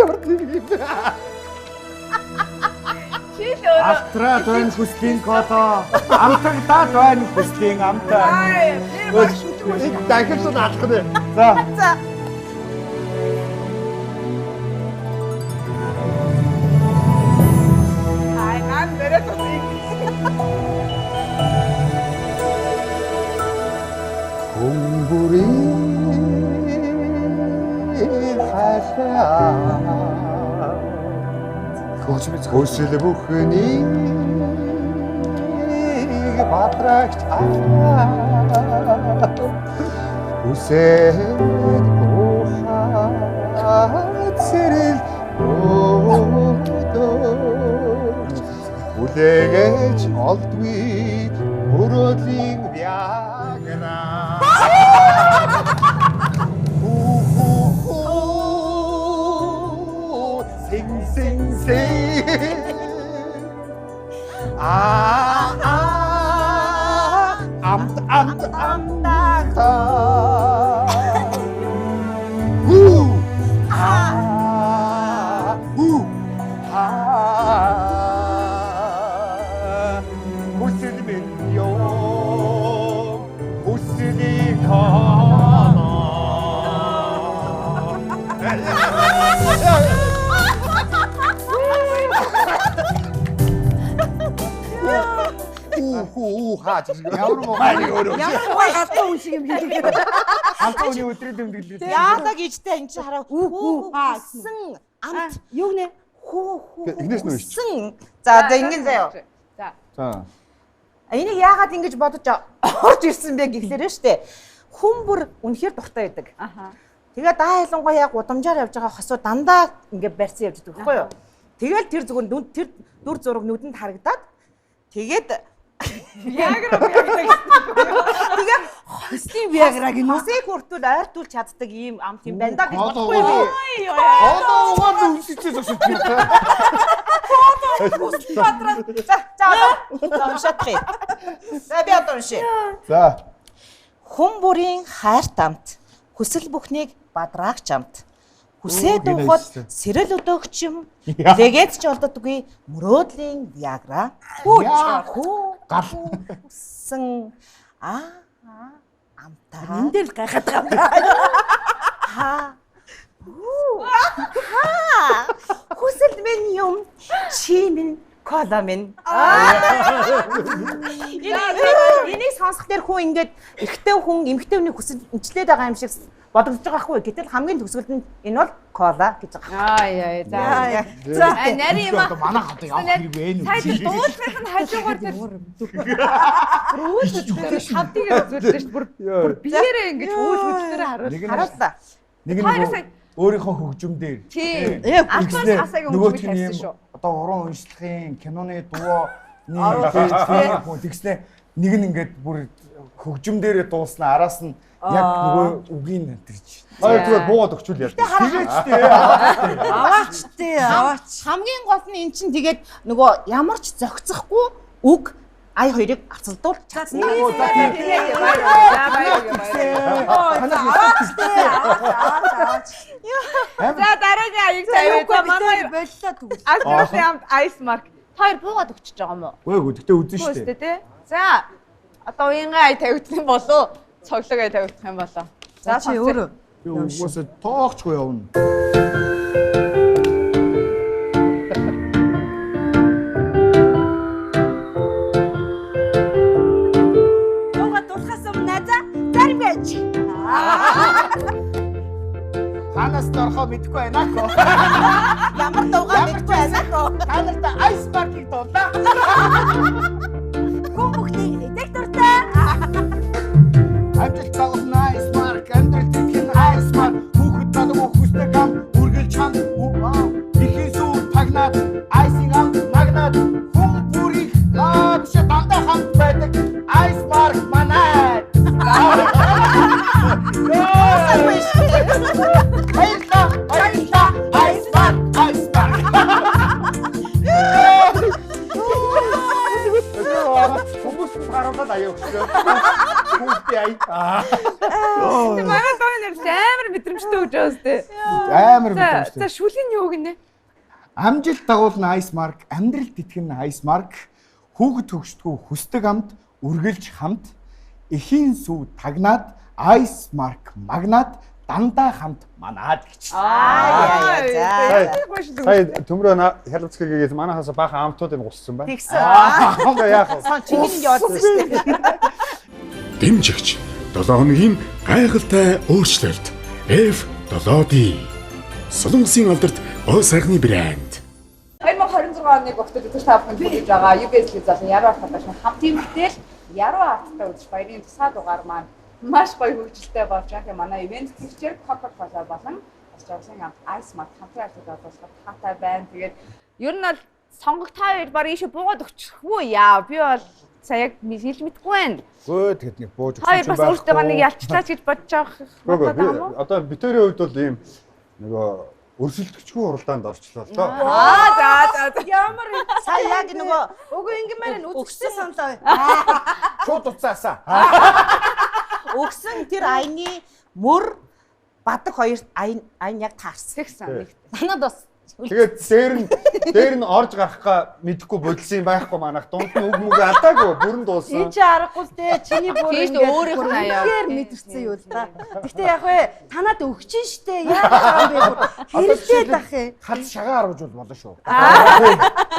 Австраад байна хүслийн коло. Амтагдаад байна хүслийн амтаа. Дахиж наалах нэ. За. Хүсэл бүхнийг бадрагч хүсэл ухаад сэрэл үлээгэж олдгүй мөрөөдлийн вягра Ямар галтаа хүн шиг юм хийдэг. Антоны өдрийн тэмдэглэл. Яадаг ичтэй энэ чи хараа хөөсөн амт Юу нэ? Игнээс нөө шүү. За одоо ингэ заяа. За. Энийг яагаад ингэж бодож орж ирсэн бэ гэхлээрээ штэ. Хүн бүр үнэхээр дуртай байдаг. Аха. Тэгээ даа ялангуяа гудамжаар явж байгаа хосуу дандаа ингэ барьсан явж байгаа байхгүй юу? Тэгэл тэр зүгээр тэр дүр зураг нүдэнд харагдаад тэгээд Виагра. тэгээ хослын виагра гэнэ. Нүсийг хүртэл ойртуулж чаддаг ийм амт юм байна да гэж бодохгүй юу? За уншаадах. За би одоо уншия. За. Хүн бүрийн хайрт амт, хүсэл бүхнийг бадраагч амт. Хүсээд уухад сэрэл өдөөгч юм. Легэц ч олддоггүй мөрөөдлийн виагра. Галсан амтаа. Энд дээр л гайхаад байгаа юм. Хүсэл минь юм, чи минь кола минь. Энийг сонсох дээр хүн ингээд эрэгтэй хүн эмэгтэй хүний хүсэл эмчлээд байгаа юм шиг бодогдож байгаа хгүй. Гэтэл хамгийн төгсгөлд нь энэ бол кола гэж байгаа. Яа. За. Нарийн юм. Манай хат явах хэрэг вэ? Сайн дуулахын хажуугаар тэр хавдыг үзүүлсэн шүү дээ. Бүр биеэрээ ингэж үйлчлэлээр харууллаа. Нэг нь өөрийнхөө хөгжим дээр. Тийм. Асагийн хөгжмийг тавьсан шүү. Одоо уран уншлахын киноны дуу нэг тэгснэ нэг нь ингээд бүр хөгжим дээрээ дууснаа араас нь яг нөгөө үгийн тэрч. Хоёр зүгээр буугаад өгчүүл яа. Аваач. Хамгийн гол нь эн чинь тэгээд нөгөө ямар ч зохицохгүй үг ай хоёрыг арцалдуулж чадсан. За дараагийн аяг тавиад манай боллоо түгэл. Альбертын амт Ice Mark. Хоёр буугаад өгчөж байгаа юм уу? Үгүй гэхдээ үзэн шүү Үгүй тий. За одоо уянгаа ай тавигдсан юм болоо. Цоглог ай тавигдах юм болоо. За чи өөрөө Уусаа тоогчгүй явна. Тууга дуулахаас өмнө зарим байж. Ханаас дөрхөө мэдгүй байна аа. Ямар дуугаа мэдгүй байна аа. Та нарт Ice Mark-ийг дуулаа. Хүн бүхний идэх дуртай. Амжилт тагнаа Ice Mark, амжилт гэх Ice Mark, хүүхэд талгүй хүсдэг гам, үргэлж чам. Ихийн сүү тагнаад Ice-ийн ам магнаад хүн бүрийг лаадш дандаа хамт байдаг Ice Mark манай. Баярлалаа. Ice Mark. Манай тооны амар мэдрэмжтэй өгч байгаа зү. Амар мэдрэмжтэй. За шүлийн юу гинэ? Амжилт дагуулна Ice Mark, амьдралд итгэн Ice Mark, хүүхэд төгшдгүү хүсдэг амт, үргэлж хамт, эхийн сүв тагнаад Ice Mark магнаад дандаа хамт манаад гэж. Сая төмрөө хялцгийгээс манахаас баахан амтуудыг гуссан байна. Тэгсэн. Яах вэ? Сон чинь явуулсан шүү дээ. Дэмжигч 7 хоногийн гайхалтай өөрчлөлт F7D Солонгосын алдарт гоо сайхны брэнд. 2026 оны Октод өдөр та бүхэнд хүргэж байгаа UBS болон Яруу арт продакшн хамтын бүтээл Яруу арттай үзэж баярын тусгай дугаар маань маш гоё хөгжилтэй болж байгаа. Манай ивент төвчээр Coca-Cola болон Австралиан хамт Ice Mark хамтран ажиллаж болох таатай байна. Тэгээд ер нь бол сонгогч та хоёр баг ийшээ буугаад өгчихвөө яа. Би бол сая яг хэлж мэдэхгүй байна. Гөө тэгэд нэг бууж өгсөн Хоёр бас өөртөө нэг ялчлаач гэж бодож байгаа. Одоо битэрийн хувьд бол ийм нөгөө өрсөлдөгчгүй уралдаанд орчлоо л доо. За. Ямар сая яг нөгөө үгүй ингэмээр үзчихсэн сонлоо. Шууд уцаасаа. Өгсөн тэр аяны мөр бадаг хоёрт аян яг таарсан. Тэгсэн. Танад бас Тэгээд дээр нь орж гарахгаа мэдэхгүй бодсон юм байхгүй манайх дунд нь үг мүг алдаагүй бүрэн дууссан. Энд чи аргагүй л дээ. Чиний бүр Тийш ингээд өөрийнх нь аяа. үнээр мэдэрсэн юу л да. Гэхдээ яг вэ танад өгчин штэ. Яаж байгаа юм бэ? Хэрэлдээд ах юм. Хад шагаа харуулж болно шүү.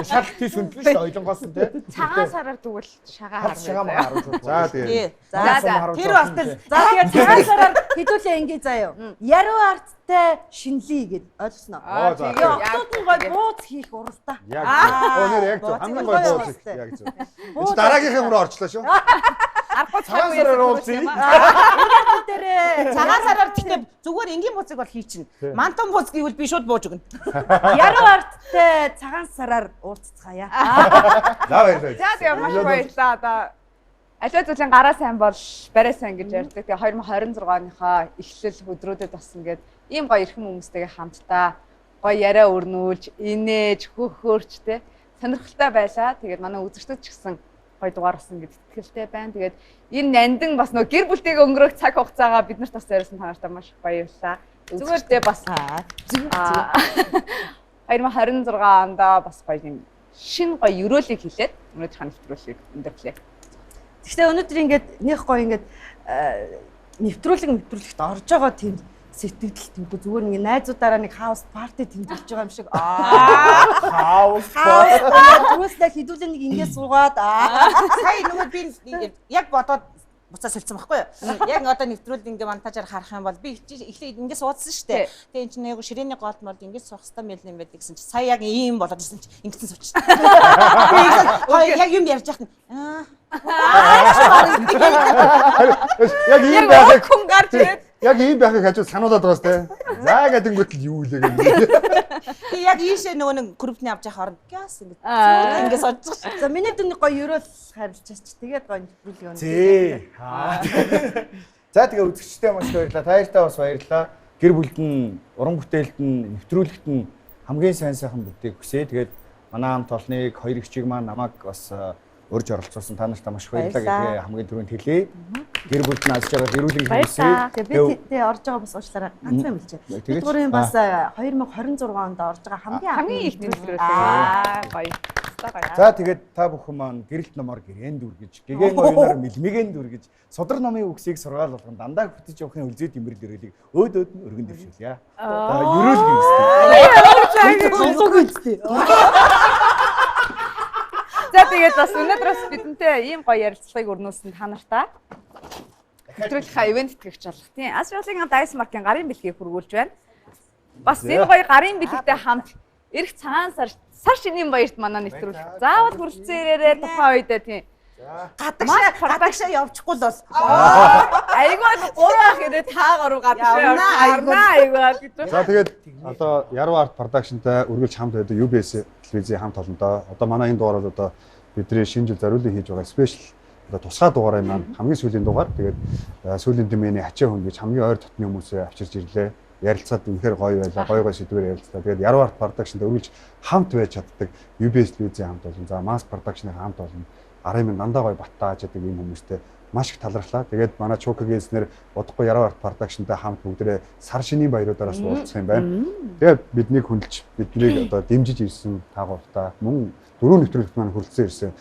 Шал тий сүндлэн шүү ойлгонгоос нь тий. Цагаан сараар тэгвэл шагаа Хад шагаа маа харуулж болно. За тэгээд. За. Тэр болтол. За тэгээд цагаан сараар хэдүүлээ ингэ заяа. Яруу арттай шинэлий гэд ойлгосноо. За. Октод нь гой бууз хийх уралдаа. Яг. Өнөр яг зөв. Хамгийн гоё бууз яг зөв. Энд дараагийнхаа мөр орчлоо шүү. Аргагүй Цагаан сараар уулзъя. Дээрээ цагаан сараар гэхдээ зүгээр энгийн бууцыг бол хийчин. Мантон бууц гэвэл би шууд бууж өгнө. яруу арттай цагаан сараар уулзцгаая. За баярлалаа. За тэгээ маш баярлалаа. Одоо аливаа зүйлийн гараа сайн бол барай сайн гэж ярьдаг. Тэгээ 2026 оныхоо эхлэл өдрүүдэд бас ингээд ийм гоё эрхэм хүмүүстэйгээ хамтдаа гоё яриа өрнүүлж, инээж, хөхөөрч те сонирхолтой байлаа. Тэгээд манай үзэгчдүүд ч гэсэн гоё дугаар болсон гэдэгт итгэлтэй байна. Тэгээд энэ нандин бас нөө гэр бүлтэйгээ өнгөрөх цаг хугацаагаа бид нарт бас зориулсан танартаа маш баярлалаа. Зүгээр дээ бас 2026 онд бас гоё юм шин гоё өрөөлийг хэлээд өнөөдрийнхөө нэвтрүүлгийг өндөрлөө. Гэхдээ өнөөдөр ингээд нэх гоё ингээд нэвтрүүлэгт орж байгаа тийм сэтгэл тэмдэг зүгээр нэг найзуудаараа нэг хаус парти тэмдэглэж байгаа юм шиг Хаус. Түүнээс хідүүлээ нэг ингээд суугаад Сая нөгөө би яг бодоод буцаа солилцсон байхгүй юу? Яг одоо нэвтрүүлэг ингээ монтажаар харах юм бол би эхлээд ингээ суудсан шүү дээ. Тэгээ энэ чинь нэг ширээний голд мод ингээ суух хэвээр юм байл гэсэн чи сая яг ийм болоод ирсэн чи ингэсэн сууч. Яг юм ярьж яхад Яг ийм байхыг хүн гарч ирээд яг ийм байхыг хажууд сануулад байгаас те. За гэдэнгүүт л юу лээ гэх. би яг ийшээ нөгөө нэг группний авч явах оронд гяс ингээ сууж. за миний дүн гоё ерөөл харилцаач тэгээд гоё нэвтрүүлэг өнө. Зээ. За тэгээ үзэгчтэй маш баярлалаа. Таяртаа бас баярлалаа. Гэр бүлд нь, уран бүтээлд нь, нэвтрүүлэгт нь хамгийн сайн сайхан бүтээг хүсье. Тэгээд манай хамт олныг хоёр ихчиг маань намайг бас урьж оролцуулсан та нартаа маш баярлалаа гэдгээ хамгийн түрүүнд хэлье. Гэр бүлд нь алж байгаа гэрүүлийн хүмүүсээ би тэ орж байгаа бас уучлаарай. Ганцхан хэлчихэ. Тэгээд Гурийн бас 2026 онд орж байгаа хамгийн их нэвтрүүлэг. Гоё. за тэгээд та бүхэн маань гэрэлт номоор гэрээн дүргэж, гэгэн оюунаар мэлмэгэн дүргэж, судар номын үгсийг сургаал болгон дандаа бүтэж явахын үлзий тэмрэл өрөөлийг өөдөөд нь өргөн дэвшүүлье. Ерөөл гэвчтэй. За тэгээд бас өнөөдрөөс бидэнтэй ийм гоё ярилцлагыг өрнүүлсэн та нартаа нэвтрүүлгийнхаа ивент тэтгэгч болох тийм Австралийн Ice Mark-ийн гарын бэлгийг хүргүүлж байна. Бас энэ гоё гарын бэлэгтэй хамт эрх цагаан сар шинийн баярт манай нэвтрүүлэх. Заавал хүрэлцэн ирээрээ тухайн үедээ тийм Гадагшаа явчихгүй л бол. Айгүй гурван ах ирээ таагаар гадагшаа явна гэж. За тэгээд одоо Яруу арт продакшнтай үргэлж хамт байдаг UBS телевизийн хамт олондоо одоо манай энэ дугаараар одоо бидний шинэ жил зориулын хийж байгаа спешиал одоо тусгай дугаараа маань хамгийн сүүлийн дугаар. Тэгээд сүүлийн дэмэний ачаа хүн гэж хамгийн ойр дотны хүмүүсээ авчирч ирлээ. Ярилцаад үнэхээр гоё байлаа. Гоё сэдвээр ярилцлаа. Тэгээд Яруу арт продакшнтай үргэлж хамт байж чаддаг UBS телевизийн хамт олон. За Mass production-ийн хамт олон. Арын минь дандаа гоё баттааж яадаг ийм хүмүүстэй маш их талархлаа. Тэгээд манай Чукагийн эзнэр удахгүй Яруу арт продакшнтай хамт бүгдээ сар шинийн баяруудаараас уулзах юм байна. Тэгээд биднийг хүндэлж биднийг одоо дэмжиж ирсэн таагууртаа мөн дөрөв нэвтрүүлэгт маань хүрэлцэн ирсэн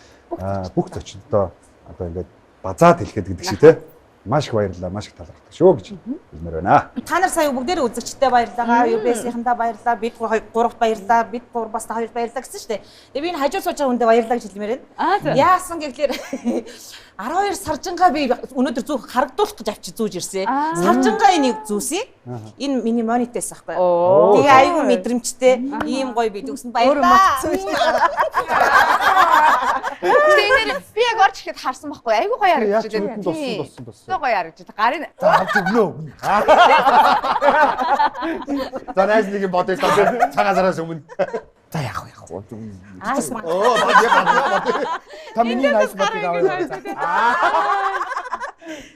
бүх зочдоо одоо ингээд базаад хэлэхэд гэдэг шиг те маш их баярлалаа, маш их талархдаг шүү гэж хэлмээр байна. Та нар сая бүгдээрээ үзэгчтэй баярлалаа, UBS-ийнхандаа баярлалаа, бид гуравт баярлалаа, бид гурав бас хоёрт баярлалаа гэсэн шүү дээ. Тэгээ би энэ хажуу сууж байгаа хүндээ баярлалаа гэж хэлмээр байна. Яасан гэхлээр 12 саржингаа би өнөөдөр зүүх харагдуулах гэж авчиж зүүж ирсэн. Саржингаа энийг зүүсий. Энэ миний монитес ахгүй. Тэгээ айгүй мэдрэмжтэй ийм гоё би төгсөнд баярлалаа. Тэгээд би яг орж ирэхэд харсан байхгүй айгүй гоё харагдаж байна. Туссан. Гоё харагдаж байна. Гарын авч өглөө. За найз нэг юм бодъё цагаасараас өмнө. За яах вэ? Айс маа. Та миний найс батыг аваад.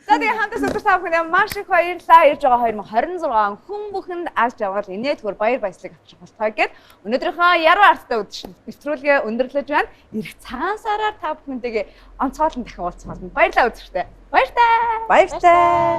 За тэгээ хамтас өдөр та бүхэнд маш их баярлалаа. Ирж байгаа 2026 хүн бүхэнд аз жаргал инээдгүр баяр баясгалыг авчрах болтугай гэд өнөөдрийнхөө Яруу арттай нэвтрүүлгээ өндөрлөж байна. Ирэх цагаан сараар та бүхэнтэйгээ онцгойлон дахин уулзах болно. Баярлалаа үзэгчдээ. Баяр таа.